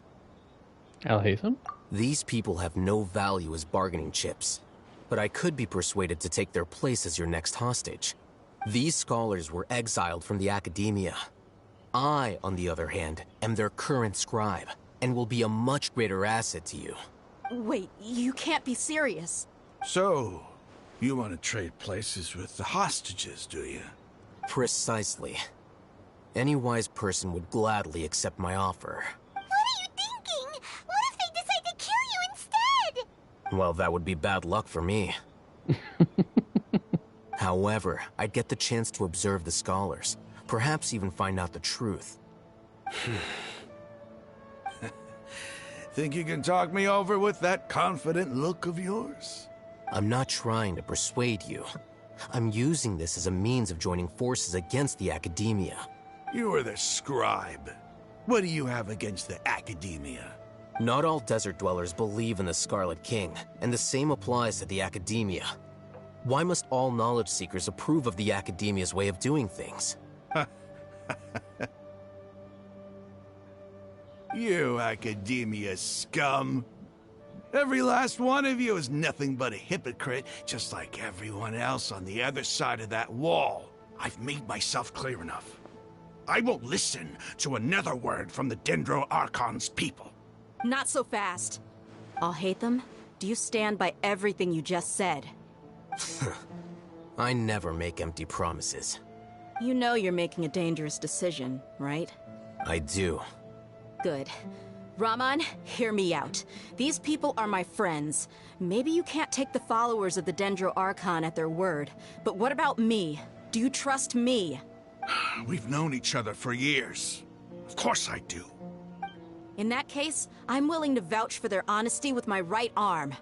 Al-Haytham? These people have no value as bargaining chips, but I could be persuaded to take their place as your next hostage. These scholars were exiled from the Academia. I, on the other hand, am their current scribe, and will be a much greater asset to you. Wait, you can't be serious. So, you want to trade places with the hostages, do you? Precisely. Any wise person would gladly accept my offer. What are you thinking? What if they decide to kill you instead? Well, that would be bad luck for me. However, I'd get the chance to observe the scholars, perhaps even find out the truth. Think you can talk me over with that confident look of yours? I'm not trying to persuade you. I'm using this as a means of joining forces against the Academia. You are the scribe. What do you have against the Academia? Not all desert dwellers believe in the Scarlet King, and the same applies to the Academia. Why must all knowledge seekers approve of the Academia's way of doing things? You Academia scum! Every last one of you is nothing but a hypocrite, just like everyone else on the other side of that wall. I've made myself clear enough. I won't listen to another word from the Dendro Archon's people. Not so fast. I'll hate them. Do you stand by everything you just said? I never make empty promises. You know you're making a dangerous decision, right? I do. Good. Raman, hear me out. These people are my friends. Maybe you can't take the followers of the Dendro Archon at their word, but what about me? Do you trust me? We've known each other for years. Of course I do. In that case, I'm willing to vouch for their honesty with my right arm.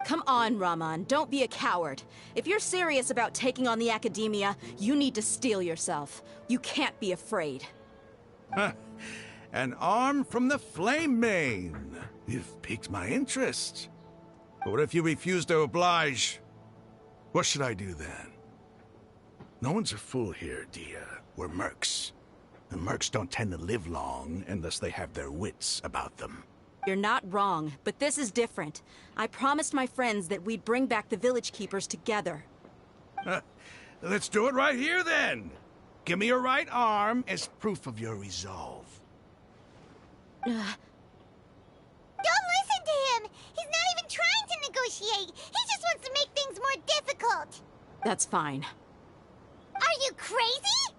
Come on, Raman, don't be a coward. If you're serious about taking on the Academia, you need to steel yourself. You can't be afraid. An arm from the Flame Mane. You've piqued my interest. But what if you refuse to oblige? What should I do then? No one's a fool here, Dia. We're mercs. And mercs don't tend to live long unless they have their wits about them. You're not wrong, but this is different. I promised my friends that we'd bring back the Village Keepers together. Let's do it right here then. Give me your right arm as proof of your resolve. Don't listen to him! He's not even trying to negotiate! He just wants to make things more difficult! That's fine. Are you crazy?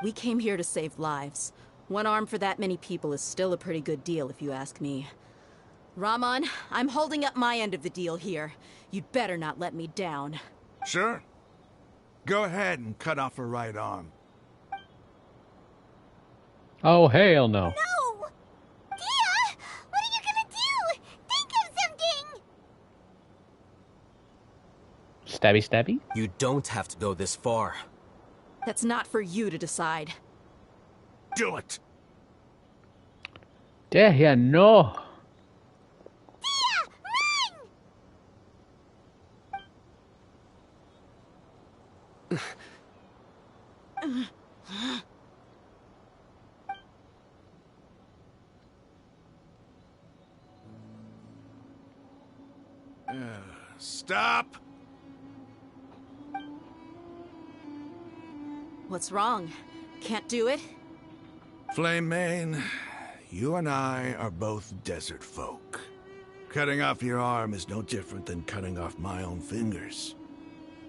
We came here to save lives. One arm for that many people is still a pretty good deal, if you ask me. Raman, I'm holding up my end of the deal here. You'd better not let me down. Sure. Go ahead and cut off her right arm. Oh, hell no. No! Dia! What are you gonna do? Think of something! Stabby stabby? You don't have to go this far. That's not for you to decide. Do it! Yeah, no. Stop! What's wrong? Can't do it? Flame Mane, you and I are both desert folk. Cutting off your arm is no different than cutting off my own fingers.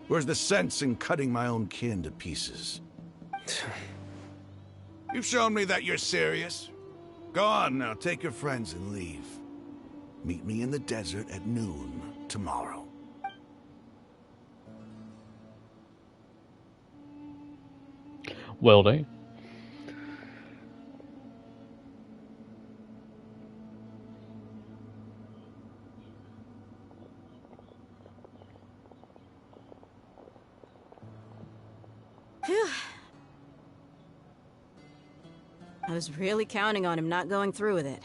Where's the sense in cutting my own kin to pieces? You've shown me that you're serious. Go on now, take your friends and leave. Meet me in the desert at noon tomorrow. Will do. Phew. I was really counting on him not going through with it.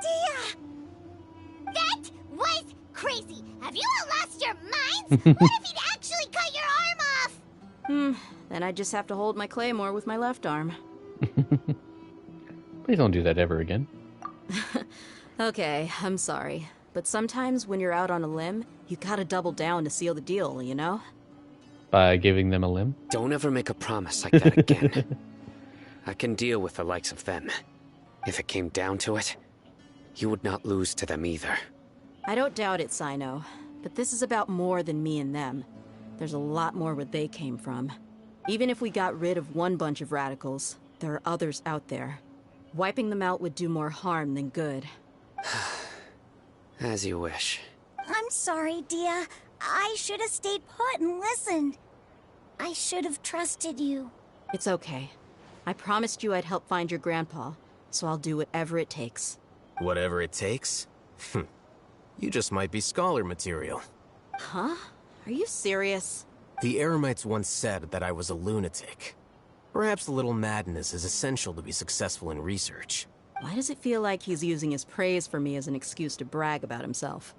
Dia! That was crazy! Have you all lost your minds? What if he'd actually cut your arm off? Then I just have to hold my claymore with my left arm. Please don't do that ever again. Okay, I'm sorry. But sometimes when you're out on a limb, you gotta double down to seal the deal, you know? By giving them a limb? Don't ever make a promise like that again. I can deal with the likes of them. If it came down to it, you would not lose to them either. I don't doubt it, Sino. But this is about more than me and them. There's a lot more where they came from. Even if we got rid of one bunch of radicals, there are others out there. Wiping them out would do more harm than good. As you wish. I'm sorry, Dia. I should have stayed put and listened. I should have trusted you. It's okay. I promised you I'd help find your grandpa, so I'll do whatever it takes. Whatever it takes? You just might be scholar material. Huh? Are you serious? The Eremites once said that I was a lunatic. Perhaps a little madness is essential to be successful in research. Why does it feel like he's using his praise for me as an excuse to brag about himself?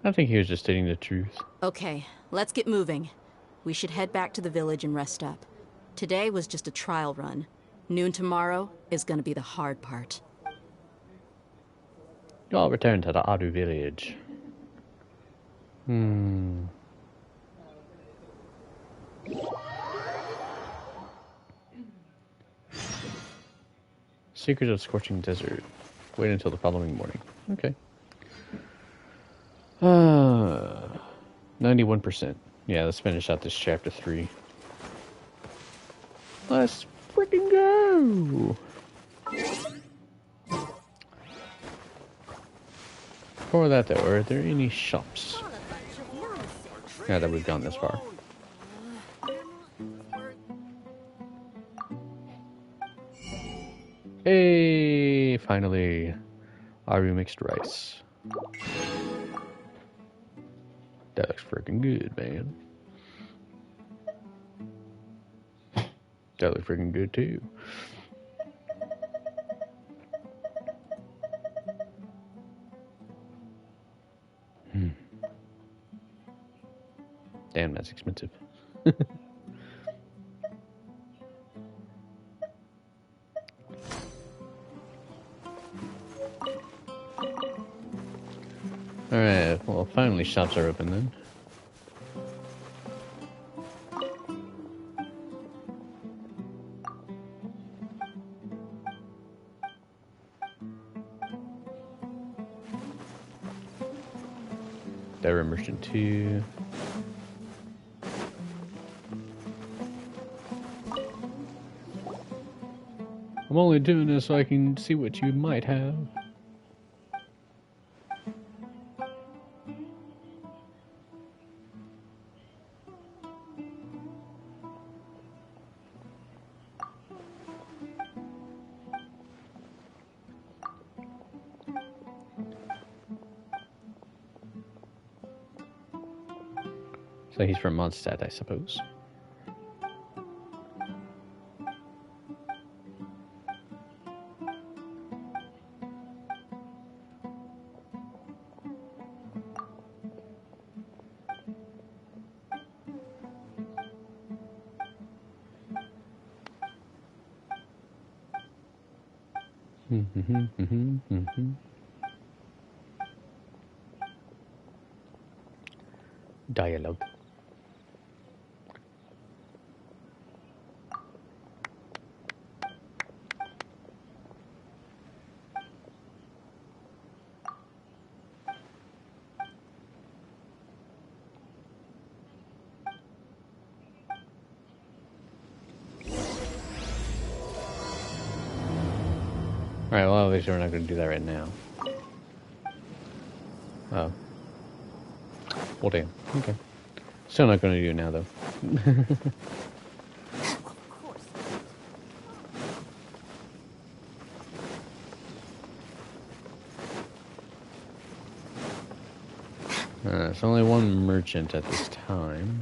I think he was just stating the truth. Okay, let's get moving. We should head back to the village and rest up. Today was just a trial run. Noon tomorrow is gonna be the hard part. I'll return to the Aru village. Secret of Scorching Desert. Wait until the following morning. Okay. 91%. Yeah, let's finish out this chapter 3. Let's freaking go! Before that, though, are there any shops? Now that we've gone this far. Hey, finally, Aru mixed rice. That looks freaking good, man. That looks freaking good too. Damn, that's expensive. Alright, well, finally shops are open then. They're Merchant 2. I'm only doing this so I can see what you might have. So he's from Mondstadt, I suppose. Dialogue. Alright, well, obviously we're not going to do that right now. Oh. Well, damn. Okay. Still not going to do it now, though. There's only one merchant at this time.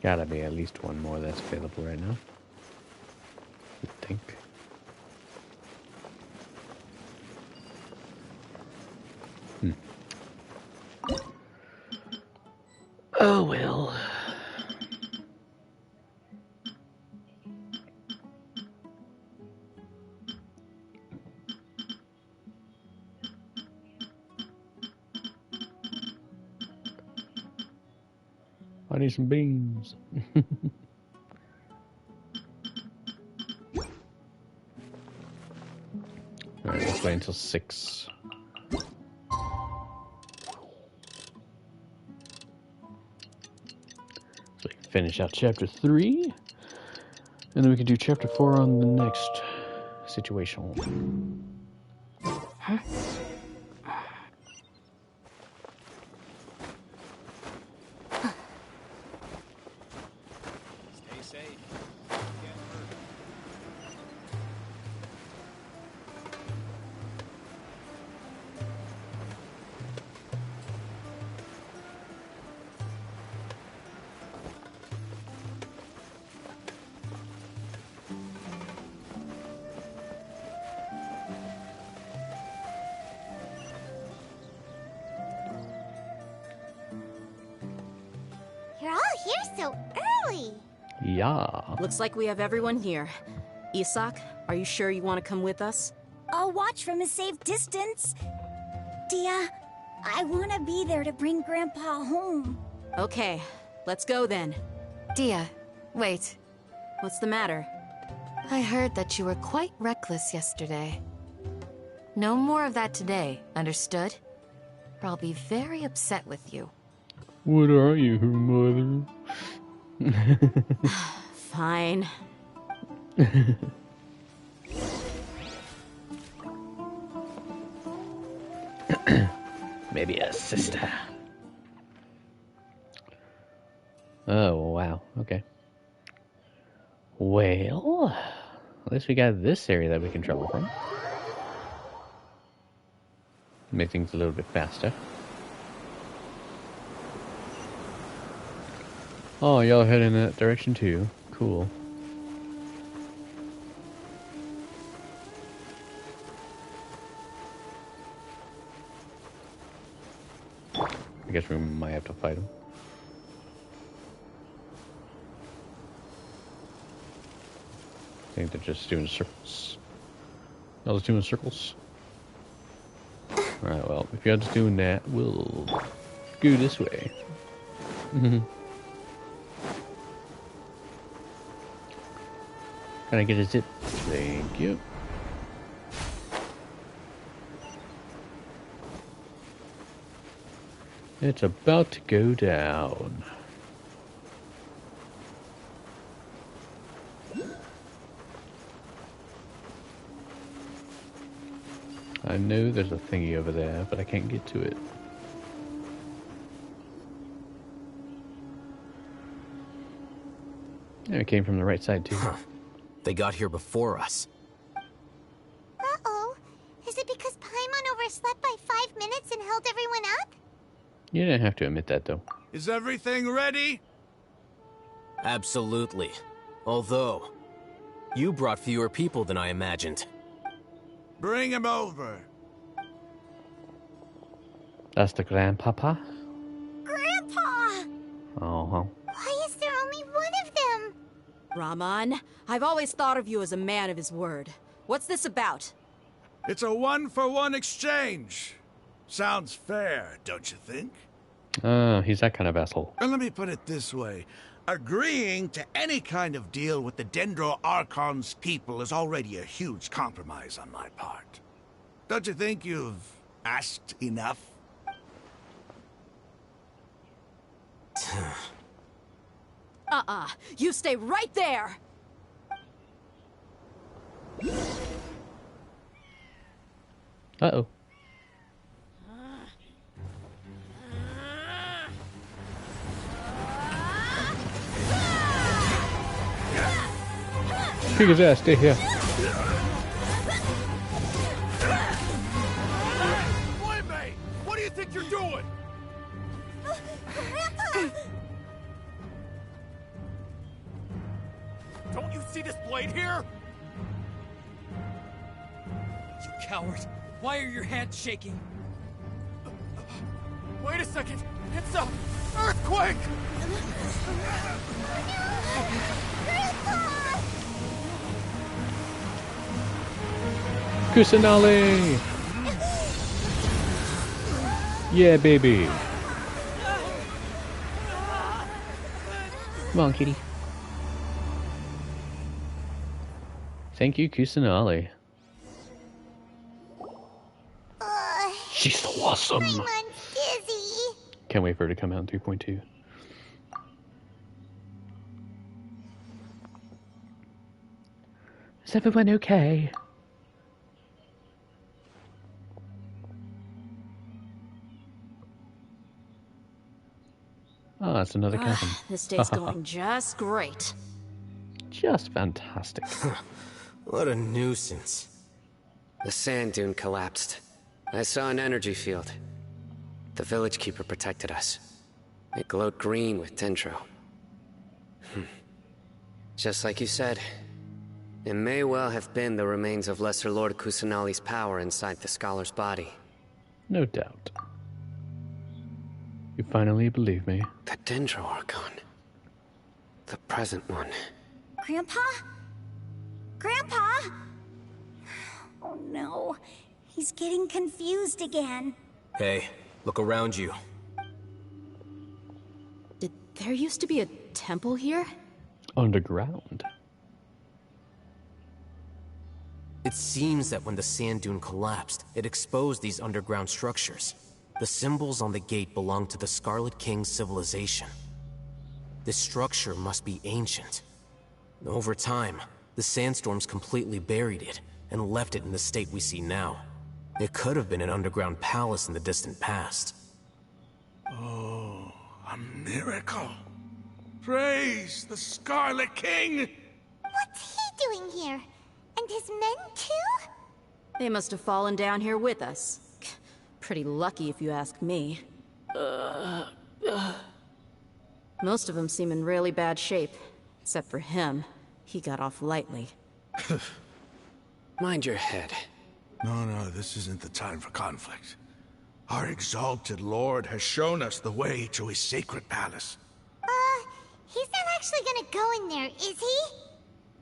Gotta be at least one more that's available right now. I think. Oh well. I need some beans. Alright, let's wait until 6. So we can finish out chapter 3. And then we can do chapter 4 on the next situation. Huh? so early. Yeah. Looks like we have everyone here. Isak, are you sure you want to come with us? I'll watch from a safe distance. Dia, I want to be there to bring Grandpa home. Okay, let's go then. Dia, wait. What's the matter? I heard that you were quite reckless yesterday. No more of that today, understood? Or I'll be very upset with you. What are you, her mother? Fine. Maybe a sister. Oh, wow. Okay. Well, at least we got this area that we can travel from. Make things a little bit faster. Oh, y'all heading in that direction too. Cool. I guess we might have to fight them. I think they're just doing circles. Y'all just doing circles? Alright, well, if y'all just doing that, we'll go this way. Can I get a zip? Thank you. It's about to go down. I know there's a thingy over there, but I can't get to it. Yeah, it came from the right side too. They got here before us. Uh-oh. Is it because Paimon overslept by 5 minutes and held everyone up? You didn't have to admit that though. Is everything ready? Absolutely. Although, you brought fewer people than I imagined. Bring him over. That's the grandpapa? Grandpa! Uh-huh. Why is there only one of them? Rahman, I've always thought of you as a man of his word. What's this about? It's a 1-for-1 exchange. Sounds fair, don't you think? He's that kind of asshole. And let me put it this way. Agreeing to any kind of deal with the Dendro Archon's people is already a huge compromise on my part. Don't you think you've asked enough? You stay right there! Uh-oh. Kick his ass, stay here. Playmate! What do you think you're doing? Don't you see this blade here? You coward! Why are your hands shaking? Wait a second! It's a earthquake! Kusanali! Yeah, baby. Come on, kitty. Thank you, Kusanali. She's so awesome. Paimon's dizzy. Can't wait for her to come out in 3.2. Is everyone okay? Oh, that's another cabin. This day's going just great. Just fantastic. What a nuisance. The sand dune collapsed. I saw an energy field. The village keeper protected us. It glowed green with dendro. Just like you said, it may well have been the remains of Lesser Lord Kusanali's power inside the scholar's body. No doubt. You finally believe me. The Dendro Archon. the present one. Grandpa? Grandpa? Oh no, he's getting confused again. Hey, look around you. Did there used to be a temple here? Underground. It seems that when the sand dune collapsed, it exposed these underground structures. The symbols on the gate belong to the Scarlet King's civilization. This structure must be ancient. Over time, the sandstorms completely buried it and left it in the state we see now. It could have been an underground palace in the distant past. Oh, a miracle. Praise the Scarlet King! What's he doing here? And his men too? They must have fallen down here with us. Pretty lucky if you ask me. Most of them seem in really bad shape. Except for him. He got off lightly. Mind your head. No, this isn't the time for conflict. Our exalted lord has shown us the way to his sacred palace. He's not actually gonna go in there, is he?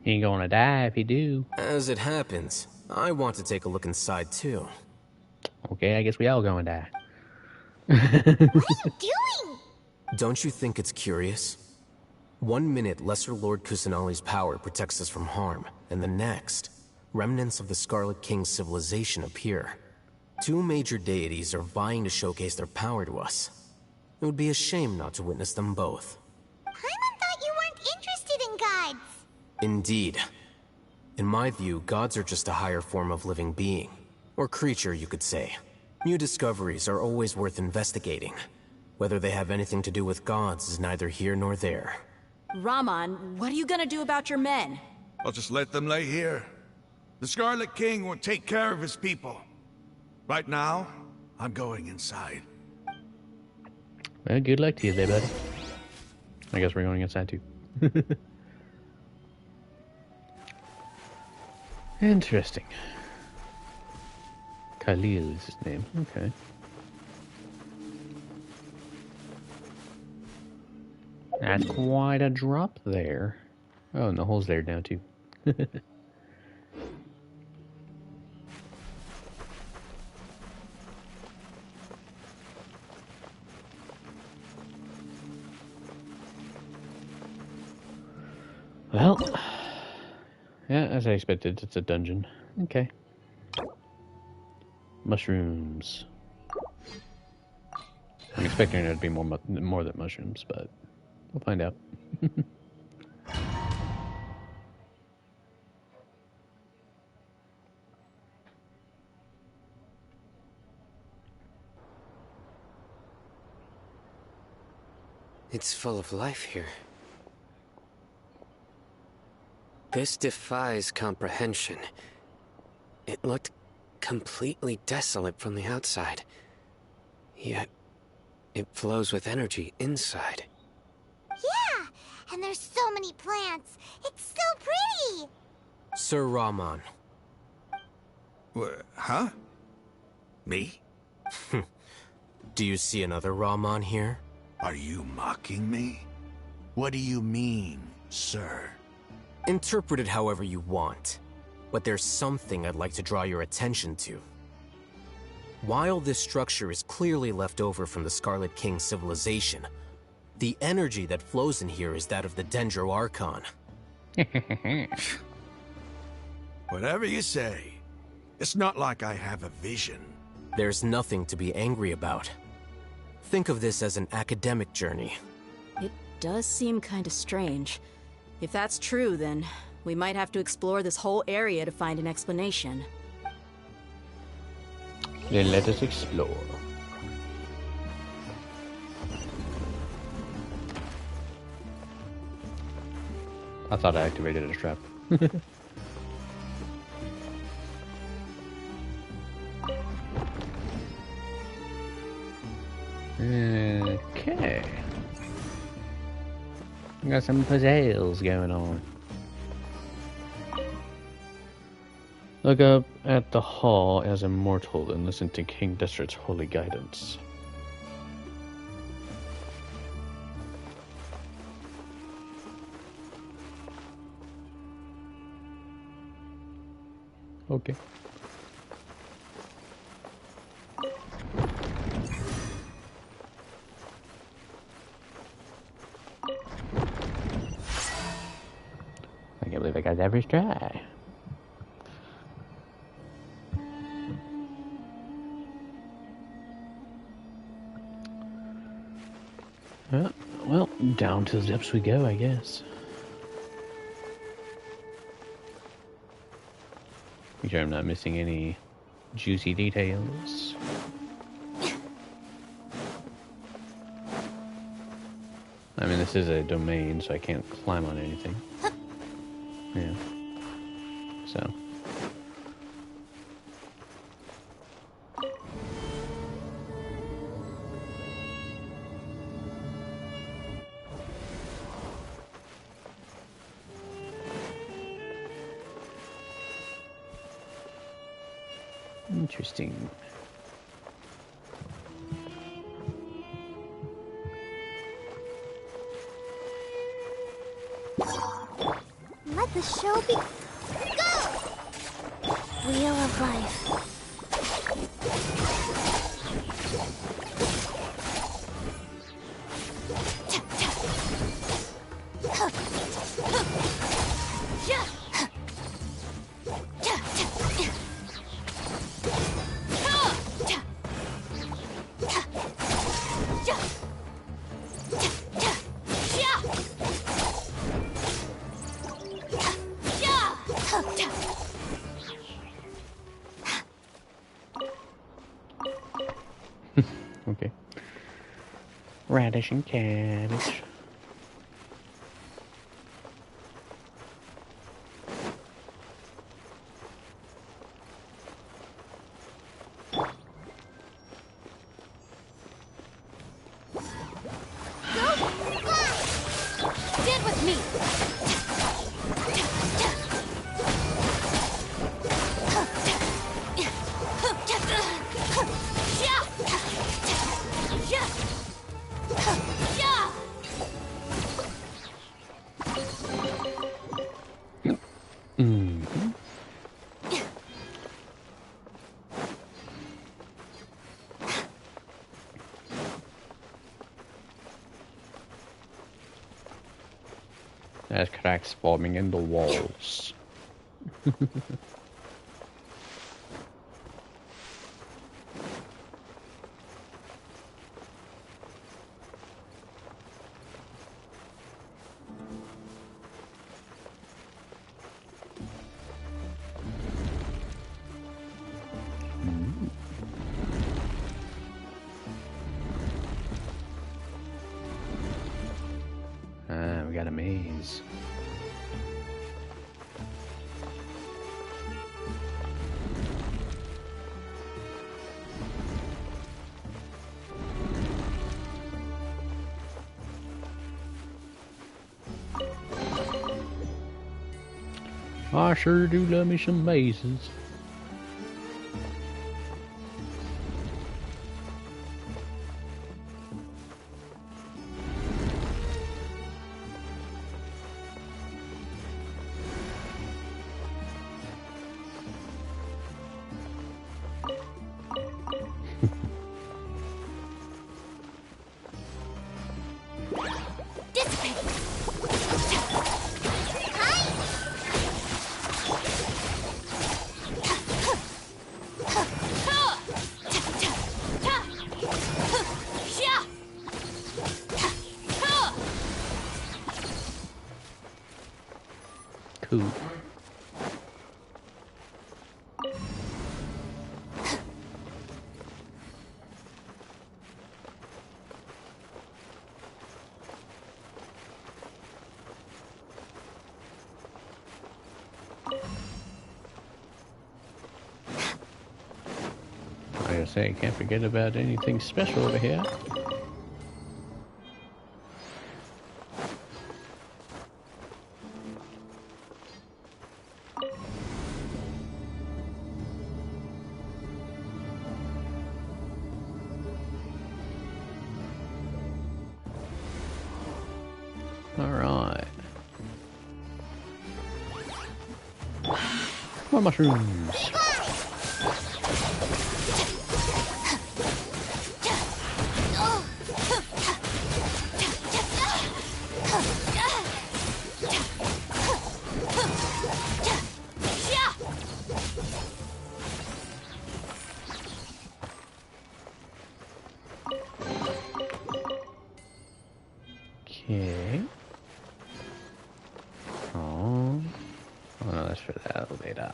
He ain't gonna die if he do. As it happens, I want to take a look inside too. Okay, I guess we all gonna die. What are you doing? Don't you think it's curious? 1 minute, Lesser Lord Kusanali's power protects us from harm, and the next, remnants of the Scarlet King's civilization appear. 2 major deities are vying to showcase their power to us. It would be a shame not to witness them both. Paimon thought you weren't interested in gods. Indeed. In my view, gods are just a higher form of living being. Or creature, you could say. New discoveries are always worth investigating. Whether they have anything to do with gods is neither here nor there. Raman, what are you gonna do about your men? I'll just let them lay here. The Scarlet King will take care of his people. Right now, I'm going inside. Well, good luck to you there, buddy. I guess we're going inside too. Interesting. Khalil is his name. Okay. That's quite a drop there. Oh, and the hole's there now too. Well, yeah, as I expected, it's a dungeon. Okay. Mushrooms. I'm expecting there to be more than mushrooms, but we'll find out. It's full of life here. This defies comprehension. It looked completely desolate from the outside. Yet, it flows with energy inside. Yeah, and there's so many plants. It's so pretty. Sir Raman. Huh? Me? Do you see another Raman here? Are you mocking me? What do you mean, sir? Interpret it however you want, but there's something I'd like to draw your attention to. While this structure is clearly left over from the Scarlet King's civilization, the energy that flows in here is that of the Dendro Archon. Whatever you say. It's not like I have a vision. There's nothing to be angry about. Think of this as an academic journey. It does seem kind of strange. If that's true, then we might have to explore this whole area to find an explanation. Then let us explore. I thought I activated a trap. Okay. We got some puzzles going on. Look up at the hall as immortal and listen to King Desert's holy guidance. Okay. I can't believe I got that first try. Well, down to the depths we go, I guess. Make sure I'm not missing any juicy details. I mean, this is a domain, so I can't climb on anything. Yeah. So. Interesting. Let the show be... Go! Wheel of Life. Okay. Radish and cabbage. Stand with me! There's cracks forming in the walls. Ah, we got a maze. I sure do love me some mazes. Cool. Like I say, can't forget about anything special over here. All right. More mushrooms. Okay. Oh no, that's for the elevator.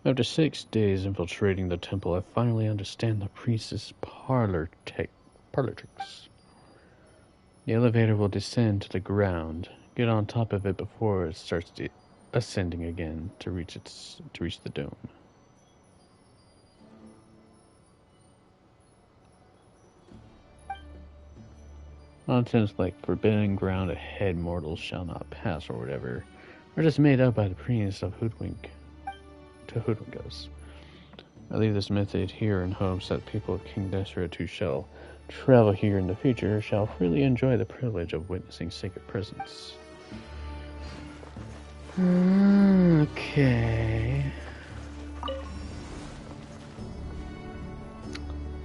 After 6 days infiltrating the temple, I finally understand the priest's parlor tricks. The elevator will descend to the ground. Get on top of it before it starts ascending again to reach the dome. Nonsense like forbidden ground ahead mortals shall not pass or whatever are just made up by the priest of hoodwink us. I leave this method here in hopes that people of King Deseret who shall travel here in the future shall freely enjoy the privilege of witnessing sacred presence. Okay.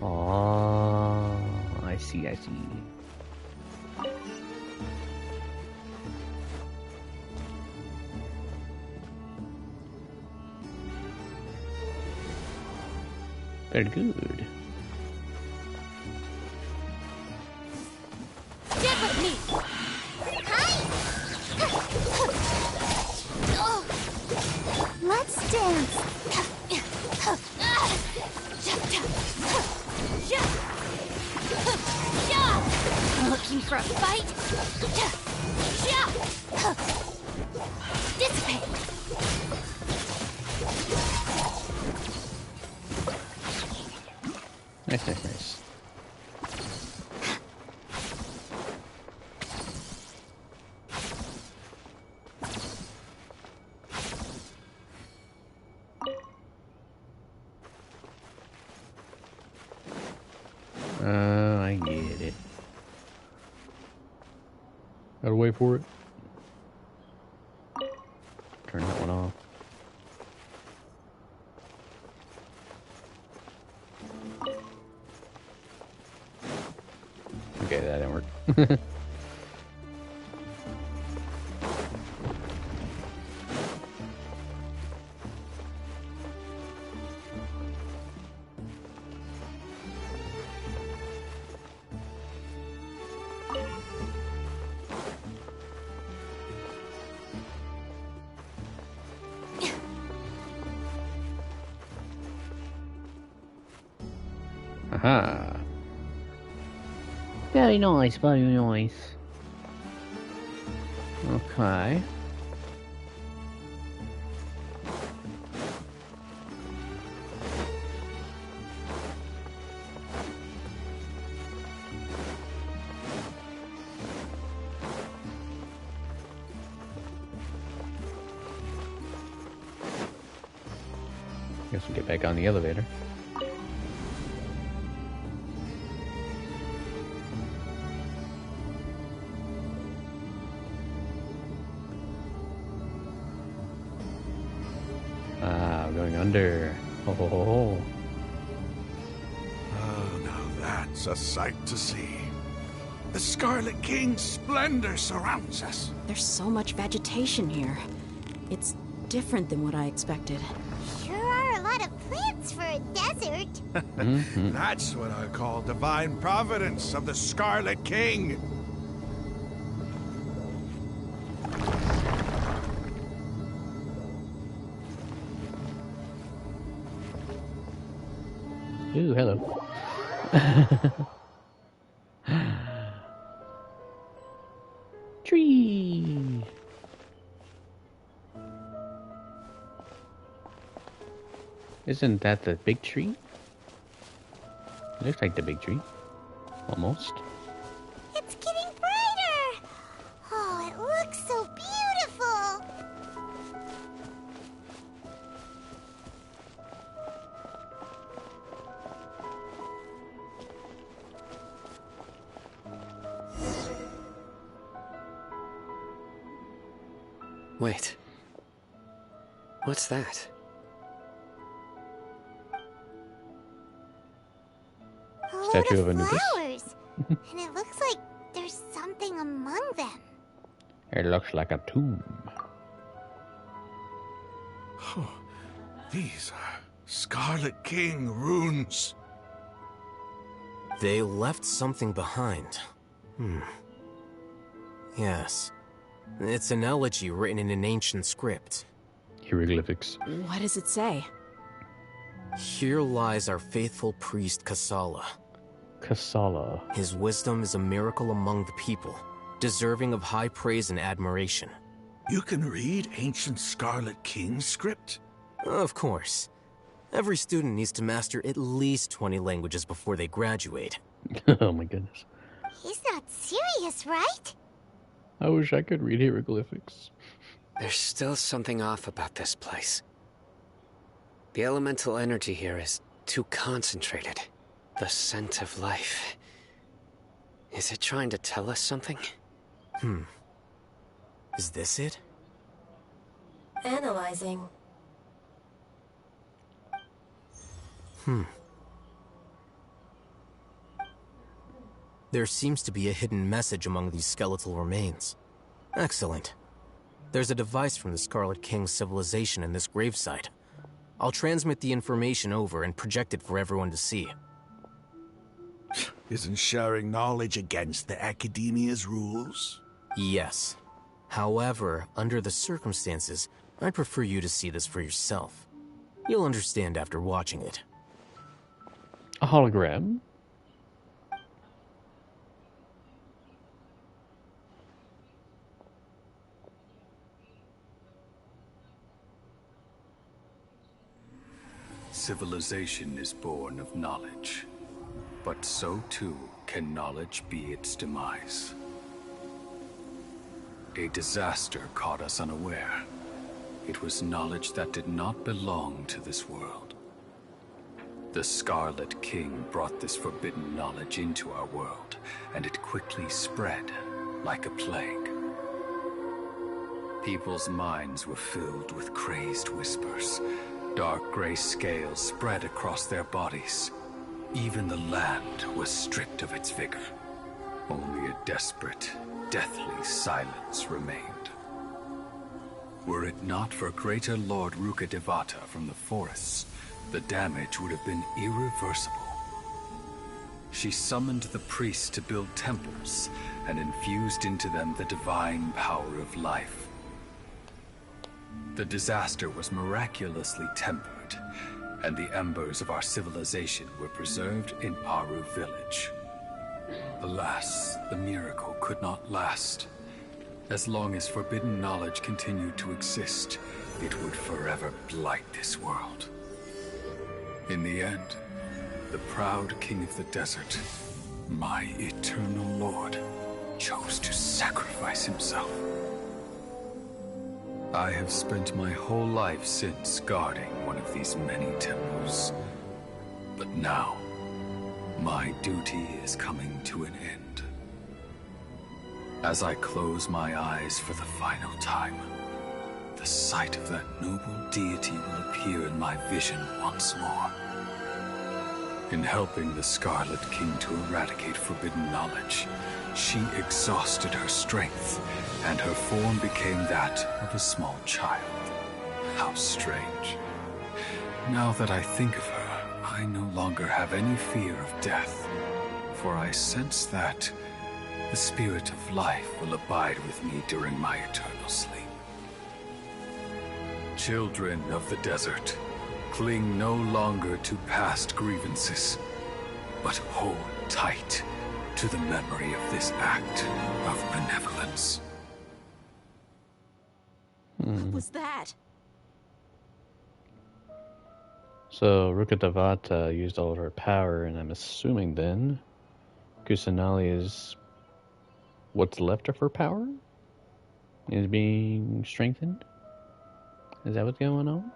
Oh, I see. Very good. Get with me! Let's dance. Looking for a fight? Dissipate! Nice. I get it. Gotta wait for it. Turn that one off. Okay, that didn't work. Aha. Very nice. Okay. Guess we'll get back on the elevator. Going under. Oh, now that's a sight to see. The Scarlet King's splendor surrounds us. There's so much vegetation here. It's different than what I expected. Sure are a lot of plants for a desert. That's what I call divine providence of the Scarlet King. Ooh, hello. Tree. Isn't that the big tree? Looks like the big tree. Almost. It's getting brighter. Oh, it looks so beautiful. Wait. What's that? Statue of of Anubis. flowers. And it looks like there's something among them. It looks like a tomb. Oh, these are Scarlet King runes. They left something behind. Yes. It's an elegy written in an ancient script. Hieroglyphics. What does it say? Here lies our faithful priest Kasala. Kasala. His wisdom is a miracle among the people, deserving of high praise and admiration. You can read ancient Scarlet King script? Of course. Every student needs to master at least 20 languages before they graduate. Oh my goodness. He's not serious, right? I wish I could read hieroglyphics. There's still something off about this place. The elemental energy here is too concentrated. The scent of life. Is it trying to tell us something? Is this it? Analyzing. There seems to be a hidden message among these skeletal remains. Excellent. There's a device from the Scarlet King's civilization in this gravesite. I'll transmit the information over and project it for everyone to see. Isn't sharing knowledge against the Academia's rules? Yes. However, under the circumstances, I'd prefer you to see this for yourself. You'll understand after watching it. A hologram? Civilization is born of knowledge, but so too can knowledge be its demise. A disaster caught us unaware. It was knowledge that did not belong to this world. The Scarlet King brought this forbidden knowledge into our world, and it quickly spread like a plague. People's minds were filled with crazed whispers. Dark gray scales spread across their bodies. Even the land was stripped of its vigor. Only a desperate, deathly silence remained. Were it not for greater Lord Rukkhadevata from the forests, the damage would have been irreversible. She summoned the priests to build temples and infused into them the divine power of life. The disaster was miraculously tempered, and the embers of our civilization were preserved in Aru village. Alas, the miracle could not last. As long as forbidden knowledge continued to exist, it would forever blight this world. In the end, the proud king of the desert, my eternal lord, chose to sacrifice himself. I have spent my whole life since guarding one of these many temples. But now, my duty is coming to an end. As I close my eyes for the final time, the sight of that noble deity will appear in my vision once more. In helping the Scarlet King to eradicate forbidden knowledge, she exhausted her strength, and her form became that of a small child. How strange. Now that I think of her, I no longer have any fear of death, for I sense that the spirit of life will abide with me during my eternal sleep. Children of the desert, cling no longer to past grievances, but hold tight to the memory of this act of benevolence. What was that? So Rukkhadevata used all of her power, and I'm assuming then Kusanali is what's left of her power is being strengthened. Is that what's going on?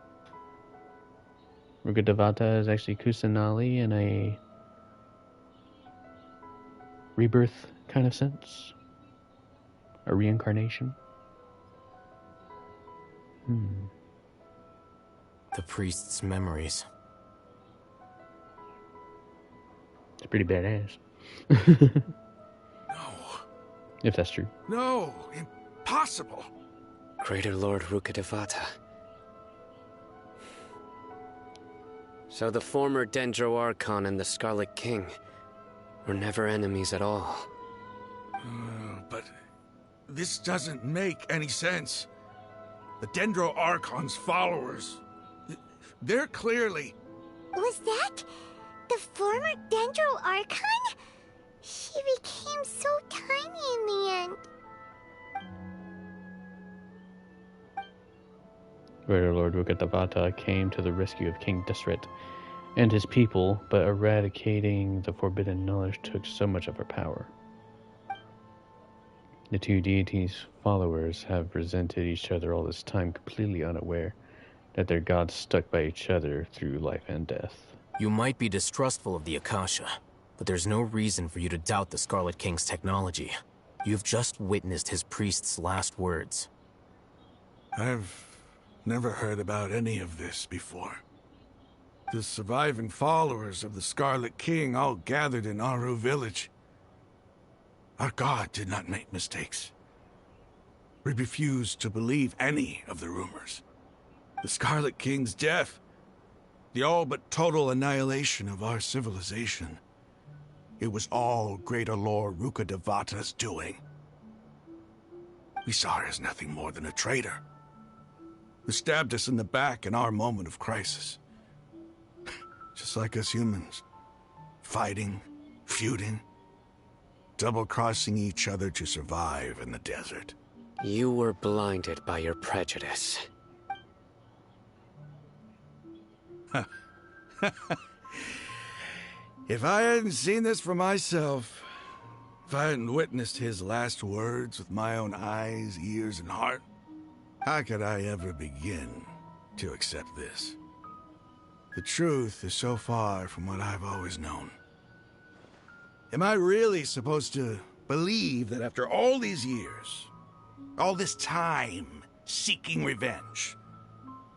Rukkhadevata is actually Kusanali in a rebirth kind of sense? A reincarnation? The priest's memories. It's pretty badass. No. If that's true. No, impossible. Greater Lord Rukkhadevata. So the former Dendro Archon and the Scarlet King were never enemies at all. But this doesn't make any sense. The Dendro Archon's followers, they're clearly... Was that the former Dendro Archon? She became so tiny in the end. Greater Lord Rukkhadevata came to the rescue of King Desret and his people, but eradicating the forbidden knowledge took so much of her power. The two deities' followers have resented each other all this time, completely unaware that their gods stuck by each other through life and death. You might be distrustful of the Akasha, but there's no reason for you to doubt the Scarlet King's technology. You've just witnessed his priest's last words. I've never heard about any of this before. The surviving followers of the Scarlet King all gathered in Aru village. Our god did not make mistakes. We refused to believe any of the rumors. The Scarlet King's death, the all but total annihilation of our civilization, it was all Greater Lord Rukkhadevata's doing. We saw her as nothing more than a traitor, who stabbed us in the back in our moment of crisis. Just like us humans. Fighting, feuding, double-crossing each other to survive in the desert. You were blinded by your prejudice. If I hadn't seen this for myself, if I hadn't witnessed his last words with my own eyes, ears, and heart, how could I ever begin to accept this? The truth is so far from what I've always known. Am I really supposed to believe that after all these years, all this time seeking revenge,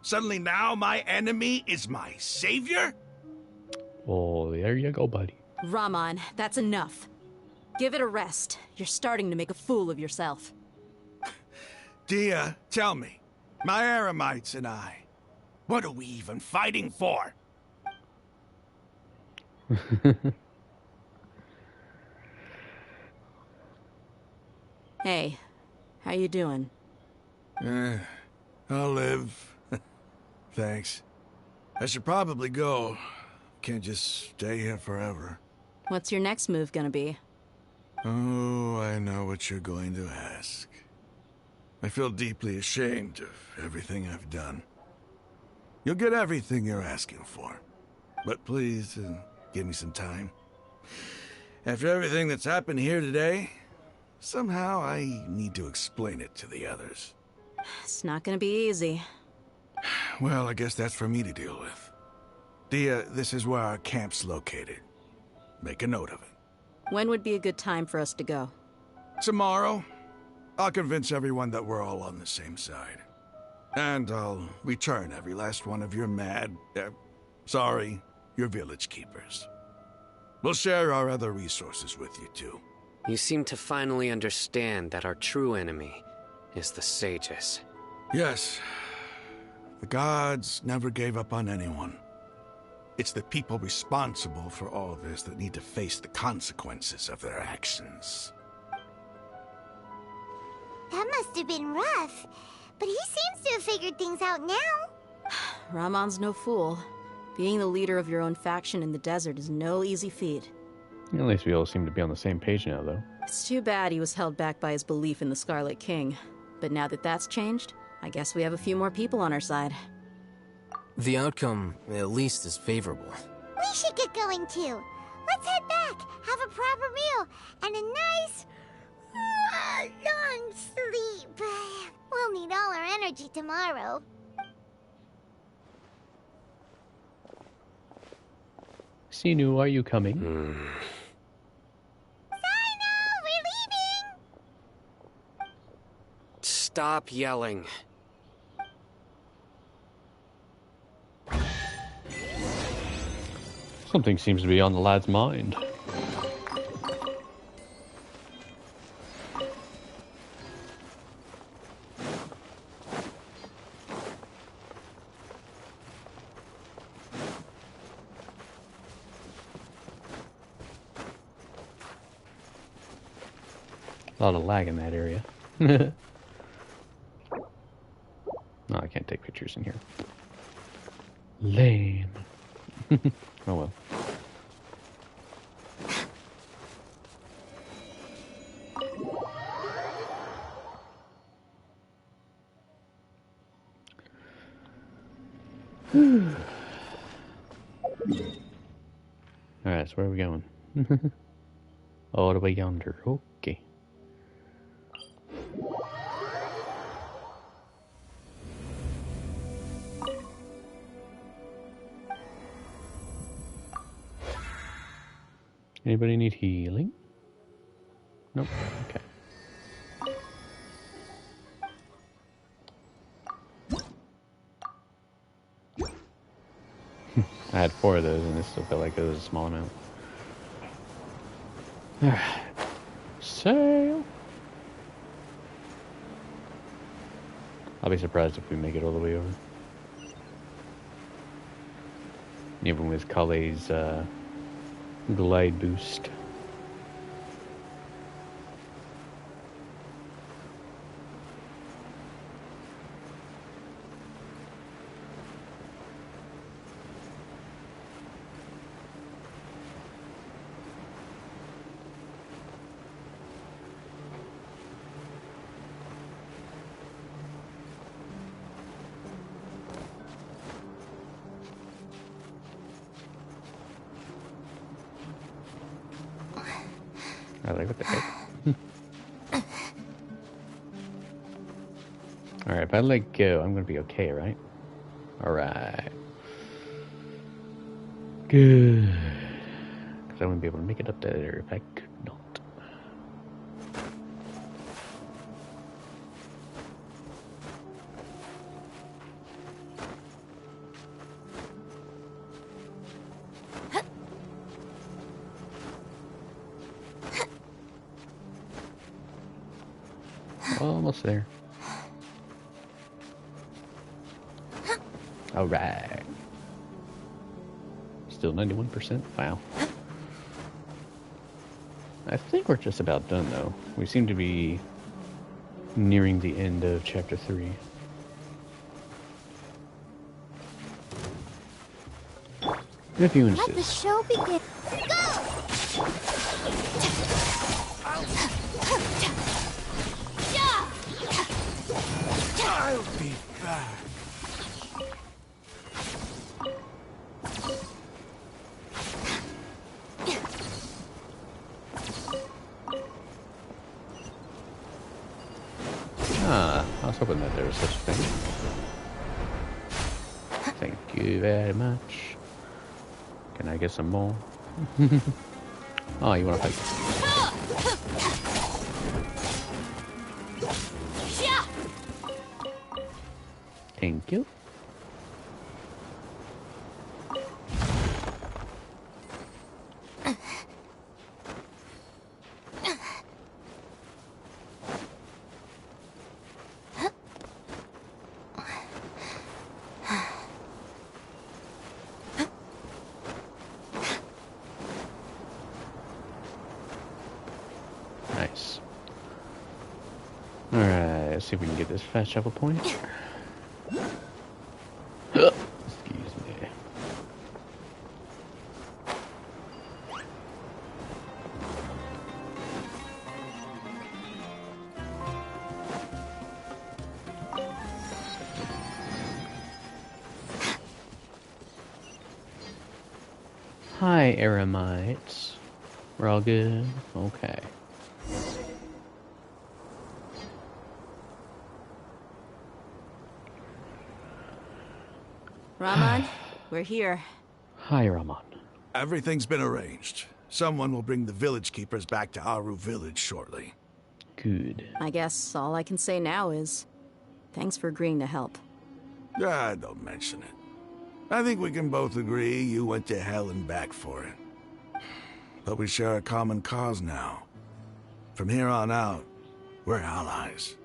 suddenly now my enemy is my savior? Oh, there you go, buddy. Raman, that's enough. Give it a rest. You're starting to make a fool of yourself. Dia, tell me, my Eremites and I, what are we even fighting for? Hey, how you doing? I'll live. Thanks. I should probably go. Can't just stay here forever. What's your next move gonna be? Oh, I know what you're going to ask. I feel deeply ashamed of everything I've done. You'll get everything you're asking for. But please, give me some time. After everything that's happened here today, somehow I need to explain it to the others. It's not gonna be easy. Well, I guess that's for me to deal with. Dia, this is where our camp's located. Make a note of it. When would be a good time for us to go? Tomorrow. I'll convince everyone that we're all on the same side. And I'll return every last one of your your village keepers. We'll share our other resources with you too. You seem to finally understand that our true enemy is the sages. Yes. The gods never gave up on anyone. It's the people responsible for all this that need to face the consequences of their actions. That must have been rough, but he seems to have figured things out now. Ramon's no fool. Being the leader of your own faction in the desert is no easy feat. At least we all seem to be on the same page now, though. It's too bad he was held back by his belief in the Scarlet King. But now that that's changed, I guess we have a few more people on our side. The outcome, at least, is favorable. We should get going too. Let's head back, have a proper meal, and a nice, long sleep. We'll need all our energy tomorrow. Sinu, are you coming? Sino, we're leaving! Stop yelling. Something seems to be on the lad's mind. A lot of lag in that area. No, I can't take pictures in here. Lame. Oh well. Alright, so where are we going? All the way yonder. Okay. Anybody need healing? Nope. Okay. I had 4 of those and it still felt like it was a small amount. Alright. Sail! I'll be surprised if we make it all the way over. Even with Kale's glide boost. I was like, what the heck? Alright, if I let go, I'm gonna be okay, right? Alright. Good. Because I wouldn't be able to make it up there if I could not. Almost there. Alright. Still 91%. Wow. I think we're just about done, though. We seem to be nearing the end of chapter 3. If you insist. Let the show begin. Go! I'll be back. Ah, I was hoping that there was such a thing. Thank you very much. Can I get some more? Oh, you want to fight? Thank you. Nice. Alright, let's see if we can get this fast travel point. Excuse me. Hi, Eremites. We're all good? Okay. Rahman, we're here. Hi, Rahman. Everything's been arranged. Someone will bring the village keepers back to Aru village shortly. Good. I guess all I can say now is thanks for agreeing to help. Ah, don't mention it. I think we can both agree you went to hell and back for it. But we share a common cause now. From here on out, we're allies.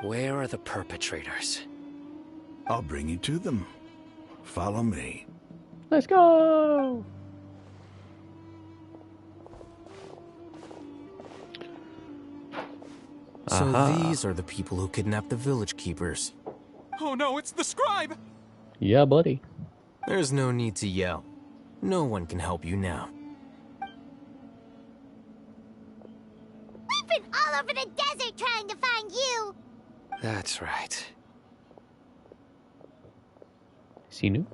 Where are the perpetrators? I'll bring you to them. Follow me. Let's go! So these are the people who kidnapped the village keepers. Oh no, it's the scribe! Yeah, buddy. There's no need to yell. No one can help you now. We've been all over the desert trying to find you! That's right. Sinu?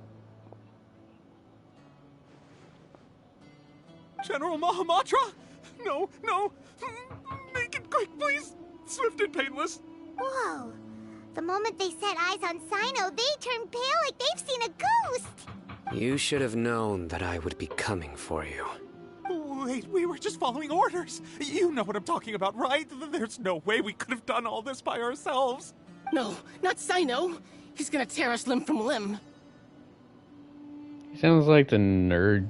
General Mahamatra? No, no! Make it quick, please! Swift and painless! Whoa. The moment they set eyes on Sino, they turn pale like they've seen a ghost! You should have known that I would be coming for you. Wait, we were just following orders. You know what I'm talking about, right? There's no way we could have done all this by ourselves. No, not Sino. He's gonna tear us limb from limb. He sounds like the nerd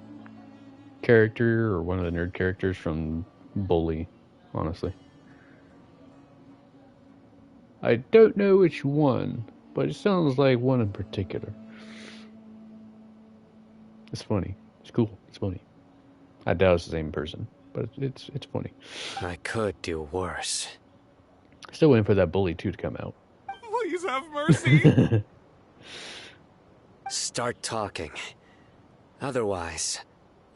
character, or one of the nerd characters from Bully, honestly. I don't know which one, but it sounds like one in particular. It's funny. It's cool. It's funny. I doubt it's the same person, but it's funny. I could do worse. Still waiting for that Bully 2 to come out. Please have mercy. Start talking. Otherwise,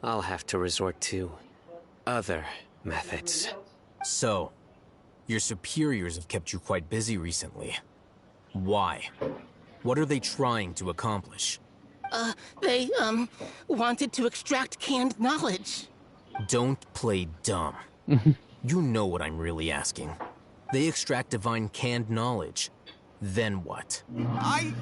I'll have to resort to other methods. So, your superiors have kept you quite busy recently. Why? What are they trying to accomplish? They wanted to extract canned knowledge. Don't play dumb. You know what I'm really asking. They extract divine canned knowledge. Then what? I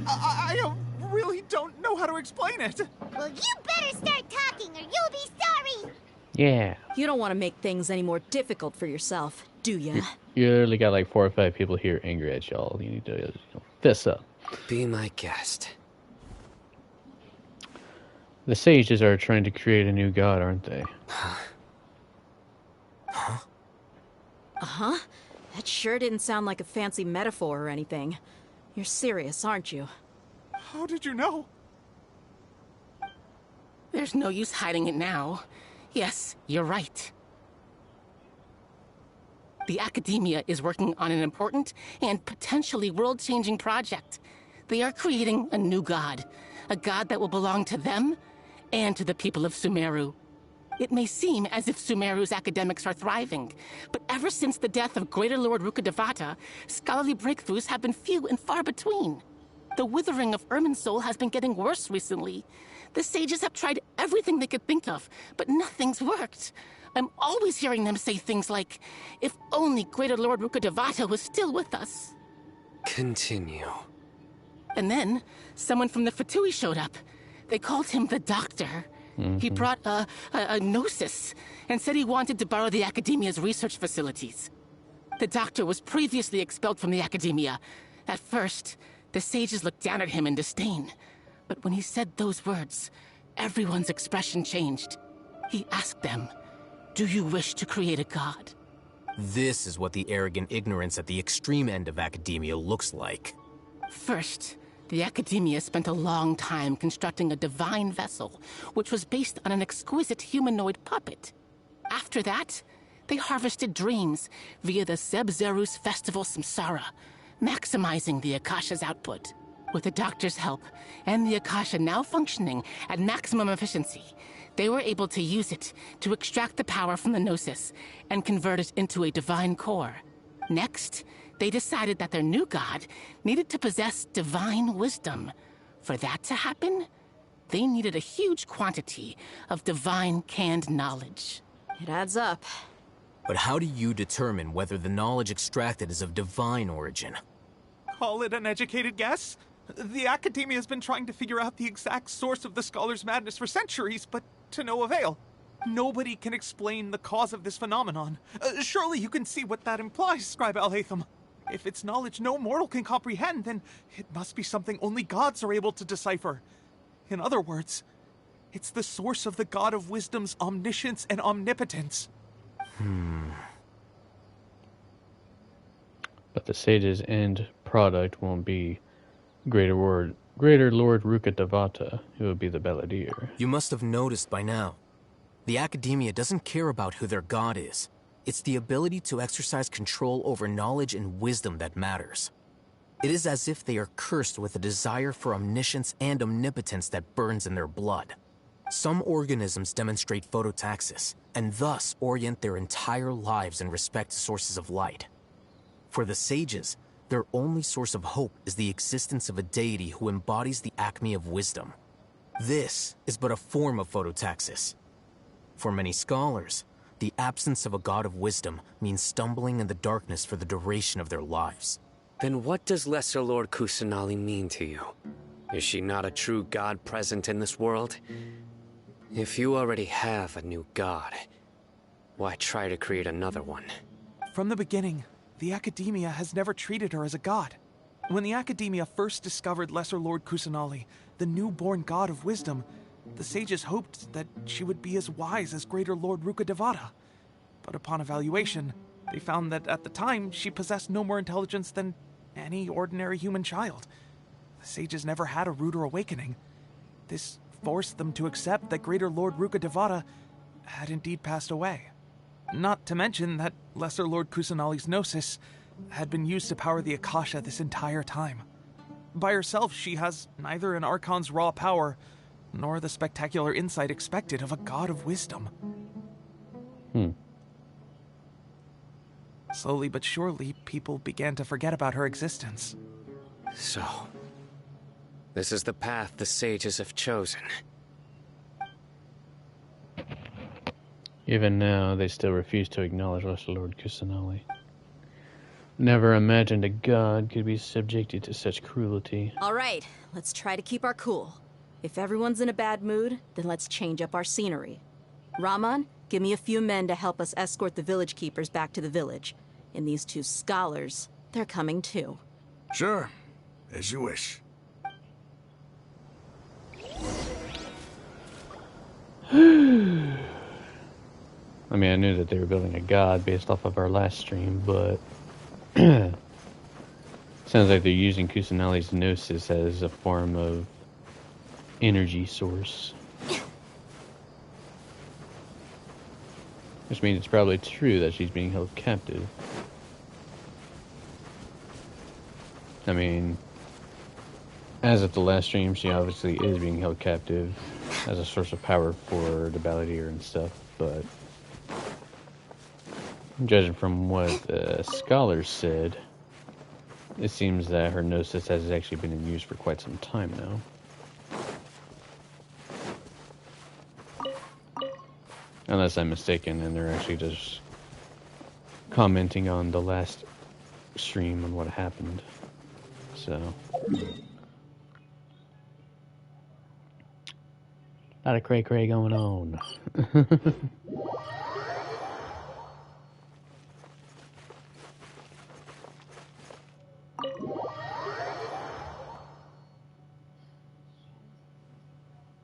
really don't know how to explain it. Well, you better start talking or you'll be sorry! Yeah. You don't want to make things any more difficult for yourself, do ya? You literally got like 4 or 5 people here angry at y'all. You need to fess up. Be my guest. The sages are trying to create a new god, aren't they? Uh-huh. That sure didn't sound like a fancy metaphor or anything. You're serious, aren't you? How did you know? There's no use hiding it now. Yes, you're right. The Academia is working on an important and potentially world-changing project. They are creating a new god. A god that will belong to them and to the people of Sumeru. It may seem as if Sumeru's academics are thriving, but ever since the death of Greater Lord Rukkhadevata, scholarly breakthroughs have been few and far between. The withering of Irminsul has been getting worse recently. The sages have tried everything they could think of, but nothing's worked. I'm always hearing them say things like, if only Greater Lord Rukkhadevata was still with us. Continue. And then, someone from the Fatui showed up. They called him the Doctor. He brought a gnosis and said he wanted to borrow the Academia's research facilities. The Doctor was previously expelled from the Academia. At first, the sages looked down at him in disdain. But when he said those words, everyone's expression changed. He asked them, "Do you wish to create a god?" This is what the arrogant ignorance at the extreme end of academia looks like. First, the Academia spent a long time constructing a divine vessel, which was based on an exquisite humanoid puppet. After that, they harvested dreams via the Zeb-Zerus Festival Samsara, maximizing the Akasha's output. With the Doctor's help, and the Akasha now functioning at maximum efficiency, they were able to use it to extract the power from the Gnosis and convert it into a divine core. Next, they decided that their new god needed to possess divine wisdom. For that to happen, they needed a huge quantity of divine canned knowledge. It adds up. But how do you determine whether the knowledge extracted is of divine origin? Call it an educated guess? The Academia has been trying to figure out the exact source of the Scholar's madness for centuries, but to no avail. Nobody can explain the cause of this phenomenon. Surely you can see what that implies, Scribe Al-Haytham. If it's knowledge no mortal can comprehend, then it must be something only gods are able to decipher. In other words, it's the source of the God of Wisdom's omniscience and omnipotence. But the sage's end product won't be Greater Lord Ruka Devata, who will be the Balladeer. You must have noticed by now. The Academia doesn't care about who their god is. It's the ability to exercise control over knowledge and wisdom that matters. It is as if they are cursed with a desire for omniscience and omnipotence that burns in their blood. Some organisms demonstrate phototaxis, and thus orient their entire lives in respect to sources of light. For the sages, their only source of hope is the existence of a deity who embodies the acme of wisdom. This is but a form of phototaxis. For many scholars, the absence of a god of wisdom means stumbling in the darkness for the duration of their lives. Then what does Lesser Lord Kusanali mean to you? Is she not a true god present in this world? If you already have a new god, why try to create another one? From the beginning, the Academia has never treated her as a god. When the Academia first discovered Lesser Lord Kusanali, the newborn god of wisdom, the sages hoped that she would be as wise as Greater Lord Ruka Devata. But upon evaluation, they found that at the time she possessed no more intelligence than any ordinary human child. The sages never had a ruder awakening. This forced them to accept that Greater Lord Ruka Devata had indeed passed away. Not to mention that Lesser Lord Kusanali's gnosis had been used to power the Akasha this entire time. By herself, she has neither an Archon's raw power, nor the spectacular insight expected of a god of wisdom. Slowly but surely, people began to forget about her existence. So, this is the path the sages have chosen. Even now, they still refuse to acknowledge Lesser Lord Kusanali. Never imagined a god could be subjected to such cruelty. All right, let's try to keep our cool. If everyone's in a bad mood, then let's change up our scenery. Rahman, give me a few men to help us escort the village keepers back to the village. And these two scholars, they're coming too. Sure, as you wish. I mean, I knew that they were building a god based off of our last stream, but sounds like they're using Kusanali's gnosis as a form of energy source. Which means it's probably true that she's being held captive. I mean, as of the last stream, she obviously is being held captive as a source of power for the Balladeer and stuff, but judging from what the scholars said, it seems that her gnosis has actually been in use for quite some time now. Unless I'm mistaken and they're actually just commenting on the last stream and what happened. So, a lot of cray-cray going on.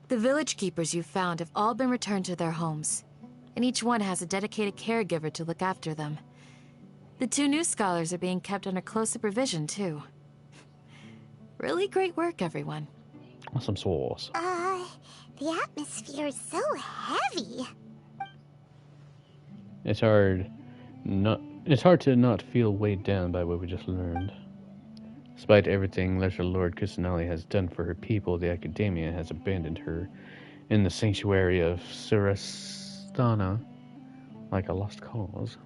The village keepers you found have all been returned to their homes, and each one has a dedicated caregiver to look after them. The two new scholars are being kept under close supervision, too. Really great work, everyone. Awesome sauce. The atmosphere is so heavy. It's hard to not feel weighed down by what we just learned. Despite everything Lesser Lord Kusanali has done for her people, the Academia has abandoned her in the sanctuary of Surastana like a lost cause.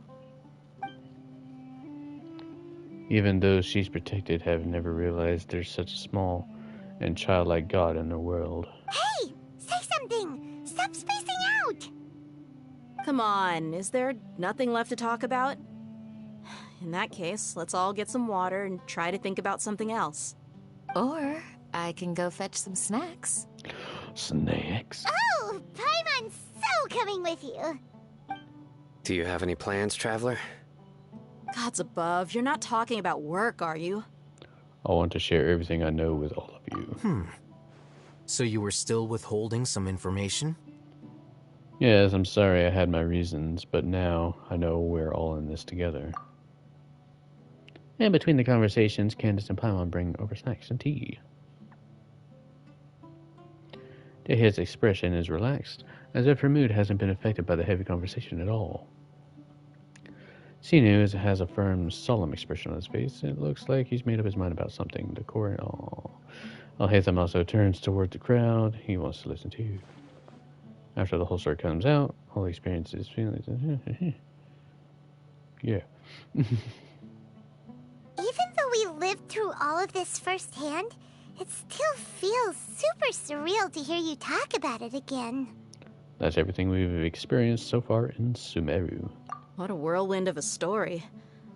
Even those she's protected have never realized there's such a small and childlike god in the world. Hey! Say something! Stop spacing out! Come on, is there nothing left to talk about? In that case, let's all get some water and try to think about something else. Or I can go fetch some snacks. Snacks? Oh! Paimon's so coming with you! Do you have any plans, Traveler? Gods above, you're not talking about work, are you? I want to share everything I know with all of you. So you were still withholding some information? Yes, I'm sorry I had my reasons, but now I know we're all in this together. And between the conversations, Candace and Paimon bring over snacks and tea. His expression is relaxed, as if her mood hasn't been affected by the heavy conversation at all. Sinu has a firm, solemn expression on his face. It looks like he's made up his mind about something. The core, Al-Haytham also turns toward the crowd. He wants to listen to you. After the whole story comes out, all experiences, feelings, yeah. Even though we lived through all of this firsthand, it still feels super surreal to hear you talk about it again. That's everything we've experienced so far in Sumeru. What a whirlwind of a story.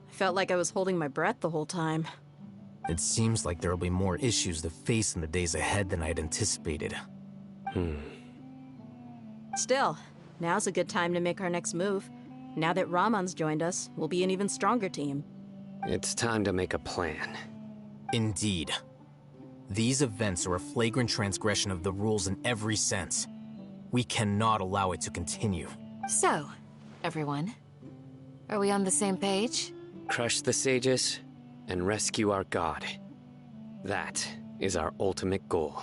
I felt like I was holding my breath the whole time. It seems like there'll be more issues to face in the days ahead than I'd anticipated. Still, now's a good time to make our next move. Now that Ramon's joined us, we'll be an even stronger team. It's time to make a plan. Indeed. These events are a flagrant transgression of the rules in every sense. We cannot allow it to continue. So, everyone, are we on the same page? Crush the sages and rescue our god. That is our ultimate goal.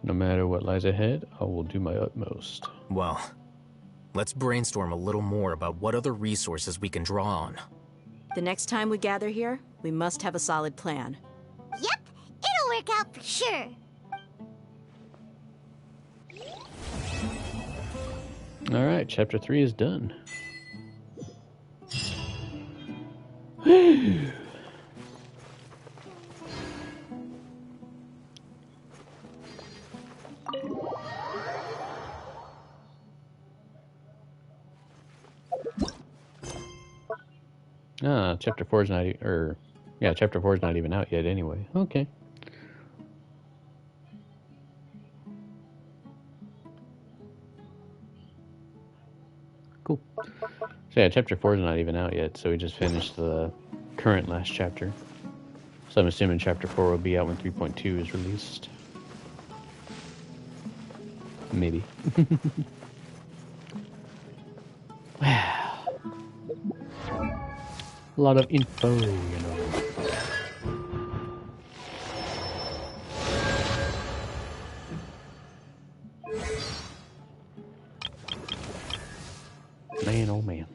No matter what lies ahead, I will do my utmost. Well, let's brainstorm a little more about what other resources we can draw on. The next time we gather here, we must have a solid plan. Yep, it'll work out for sure. Alright, chapter 3 is done. Chapter 4 is not, chapter 4 is not even out yet anyway. Okay. Cool. So yeah, chapter 4 is not even out yet, so we just finished the current last chapter. So I'm assuming chapter 4 will be out when 3.2 is released. Maybe. Wow. A lot of info, you know. Man, oh man.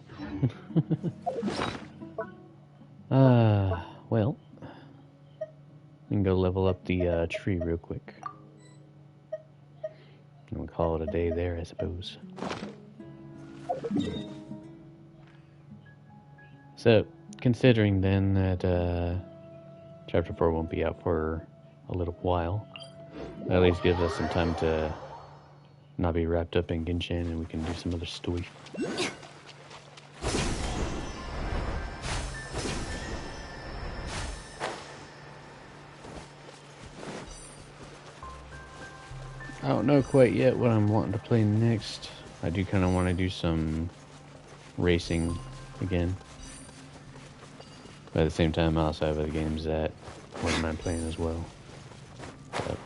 Well, we can go level up the tree real quick. And we'll call it a day there, I suppose. So, considering then that chapter 4 won't be out for a little while, that at least gives us some time to not be wrapped up in Genshin and we can do some other stuff. I don't know quite yet what I'm wanting to play next. I do kind of want to do some racing again. But at the same time, I also have other games that I wouldn't mind playing as well. But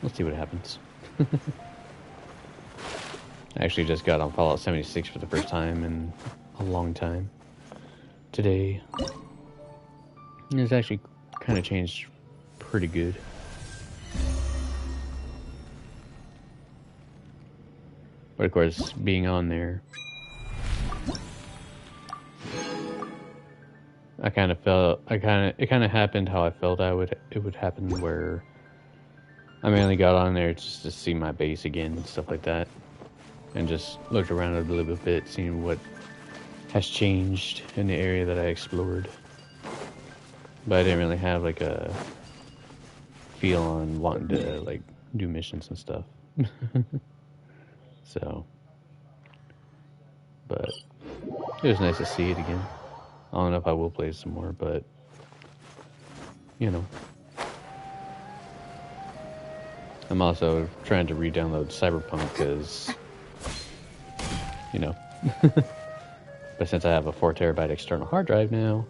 let's see what happens. I actually just got on Fallout 76 for the first time in a long time today. And it's actually kind of changed pretty good. But of course, being on there, it kind of happened how I felt it would happen, where I mainly got on there just to see my base again and stuff like that, and just looked around a little bit, seeing what has changed in the area that I explored. But I didn't really have like a feel on wanting to like do missions and stuff. So, but it was nice to see it again. I don't know if I will play some more, but you know, I'm also trying to re-download Cyberpunk because, you know, but since I have a 4 terabyte external hard drive now,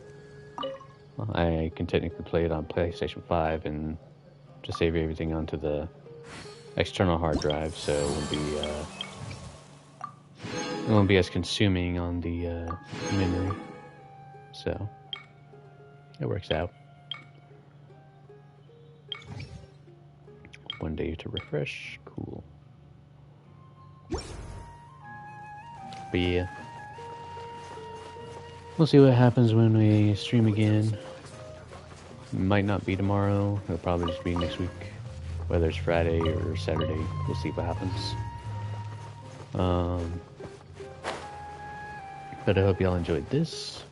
I can technically play it on PlayStation 5 and just save everything onto the external hard drive, so it won't be as consuming on the memory. So it works out. One day to refresh, cool. But yeah, we'll see what happens when we stream again. Might not be tomorrow. It'll probably just be next week. Whether it's Friday or Saturday, we'll see what happens. But I hope y'all enjoyed this.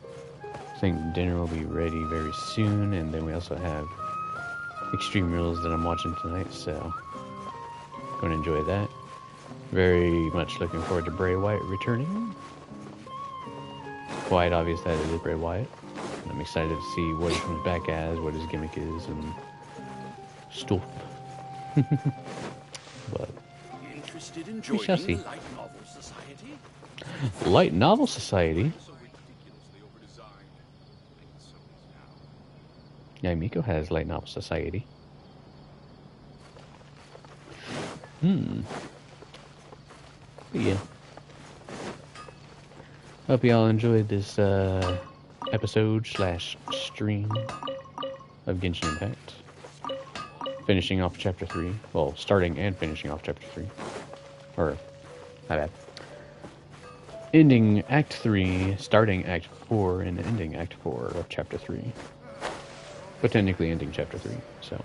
I think dinner will be ready very soon, and then we also have Extreme Rules that I'm watching tonight, so going to enjoy that. Very much looking forward to Bray Wyatt returning. Quite obvious that it is Bray Wyatt. I'm excited to see what he comes back as, what his gimmick is, and stuff. But we shall see. Light Novel Society? Yeah, Miko has Light Novel Society. But yeah. Hope y'all enjoyed this episode / stream of Genshin Impact. Finishing off Chapter 3. Well, starting and finishing off Chapter 3. Or, my bad. Ending Act 3, starting Act 4, and ending Act 4 of Chapter 3. But technically ending Chapter 3, so.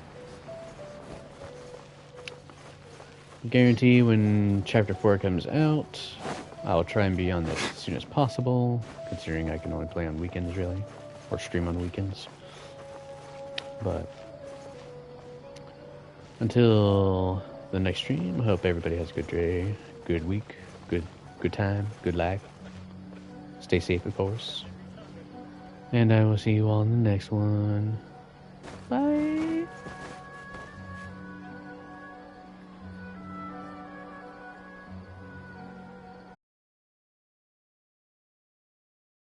Guarantee when Chapter 4 comes out, I'll try and be on this as soon as possible, considering I can only play on weekends, really. Or stream on weekends. But until the next stream, I hope everybody has a good day, good week, good time, good life. Stay safe, of course. And I will see you all in the next one. Bye.